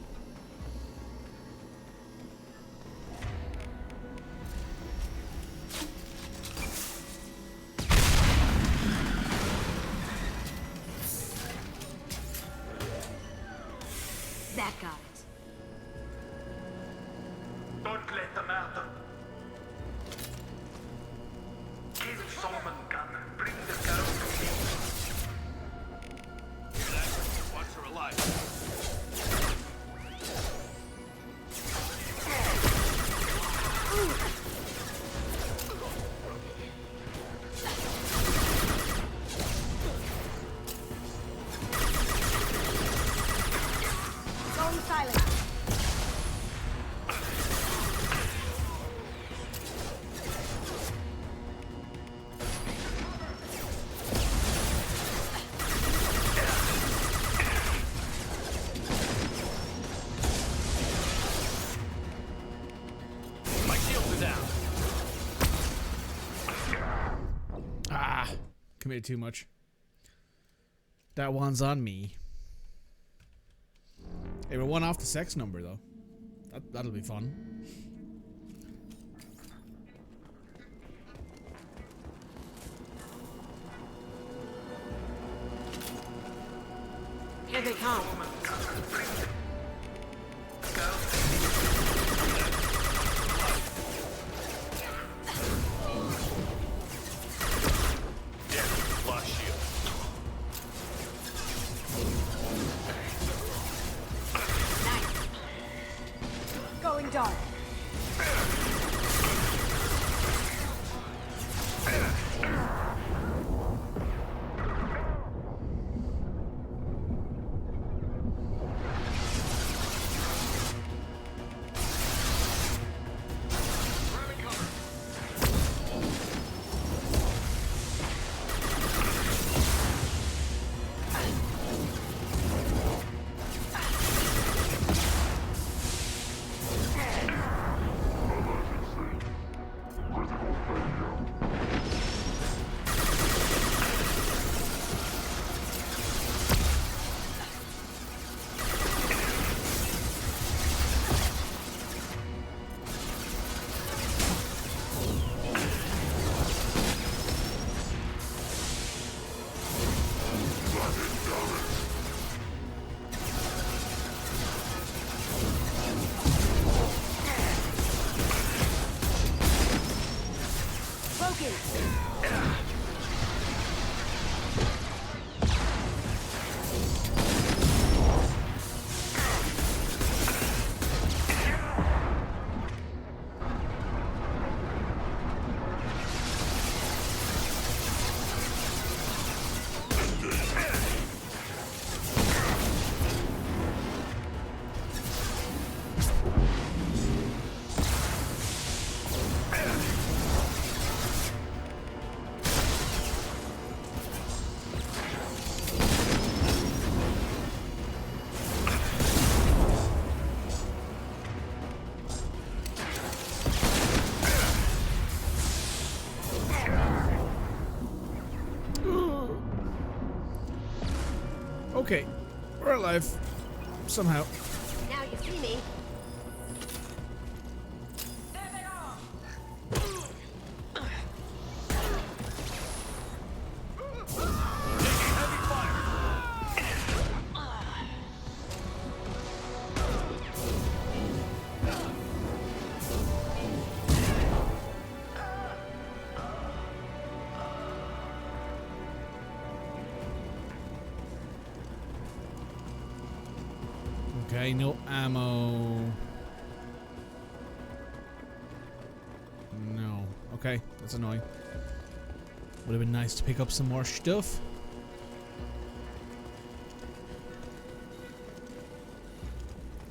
That got it.
Don't let them out. Kill Solomon Gun. Bring the girl to me.
Watch her alive.
Going silent.
My shields are down.
Ah, committed too much. That one's on me. Hey, we're one off the sex number though. That'll be fun.
Here they come.
Yeah, lost shield.
Going dark. Broken.
Okay, we're alive. Somehow.
Now you see me.
Okay, no ammo. No. Okay, that's annoying. Would have been nice to pick up some more stuff.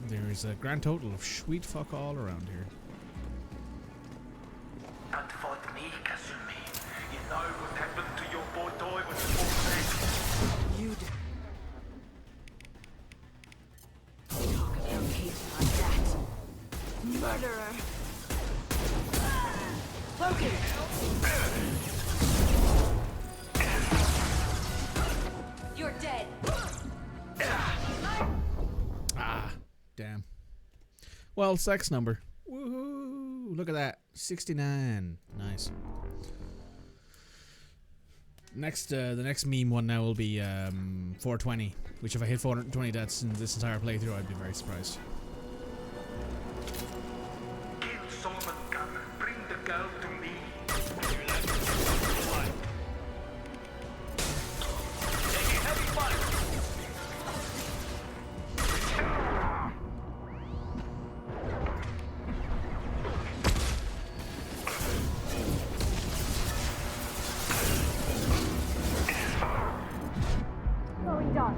There is a grand total of sweet fuck all around here.
Can't fight me, Kasumi. You know what happened to your boy toy when you fought back?
You'd talk about Kate like that. Murderer. Broken. You're dead.
Ah, damn. Well, sex number. Woohoo! Look at that. 69. Nice. Next, the next meme one now will be 420. Which, if I hit 420 deaths in this entire playthrough, I'd be very surprised.
Kill Solomon Gunn. Bring the girl to me. Taking heavy fire.
Going dark.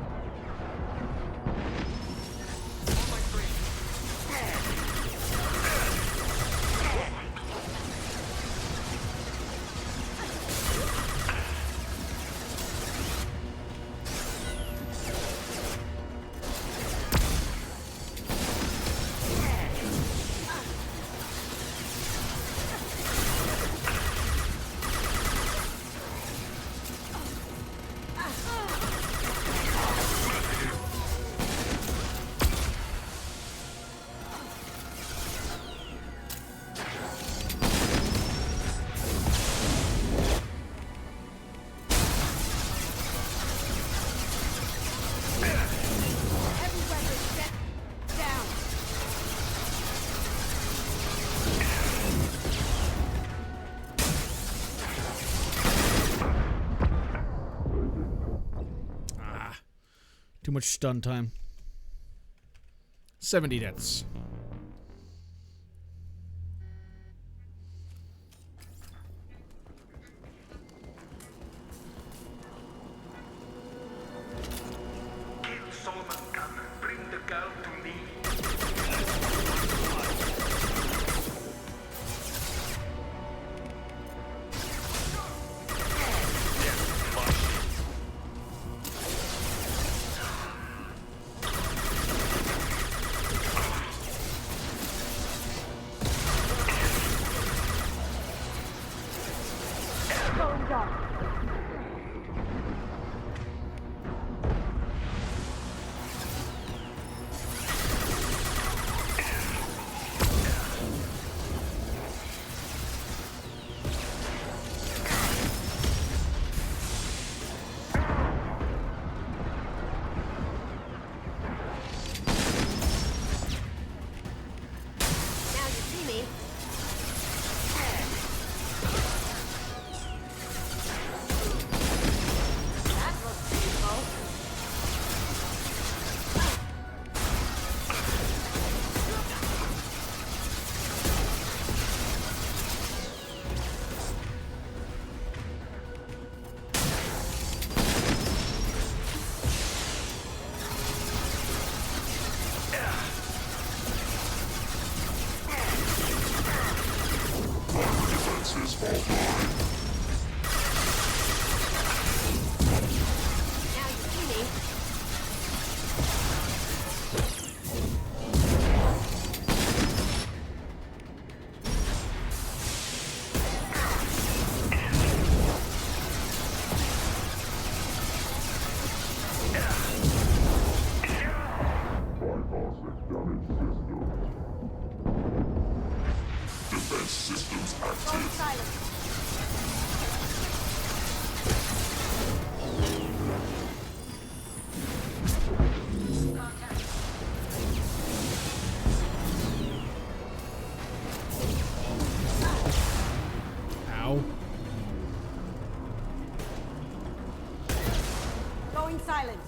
Too much stun time. 70 deaths.
Kill Solomon Gunn. Bring the girl to me.
Going dark.
Now you see me. Now you see me.
Defense systems
Going
active.
silent.
Ow.
Going silent.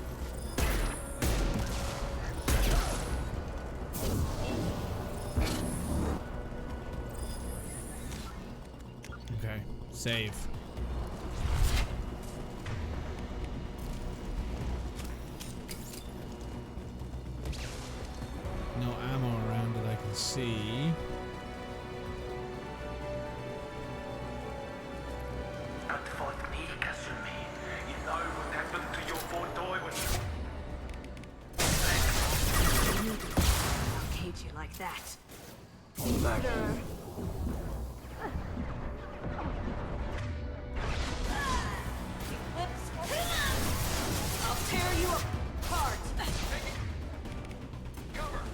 Okay. Save. No ammo around that I can see.
Don't fight me, Kasumi. You know what happened to your boy when
I'll cage you like that. Murderer. I'll tear you apart.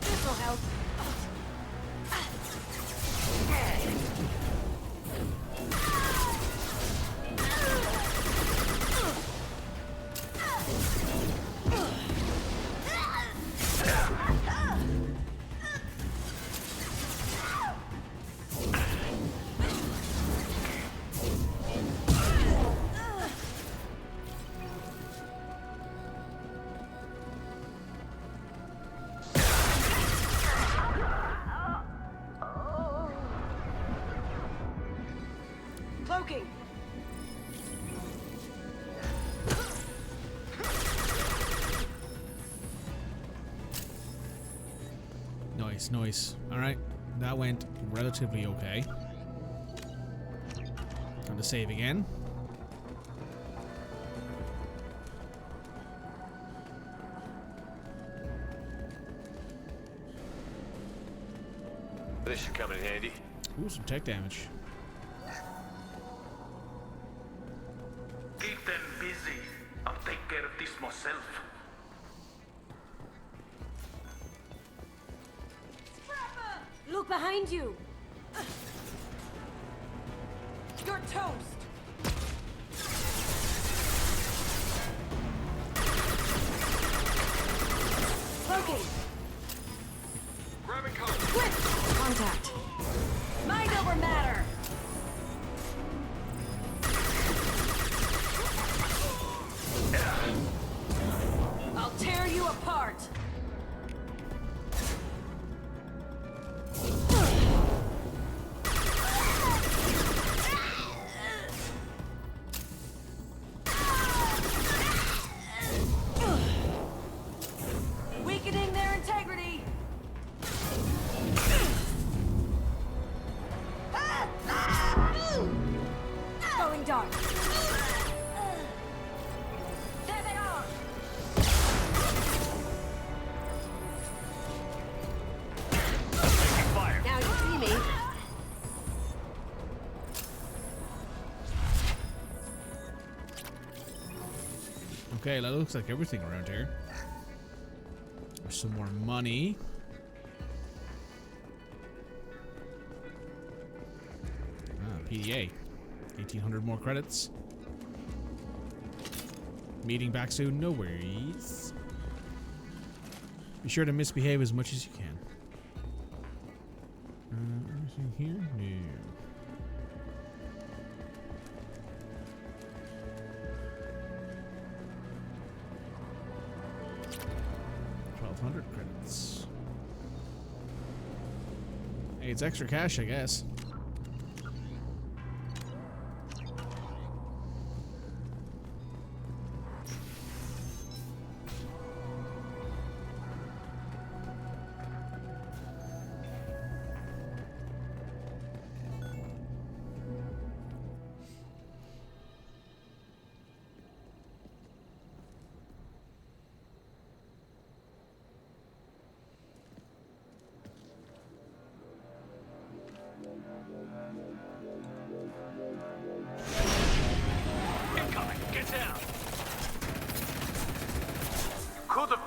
This'll help. Cloaking.
Nice, nice. Alright, that went relatively okay. Time to save again.
This should come in handy.
Ooh, some tech damage.
keep them busy. I'll take care of this myself.
Look behind you. You're toast. Cloaking.
Grabbing cover.
Quick! Contact. Mind over matter. I'll tear you apart. Weakening their integrity. Going dark. There they are.
Fire.
Now you see me.
Okay, that looks like everything around here. There's some more money. PDA. 1,800 more credits. Meeting back soon, no worries. Be sure to misbehave as much as you can. Anything here? No. $1,200 credits. Hey, it's extra cash, I guess.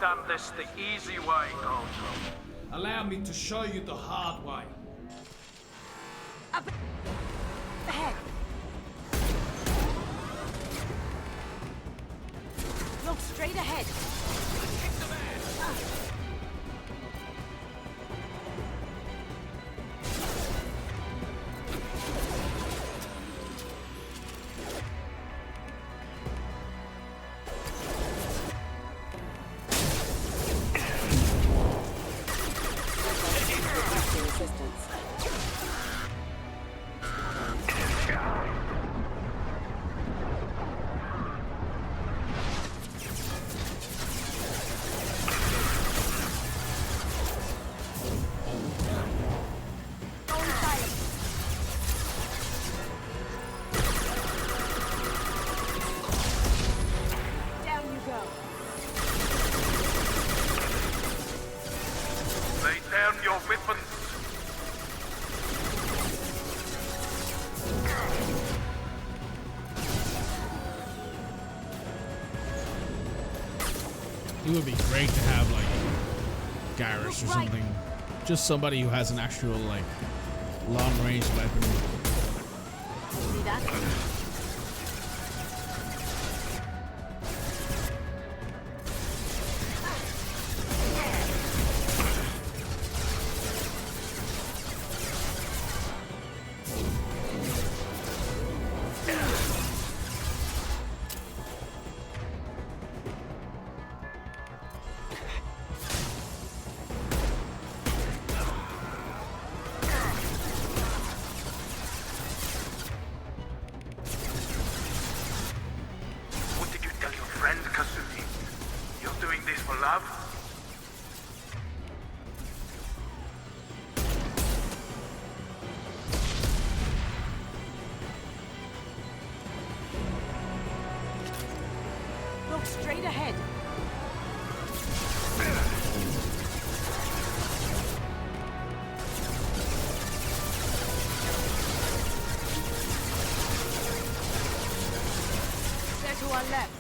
done this the easy way, Gojo. Allow me to show you the hard way.
Up ahead. Look straight ahead.
Kick the man!
It would be great to have like Garrus or something. Just somebody who has an actual like long range weapon.
See that? Straight ahead. They're to our left.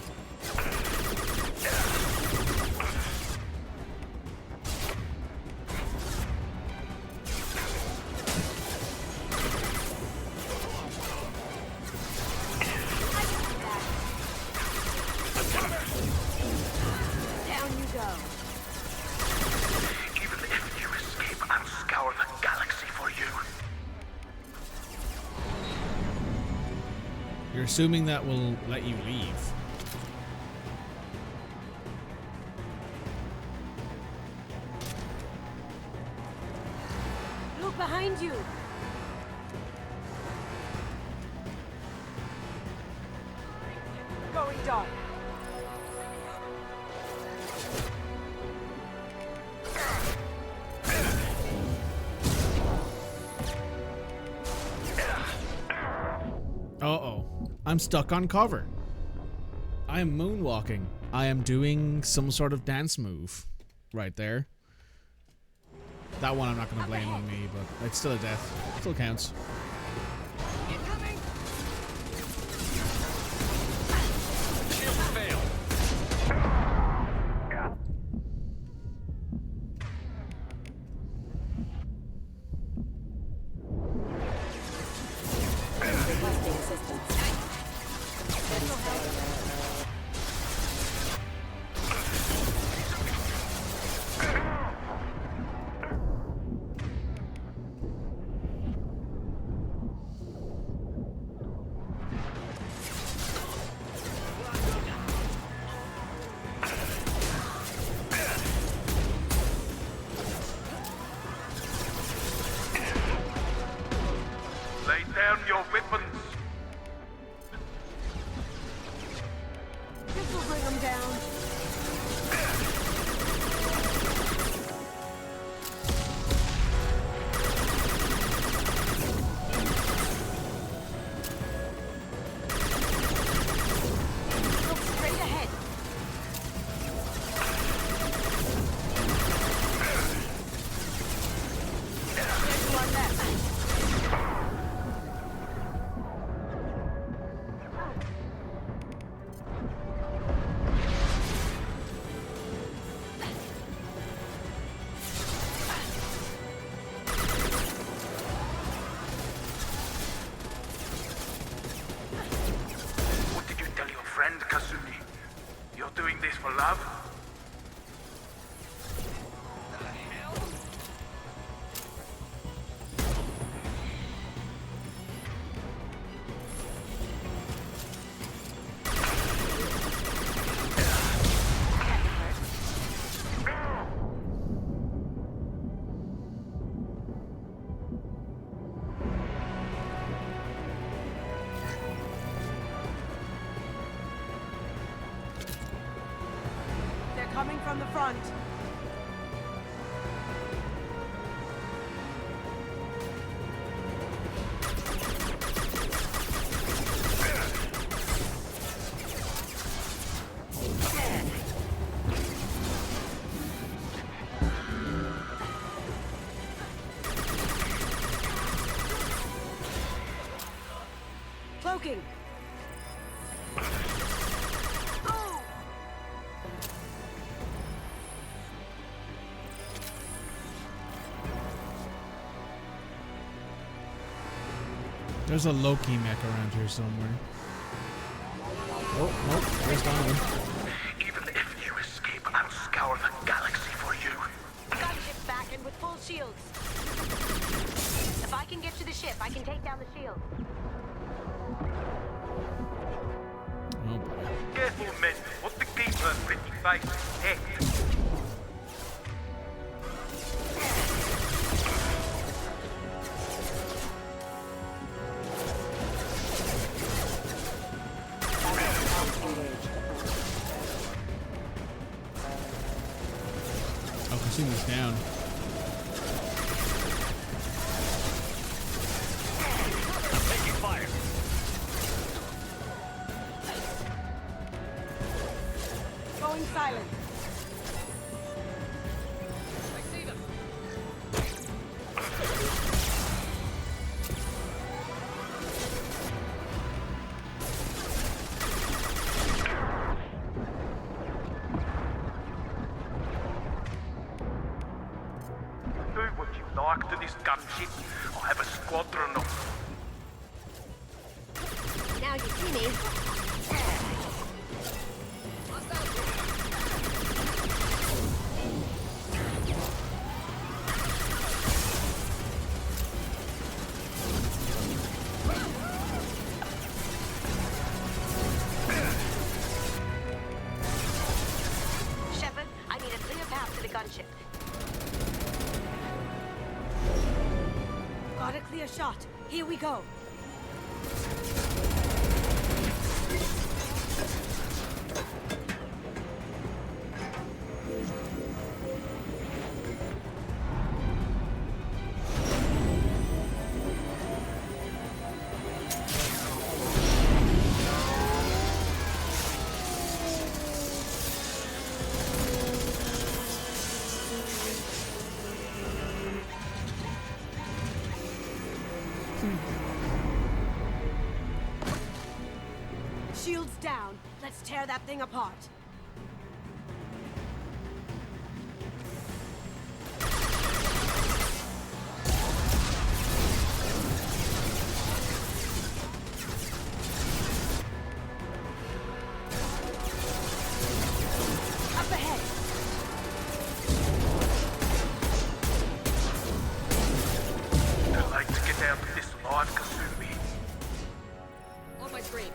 You're assuming that will let you leave.
Look behind you. Going dark.
Uh-oh. I'm stuck on cover. I am moonwalking. I am doing some sort of dance move right there. That one I'm not going to blame on me, but it's still a death. Still counts.
love?
Coming from the front. Cloaking.
There's a Loki mech around here somewhere. Oh, there's Donovan.
Even if you escape, I'll scour the galaxy for you.
Gunship back and with full shields. If I can get to the ship, I can take down the shield.
Oh boy.
Careful, men. What the keeper pretty face heck.
This down.
Taking fire.
Going silent.
I see them. To this gunship, I'll have a squadron of...
Now you see me. Shepard, I need a clear path to the gunship. Got a clear shot. Here we go. Shields down. Let's tear that thing apart. Up ahead.
I'd like to get out of this live, Kasumi.
On my screen.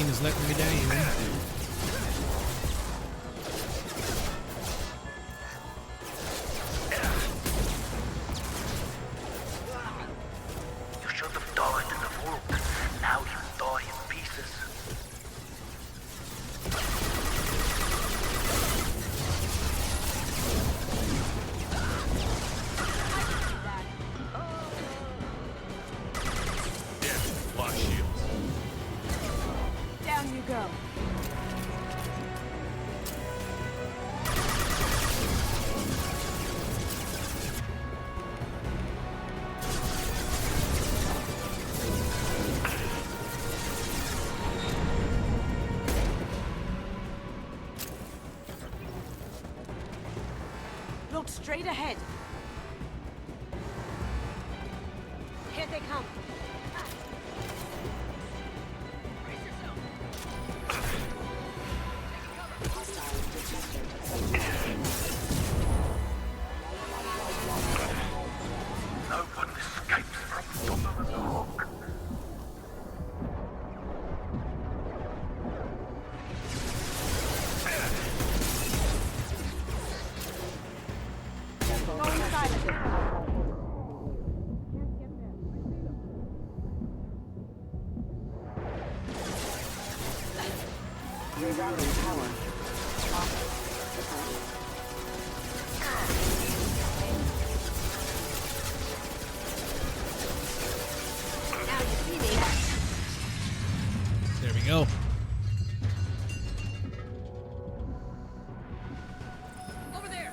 Is letting me down, man.
You should have died in the vault. Now you die in pieces.
Yeah, lock shields.
Down you go. ahead. Here they come.
No one escapes from Donovan's hook.
Going silent.
Rerouting power.
Now you see me.
There we go.
Over there.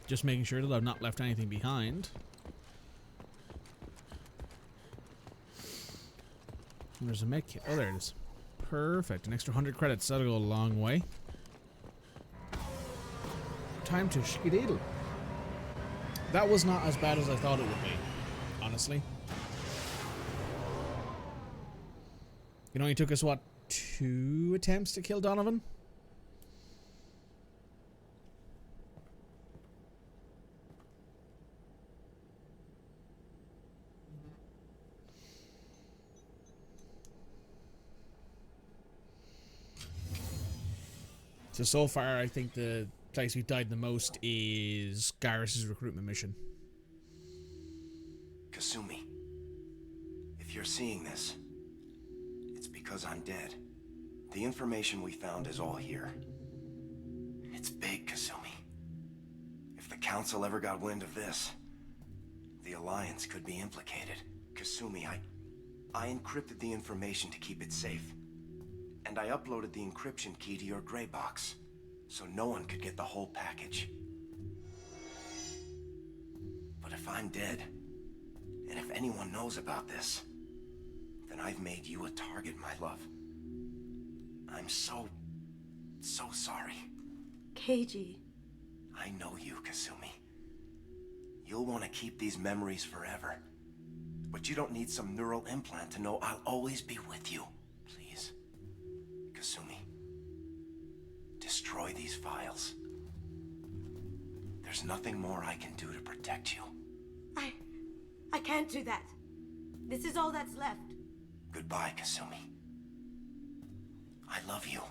Just making sure that I've not left anything behind. And there's a med kit. Oh, there it is. Perfect. An extra 100 credits. That'll go a long way. Time to skedaddle. That was not as bad as I thought it would be, honestly. It only took us, what, 2 attempts to kill Donovan? So far, I think the place we've died the most is Garrus's recruitment mission.
Kasumi, if you're seeing this, it's because I'm dead. The information we found is all here. It's big, Kasumi. If the Council ever got wind of this, the Alliance could be implicated. Kasumi, I encrypted the information to keep it safe. And I uploaded the encryption key to your gray box, so no one could get the whole package. But if I'm dead, and if anyone knows about this, then I've made you a target, my love. I'm so sorry.
Keiji.
I know you, Kasumi. You'll want to keep these memories forever. But you don't need some neural implant to know I'll always be with you. Please. Kasumi. Destroy these files. There's nothing more I can do to protect you.
I can't do that. This is all that's left.
Goodbye, Kasumi. I love you.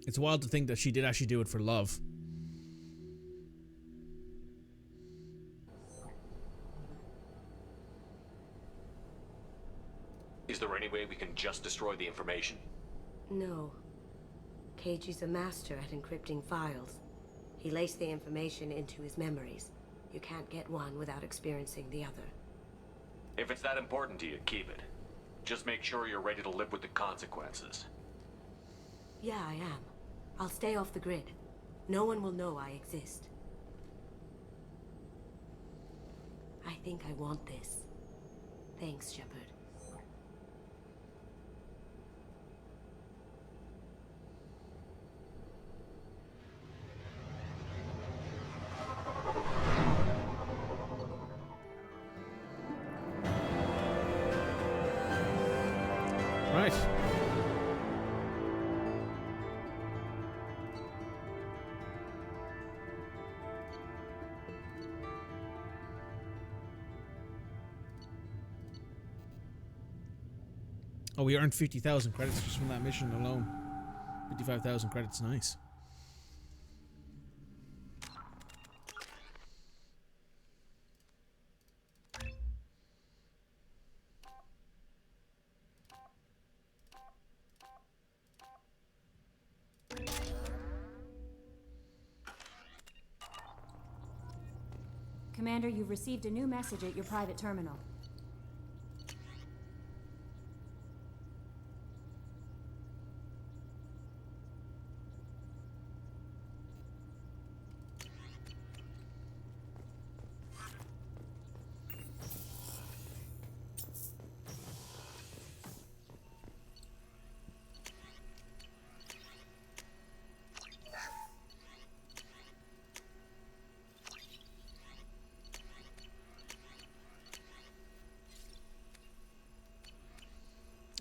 It's wild to think that she did actually do it for love.
Is there any way we can just destroy the information?
No. Keiji's a master at encrypting files. He laced the information into his memories. You can't get one without experiencing the other.
If it's that important to you, keep it. Just make sure you're ready to live with the consequences.
Yeah, I am. I'll stay off the grid. No one will know I exist. I think I want this. Thanks, Shepard.
Right. Oh, we earned 50,000 credits just from that mission alone. 55,000 credits, nice.
Commander, you've received a new message at your private terminal.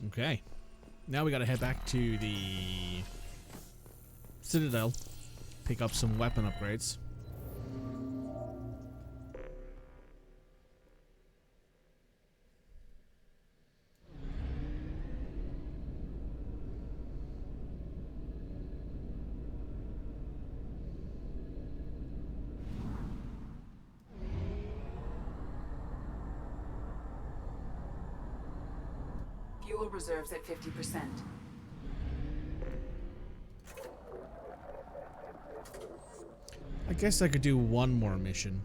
Okay. Now we gotta head back to the Citadel. Pick up some weapon upgrades.
Fuel reserves at 50%.
I guess I could do one more mission.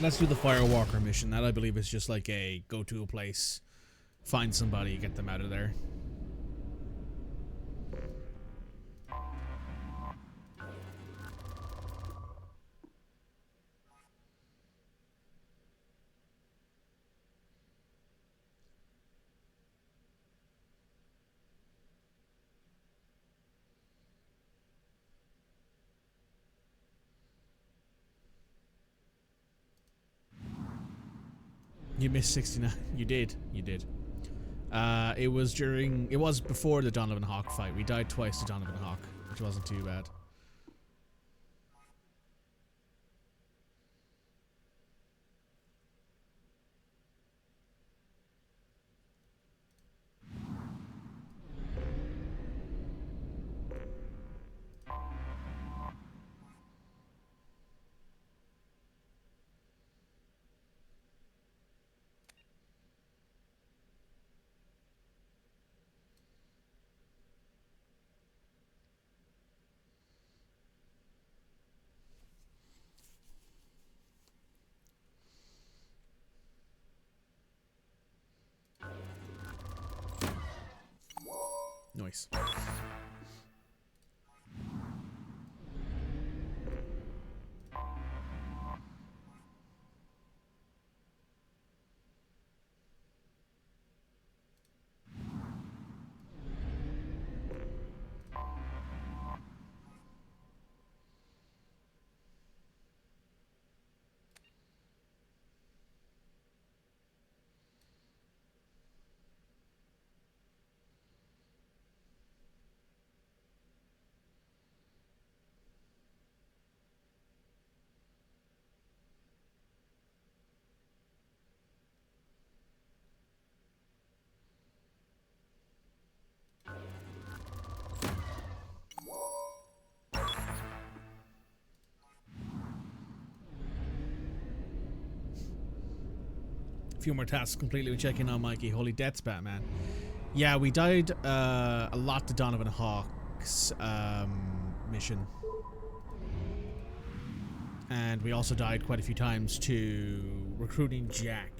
Let's do the Firewalker mission. That I believe is just like a go to a place, find somebody, get them out of there. You missed 69. You did. You did. It was before the Donovan Hawk fight. We died twice to Donovan Hawk, which wasn't too bad. Nice. Few more tasks completely when checking on Mikey. Holy deaths, Batman. Yeah, we died a lot to Donovan Hawk's mission. And we also died quite a few times to recruiting Jack.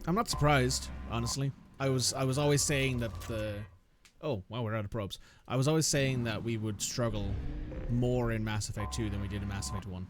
I'm not surprised, honestly. I was always saying that the... Oh, wow, we're out of probes. I was always saying that we would struggle more in Mass Effect 2 than we did in Mass Effect 1.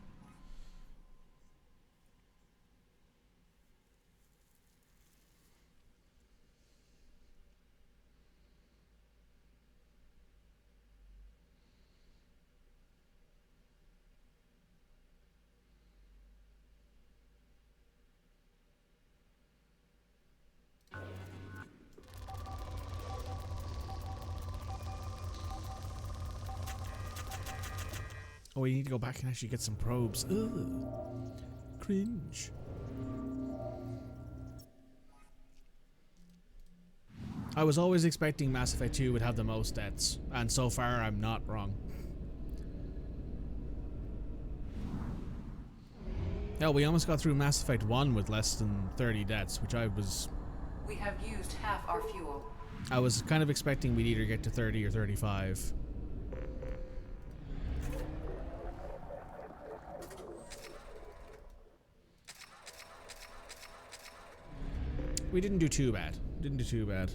Oh, we need to go back and actually get some probes. Ugh. Cringe. I was always expecting Mass Effect 2 would have the most deaths, and so far I'm not wrong. Hell, we almost got through Mass Effect 1 with less than 30 deaths, which
We have used half our fuel.
I was kind of expecting we'd either get to 30 or 35. We didn't do too bad. Didn't do too bad.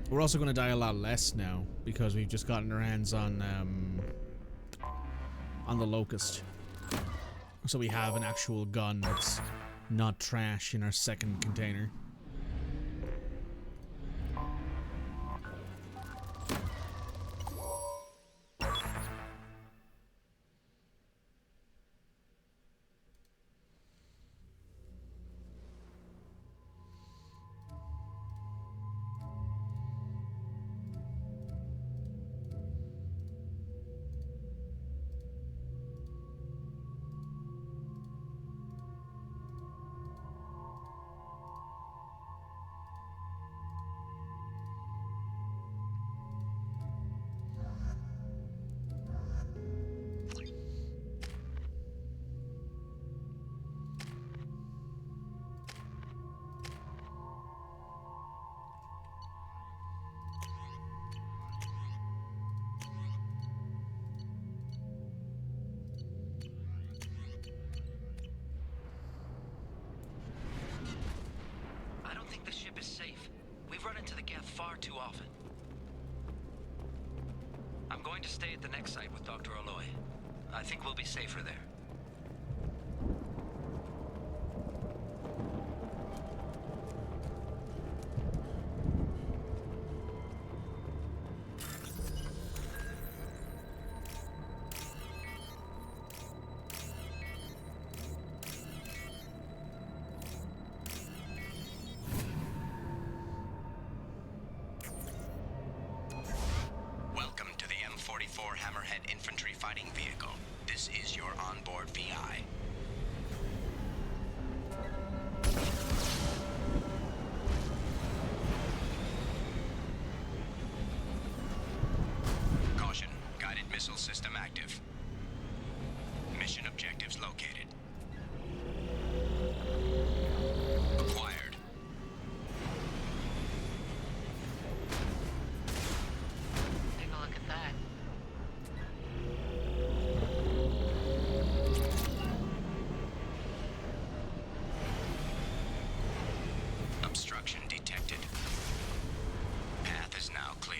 We're also going to die a lot less now because we've just gotten our hands on the Locust. So we have an actual gun that's not trash in our second container.
far too often. I'm going to stay at the next site with Dr. Aloy. I think we'll be safer there.
Hammerhead infantry fighting vehicle. This is your onboard VI. Caution, guided missile system active. Mission objectives located. Acquired.
Take a look at that.
Obstruction detected. Path is now clear.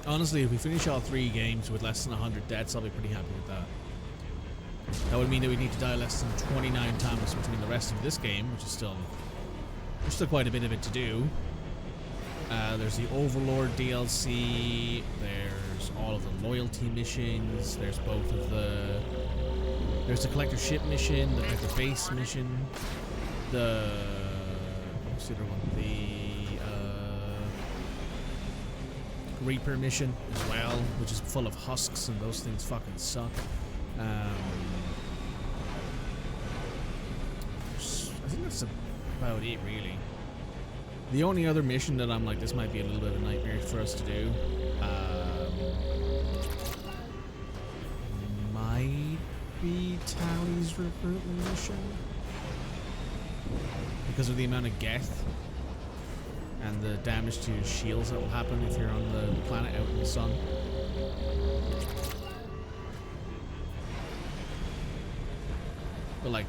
Honestly, if we finish all 3 games with less than 100 deaths, I'll be pretty happy with that. That would mean that we need to die less than 29 times between the rest of this game, which is still... There's still quite a bit of it to do. There's the Overlord DLC, there's all of the loyalty missions, there's both of the... There's the collector ship mission, the collector base mission, the... What's the other one? The... Reaper mission as well, which is full of husks, and those things fucking suck. I think that's about it, really. The only other mission that I'm like, this might be a little bit of a nightmare for us to do, might be Tali's recruitment mission. because of the amount of geth and the damage to your shields that will happen if you're on the planet out in the sun. But like,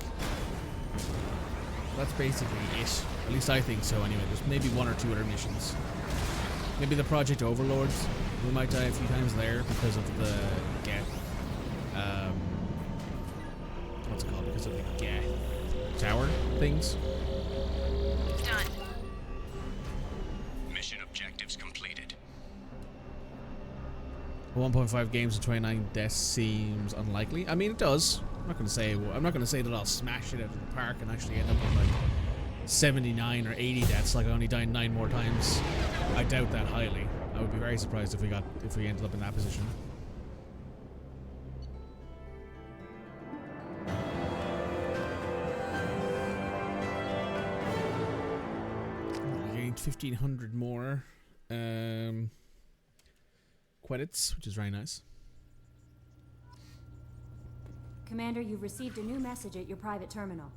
that's basically it. At least I think so anyway. There's maybe one or two other missions. Maybe the Project Overlords. We might die a few times there because of the geth. What's it called? Because of the geth tower things.
Done. Mission objectives completed.
1.5 games and 29 deaths seems unlikely. I mean, it does. I'm not gonna say that I'll smash it out of the park and actually end up with like 79 or 80 deaths. Like I only died 9 more times. I doubt that highly. I would be very surprised if we ended up in that position. We gained 1,500 more credits, which is very nice.
Commander, you've received a new message at your private terminal.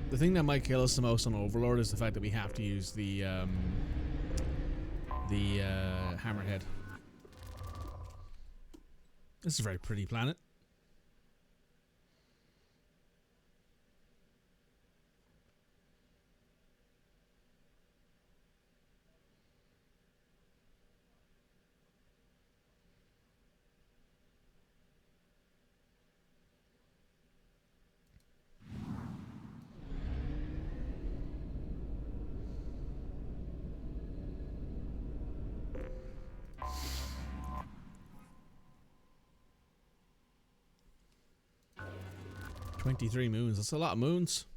The thing that might kill us the most on Overlord is the fact that we have to use the hammerhead. This is a very pretty planet. $23 moons. That's a lot of moons.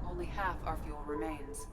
Only half our fuel remains.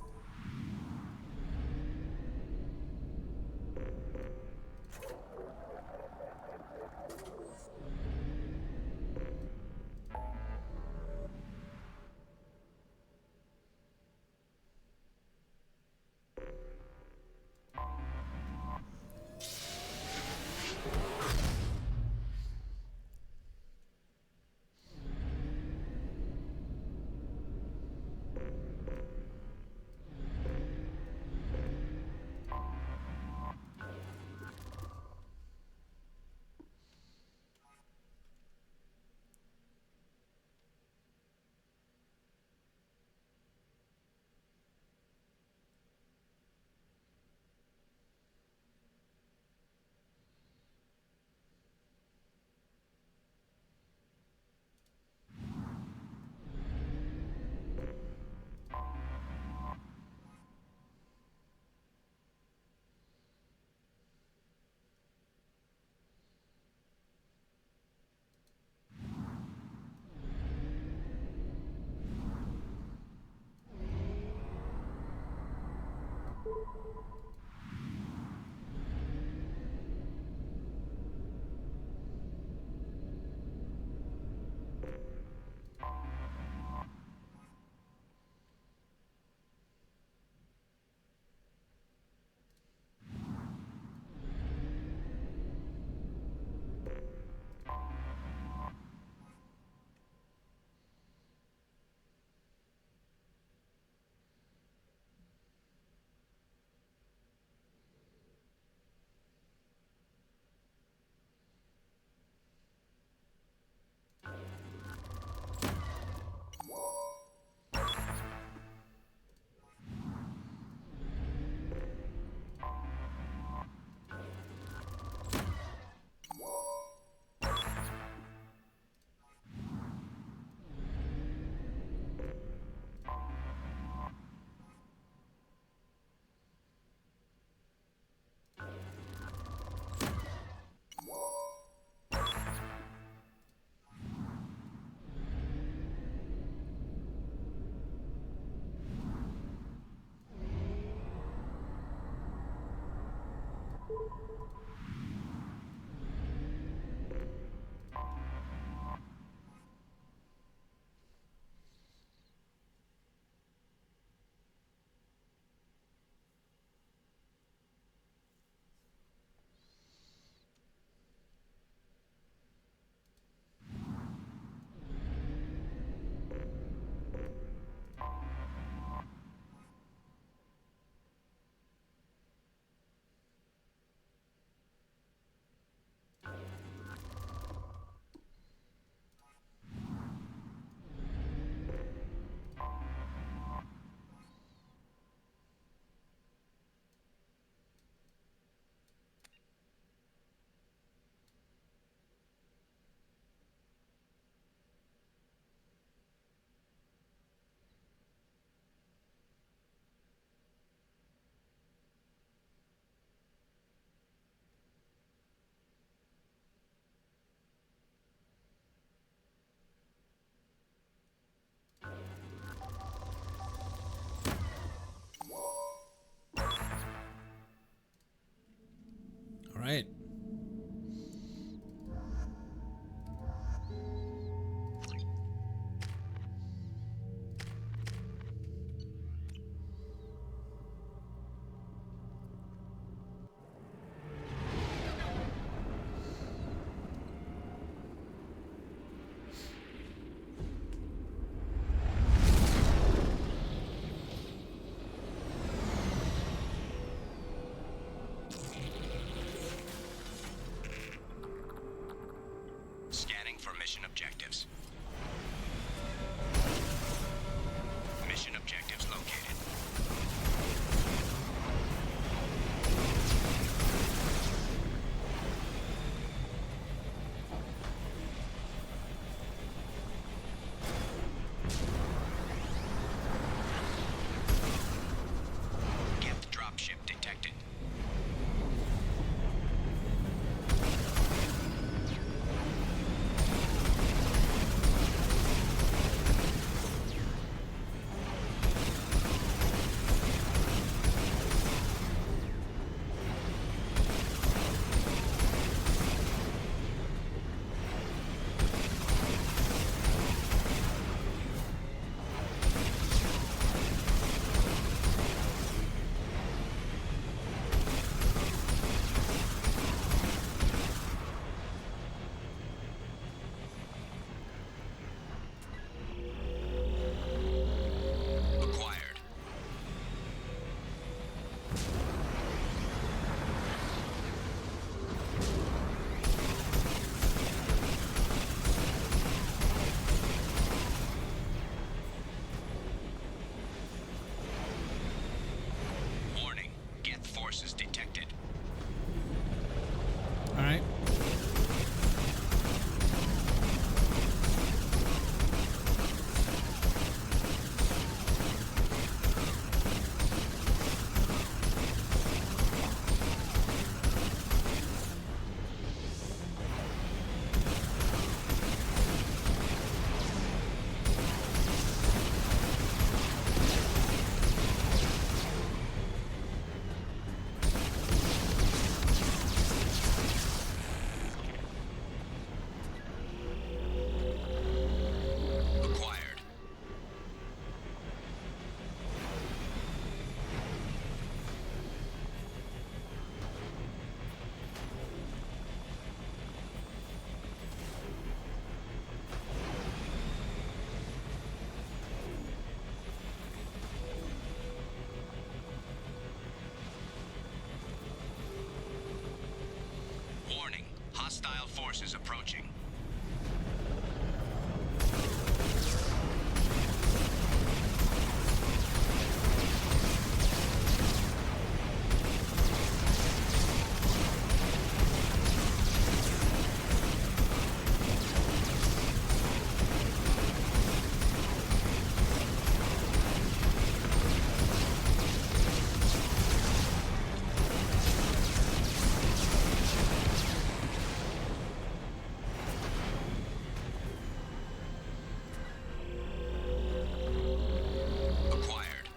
right.
Scanning for mission objectives. Mission objectives located. Geth dropship detected. Acquired. Warning. Geth forces detected.
All right.
Acquired. Warning. Hostile forces approaching. Acquired.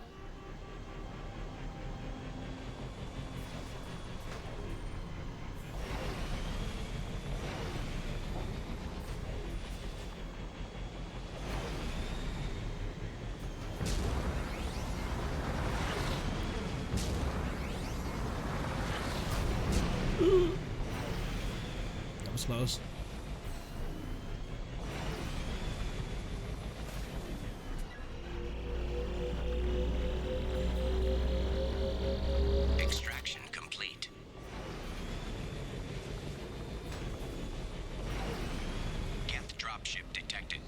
That was close.
Extraction complete. Geth dropship detected.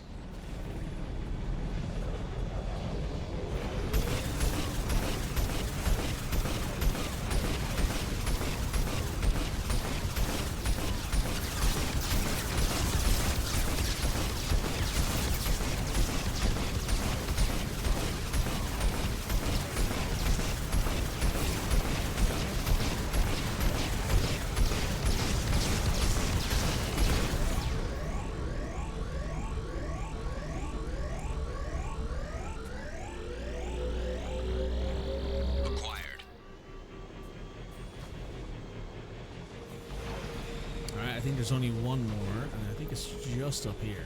I think there's only one more, and I think it's just up here.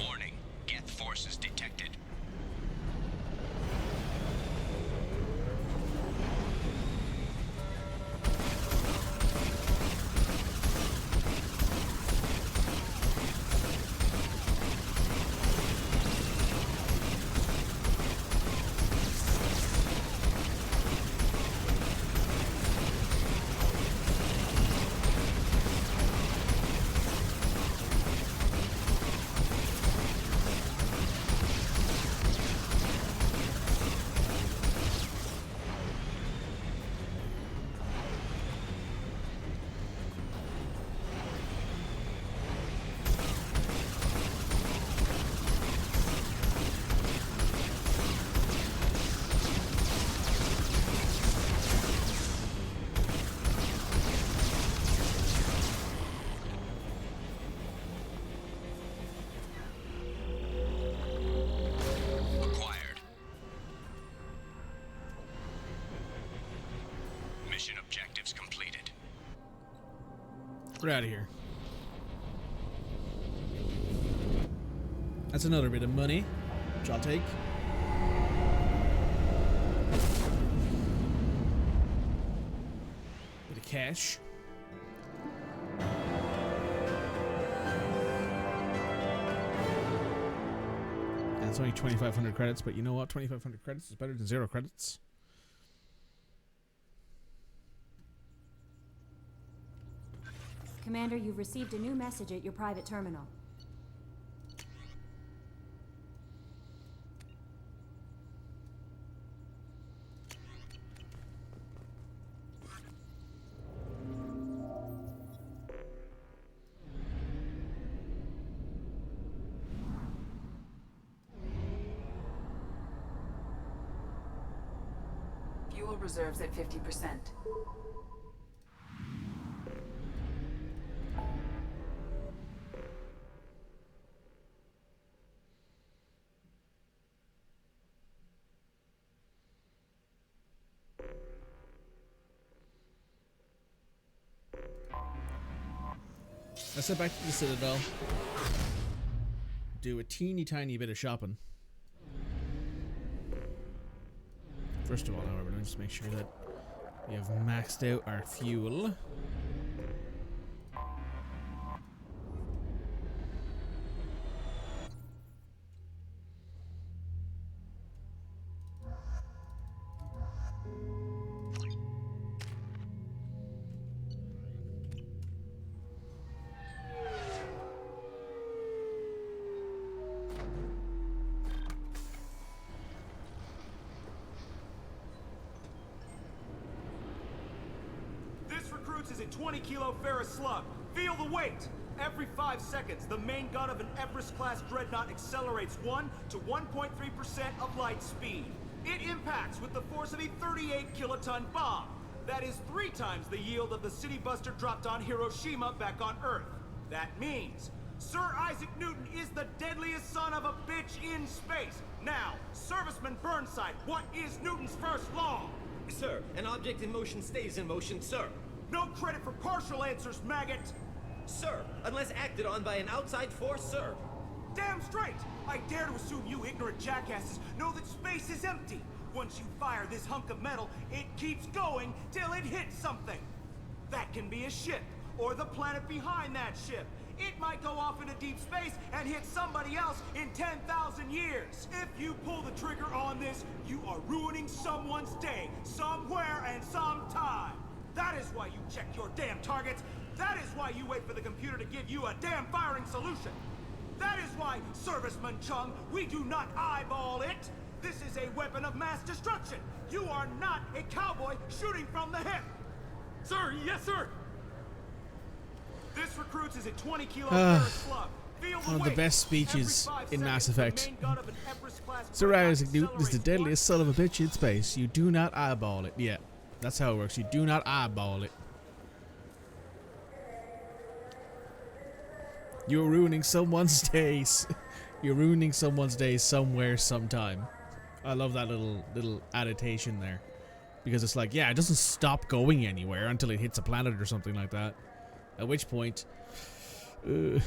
Warning, Geth forces detected. Acquired. Mission objectives completed.
We're out of here. That's another bit of money, which I'll take. Bit of cash. And it's only 2,500 credits, but you know what? 2,500 credits is better than 0 credits.
Commander, you've received a new message at your private terminal.
Fuel reserves at 50%.
Let's head back to the Citadel. Do a teeny tiny bit of shopping. First of all, however, let's just make sure that we have maxed out our fuel.
Is a 20-kilo ferrous slug. Feel the weight! Every 5 seconds, the main gun of an Everest-class dreadnought accelerates 1 to 1.3% of light speed. It impacts with the force of a 38-kiloton bomb. That is 3 times the yield of the city buster dropped on Hiroshima back on Earth. That means Sir Isaac Newton is the deadliest son of a bitch in space. Now, Serviceman Burnside, what is Newton's first law?
Sir, an object in motion stays in motion, sir.
No credit for partial answers, maggot!
Sir, unless acted on by an outside force, sir.
Damn straight! I dare to assume you ignorant jackasses know that space is empty. Once you fire this hunk of metal, it keeps going till it hits something. That can be a ship, or the planet behind that ship. It might go off into deep space and hit somebody else in 10,000 years. If you pull the trigger on this, you are ruining someone's day, somewhere and sometime. That is why you check your damn targets. That is why you wait for the computer to give you a damn firing solution. That is why, Serviceman Chung, we do not eyeball it. This is a weapon of mass destruction. You are not a cowboy shooting from the hip.
Sir, yes, sir.
This recruits is a 20-kilo ferrous slug.
One of the best speeches in Mass Effect. Sir Isaac Newton is the deadliest son of a bitch in space. You do not eyeball it. Yeah, that's how it works. You do not eyeball it. You're ruining someone's days. You're ruining someone's day somewhere, sometime. I love that little adaptation there. Because it's like, yeah, it doesn't stop going anywhere until it hits a planet or something like that. At which point...
I'm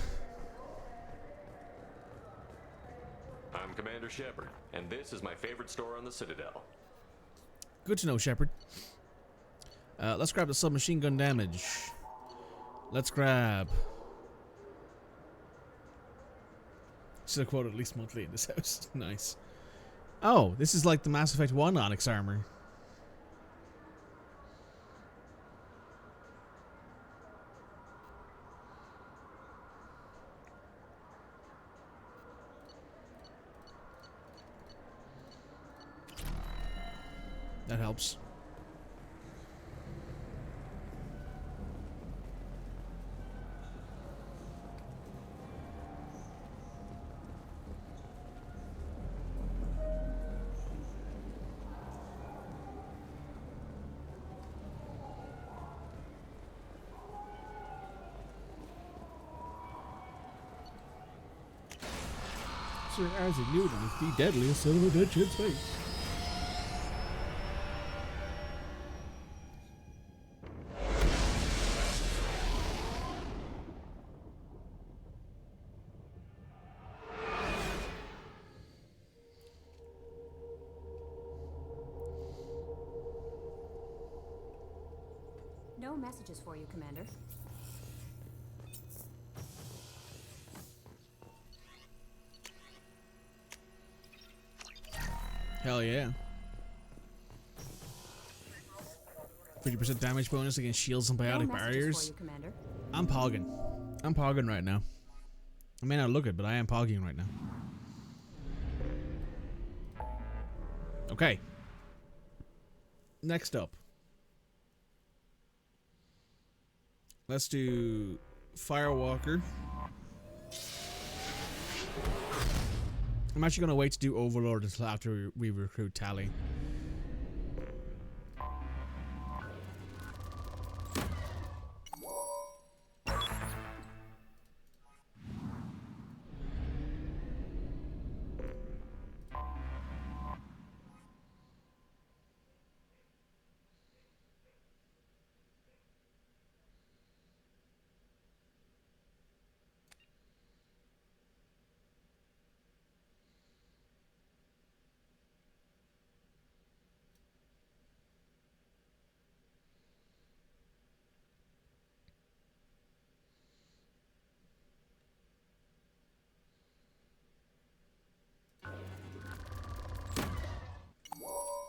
Commander Shepard, and this is my favorite store on the Citadel.
Good to know, Shepard. Let's grab the submachine gun damage. Let's grab... Should have quoted at least monthly in this house. Nice. Oh, this is like the Mass Effect 1 Onyx armor. That helps. Sir Isaac Newton is the deadliest son of a bitch in space.
No messages for you, Commander.
Hell yeah. 50% damage bonus against shields and biotic barriers. I'm pogging. I'm pogging right now. I may not look it, but I am pogging right now. Okay. Next up. Let's do Firewalker. I'm actually going to wait to do Overlord until after we recruit Tali.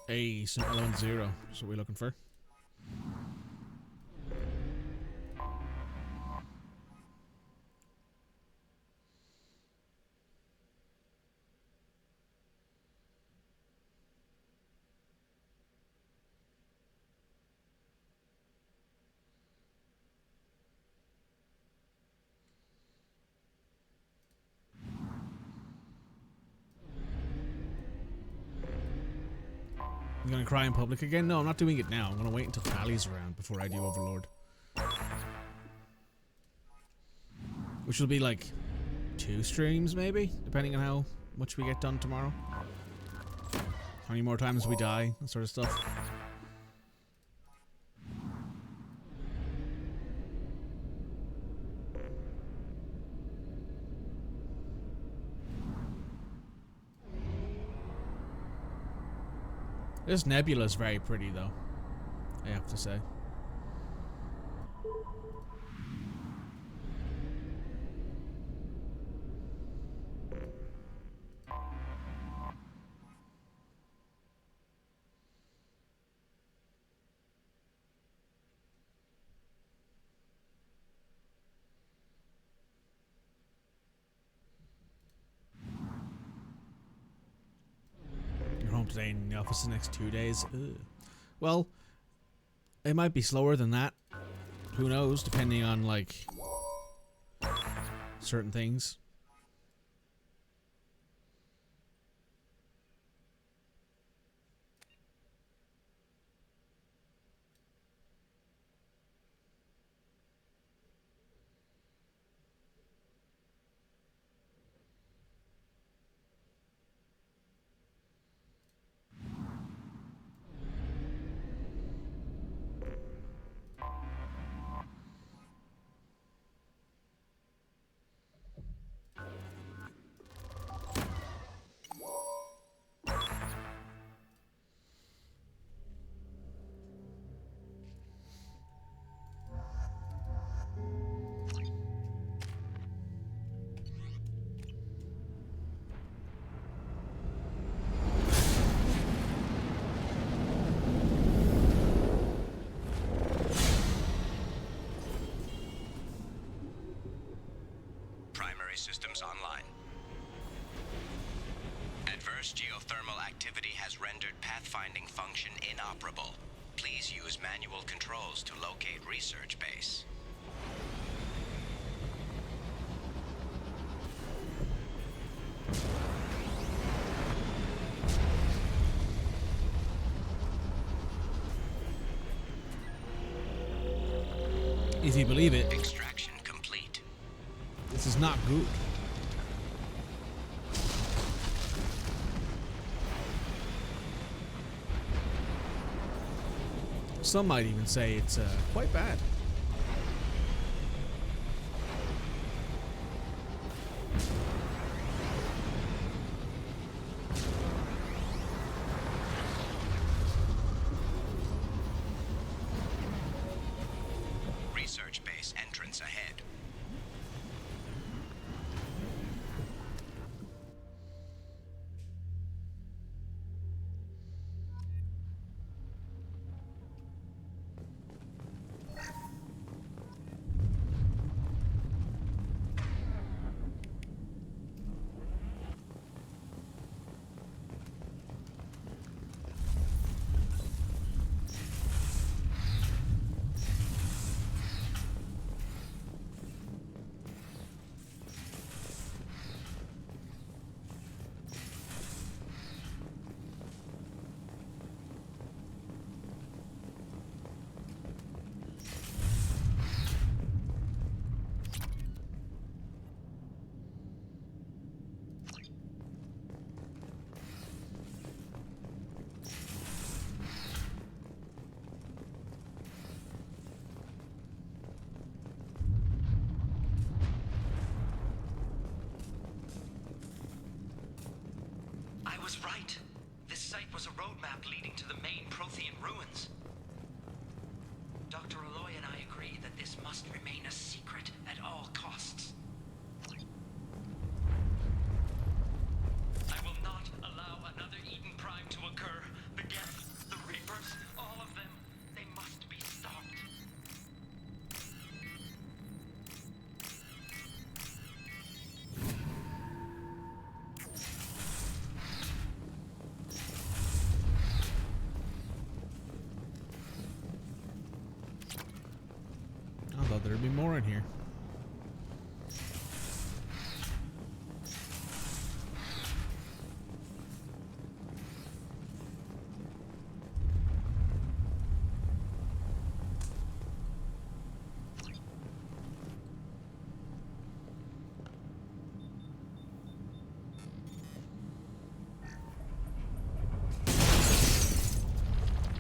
Hey, some Element Zero. That's what we're looking for. I'm gonna cry in public again? No, I'm not doing it now. I'm gonna wait until Tali's around before I do Overlord. Which will be like 2 streams, maybe? Depending on how much we get done tomorrow. How many more times we die, that sort of stuff. This nebula is very pretty, though, I have to say. Today in the office the next 2 days. Ugh. Well, it might be slower than that. Who knows, depending on like certain things.
systems online. Adverse geothermal activity has rendered pathfinding function inoperable. Please use manual controls to locate research base.
Easy believe it.
Extraction complete.
This is not good. Some might even say it's quite bad.
Research base entrance ahead.
I was right. This site was a roadmap leading to the main Prothean ruins. Dr. Aloy and I agree that this must remain a secret at all costs. I will not allow another Eden Prime to occur. The Geth, the Reapers, all of them, they must be stopped.
I thought there'd be more in here.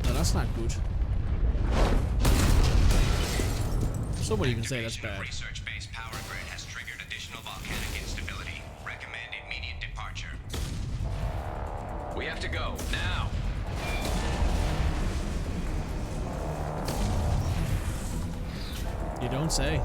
No, that's not good. Some would even say that's bad.
Research base power grid has triggered additional volcanic instability. Recommend immediate departure. We have to go now.
You don't say.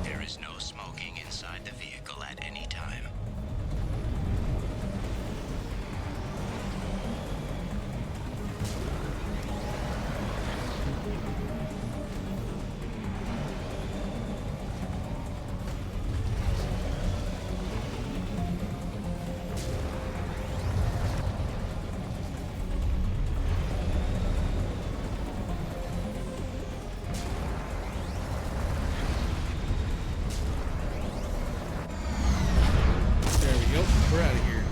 There is no smoking inside the vehicle at any time.
There we go. We're out of here.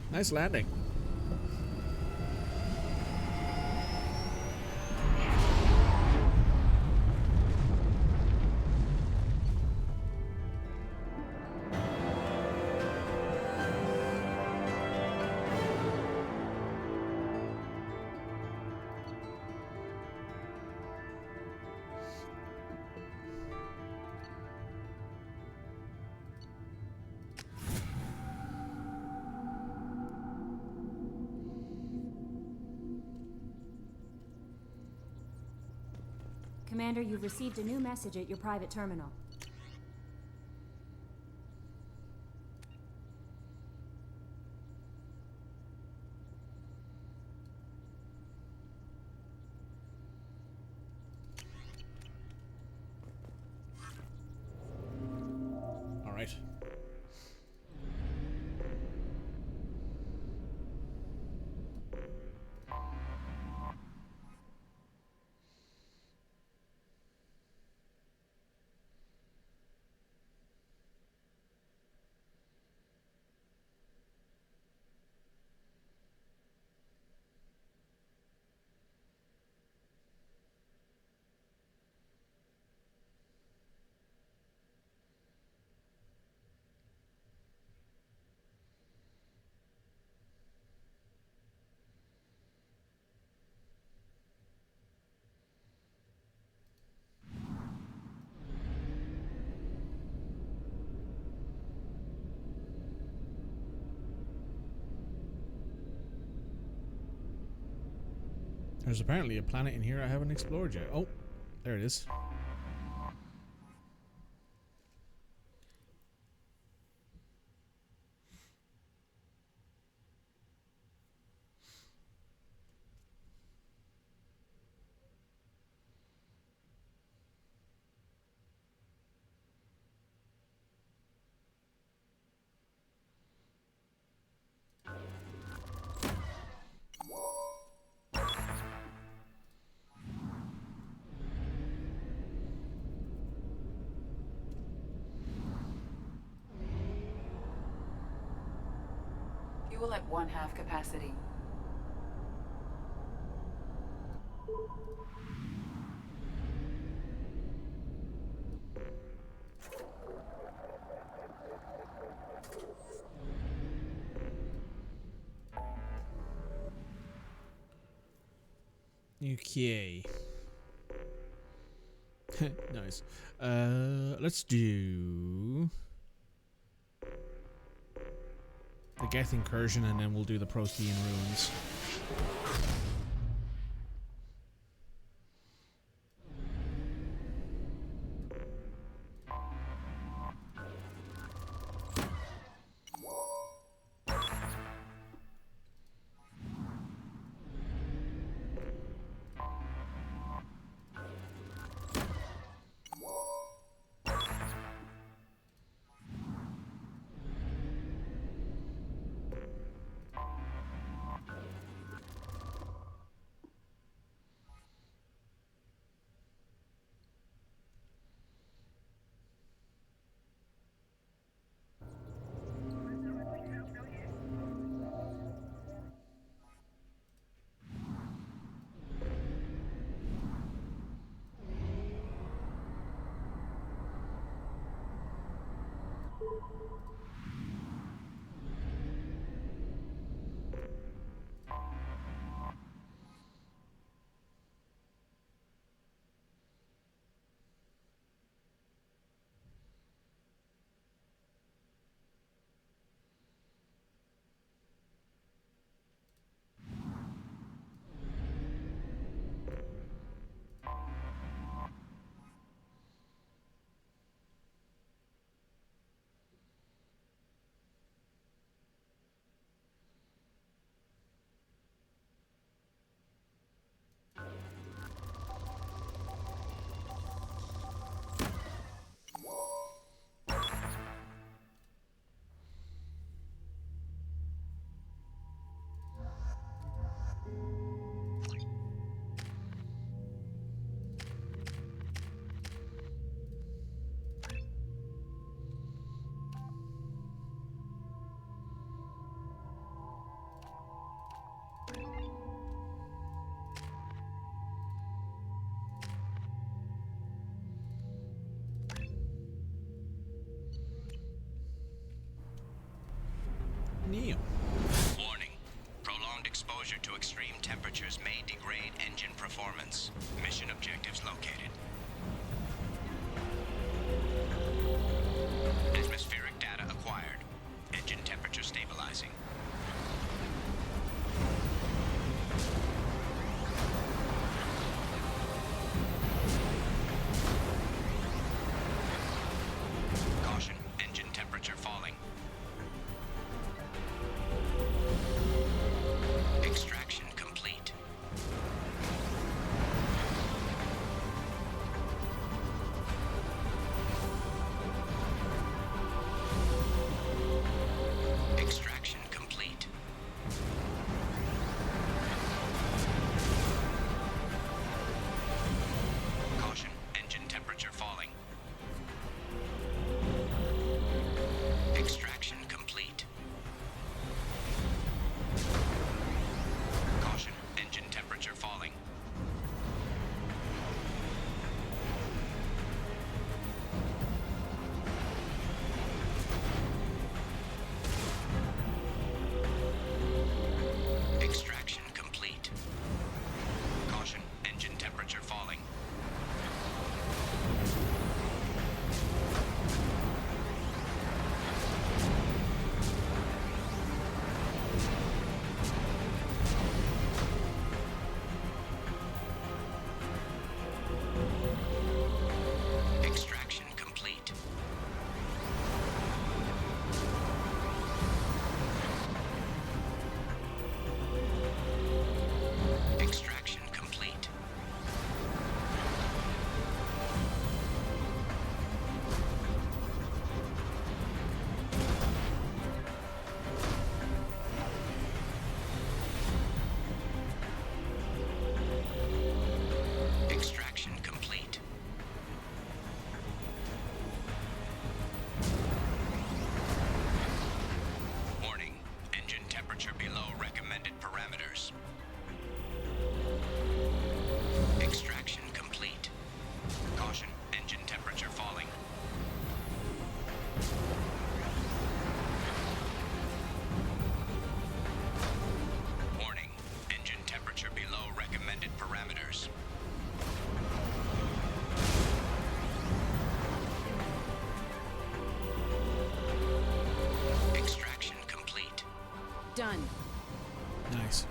Nice landing.
Commander, you've received a new message at your private terminal.
All right. There's apparently a planet in here I haven't explored yet. Oh, there it is.
Fuel at 1/2 capacity.
Okay. Nice. Let's do the Geth incursion, and then we'll do the Protean ruins.
Exposure to extreme temperatures may degrade engine performance. Mission objectives located. Atmospheric data acquired. Engine temperature stabilizing. Caution, engine temperature falling. Extraction complete. Extraction complete. Caution, engine temperature falling. Extraction complete. Caution, engine temperature falling. Extraction complete. Caution, engine temperature falling. Extraction complete. Extraction complete. Extraction complete. Warning, engine temperature below recommended parameters. Extraction complete. Caution, engine temperature falling. Warning, engine temperature below recommended parameters. Extraction complete.
Done.
Nice.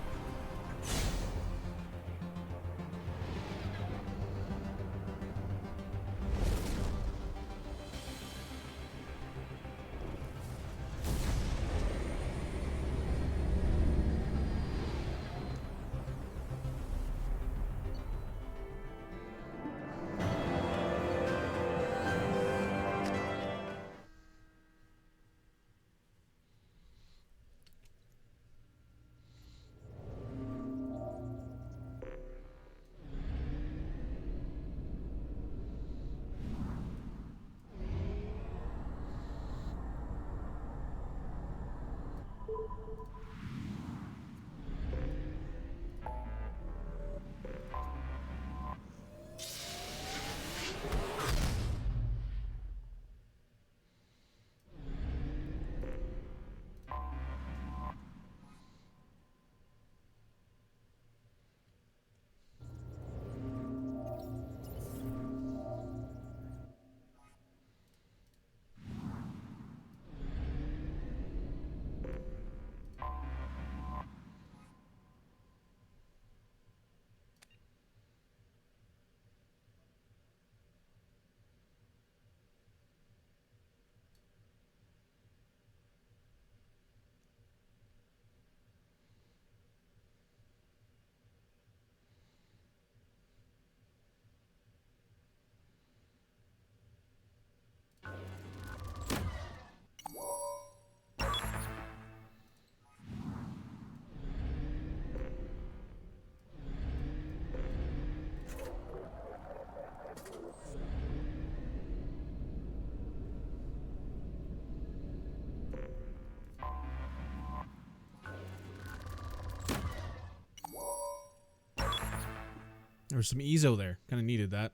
There was some ezo there. Kind of needed that.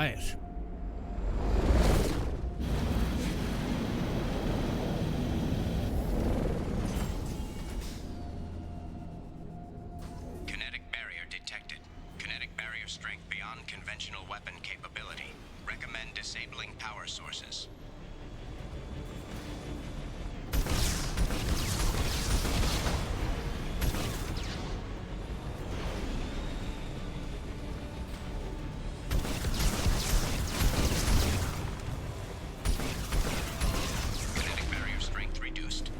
right.
Kinetic barrier detected. Kinetic barrier strength beyond conventional weapon capability. Recommend disabling power sources. Kinetic barrier strength reduced.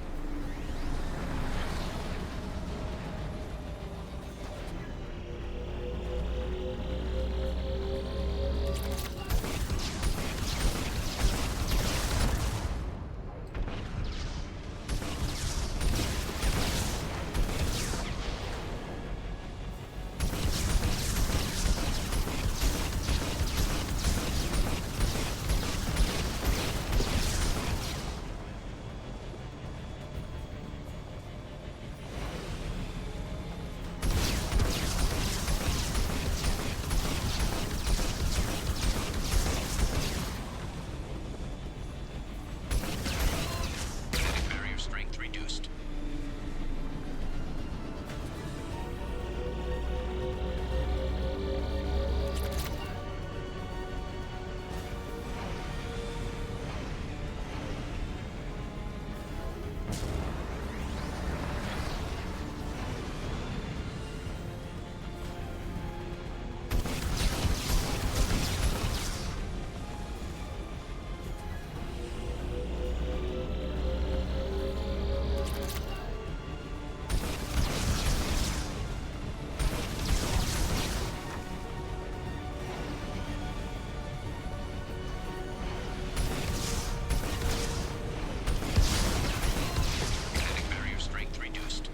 Kinetic barrier strength reduced. Kinetic barrier strength reduced.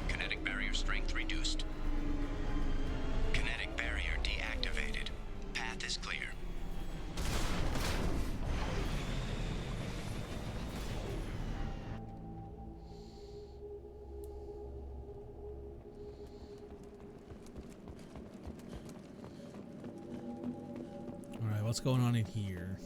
Kinetic barrier strength reduced. Kinetic barrier deactivated. Path is clear.
All right, what's going on in here?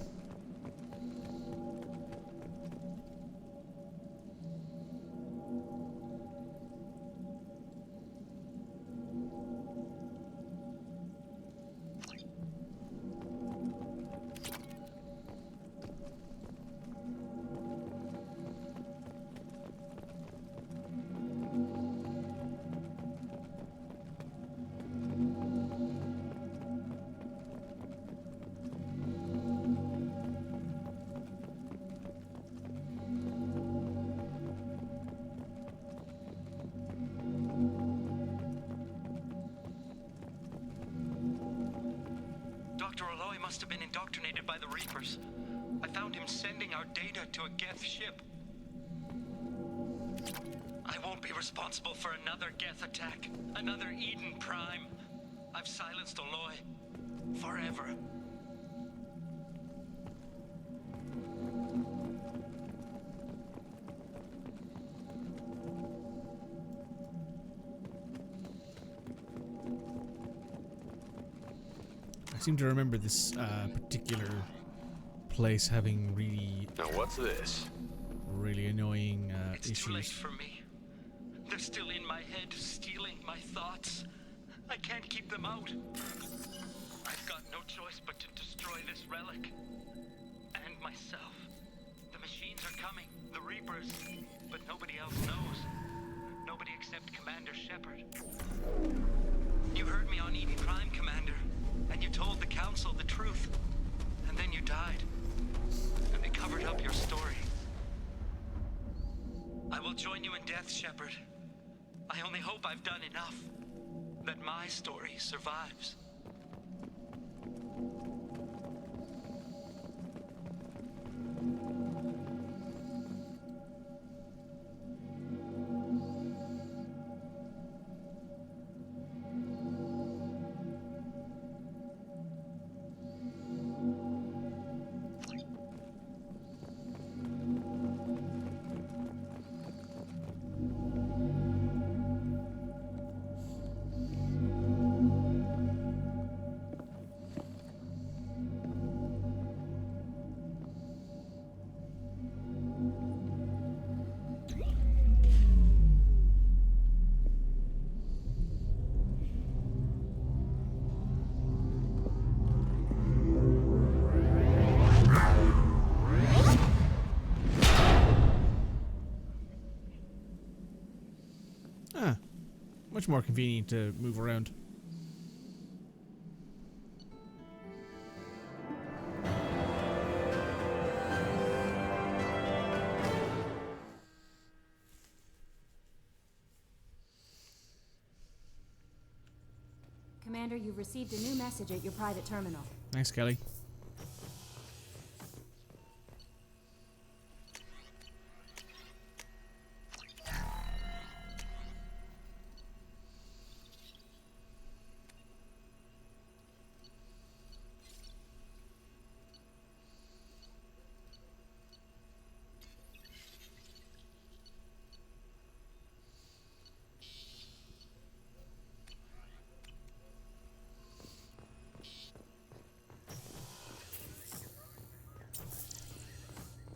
Dr. Aloy must have been indoctrinated by the Reapers. I found him sending our data to a Geth ship. I won't be responsible for another Geth attack. Another Eden Prime. I've silenced Aloy. Forever.
I seem to remember this particular place having
Now what's this?
really annoying
It's too late
issues.
for me. They're still in my head, stealing my thoughts. I can't keep them out. I've got no choice but to destroy this relic. And myself. The machines are coming, the Reapers, but nobody else knows. Nobody except Commander Shepard. You heard me on Eden Prime, Commander, and you told the Council the truth. And then you died. And they covered up your story. I will join you in death, Shepard. I only hope I've done enough. That my story survives.
more convenient to move around.
Commander, you've received a new message at your private terminal.
Thanks, Kelly.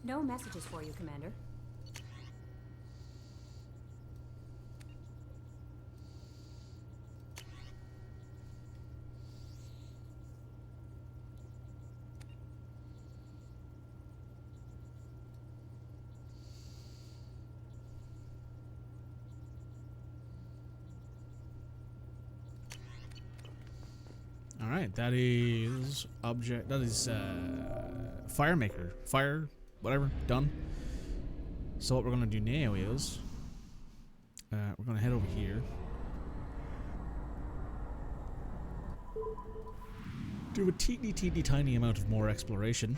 No messages for you, Commander.
Alright, that is object, that is fire maker, fire, whatever, done. So what we're gonna do now is, we're gonna head over here. Do a teeny tiny amount of more exploration.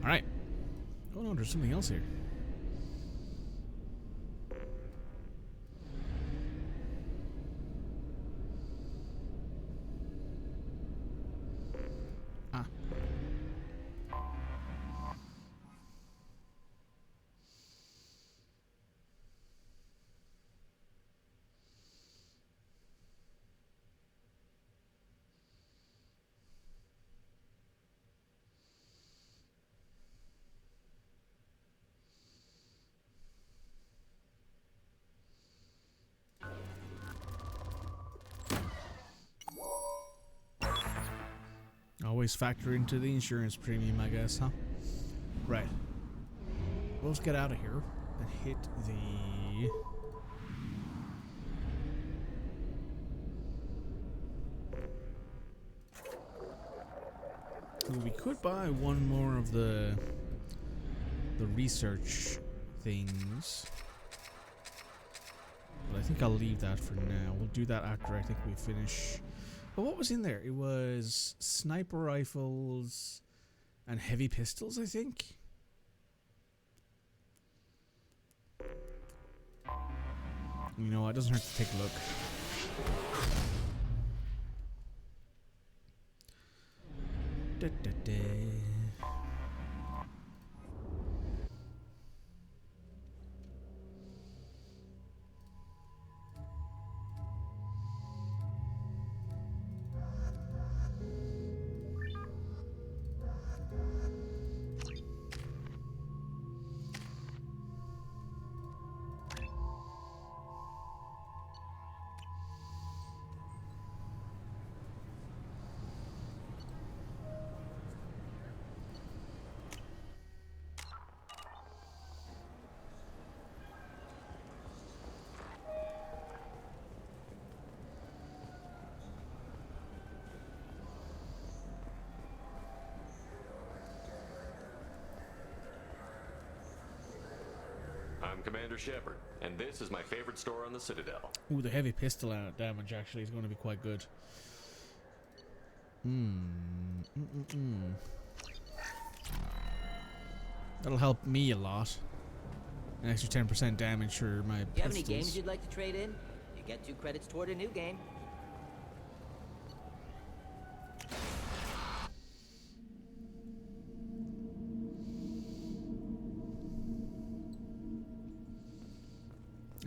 Alright. Oh no, there's something else here. Ah. Always factor into the insurance premium, I guess, huh? Right. Let's get out of here and hit the... We could buy one more of the research things. But I think I'll leave that for now. We'll do that after I think we finish... But what was in there? It was sniper rifles and heavy pistols, I think. You know, it doesn't hurt to take a look. Da, da, da.
Commander Shepard, and this is my favorite store on the Citadel.
Ooh, the heavy pistol damage actually is going to be quite good. That'll help me a lot. An extra 10% damage for my pistols.
Do you have any games you'd like to trade in? You get 2 credits toward a new game.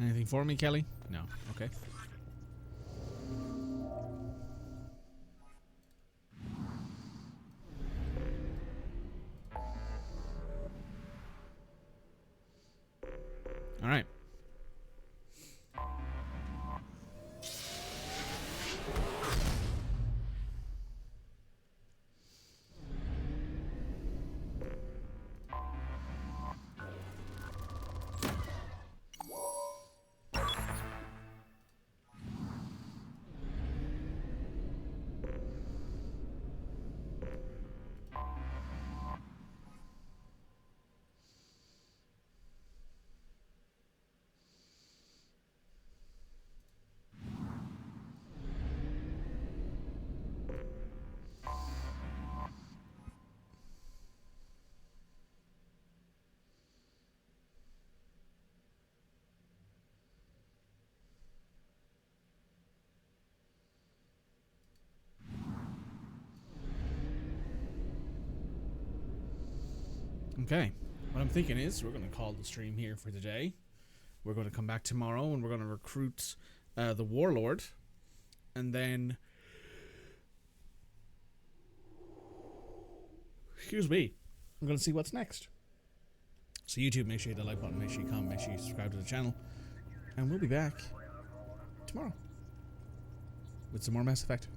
Anything for me, Kelly? No. Okay. All right. Okay, what I'm thinking is we're going to call the stream here for today. We're going to come back tomorrow and we're going to recruit the Warlord. And then... Excuse me. I'm going to see what's next. So YouTube, make sure you hit the like button, make sure you comment, make sure you subscribe to the channel. And we'll be back tomorrow with some more Mass Effect.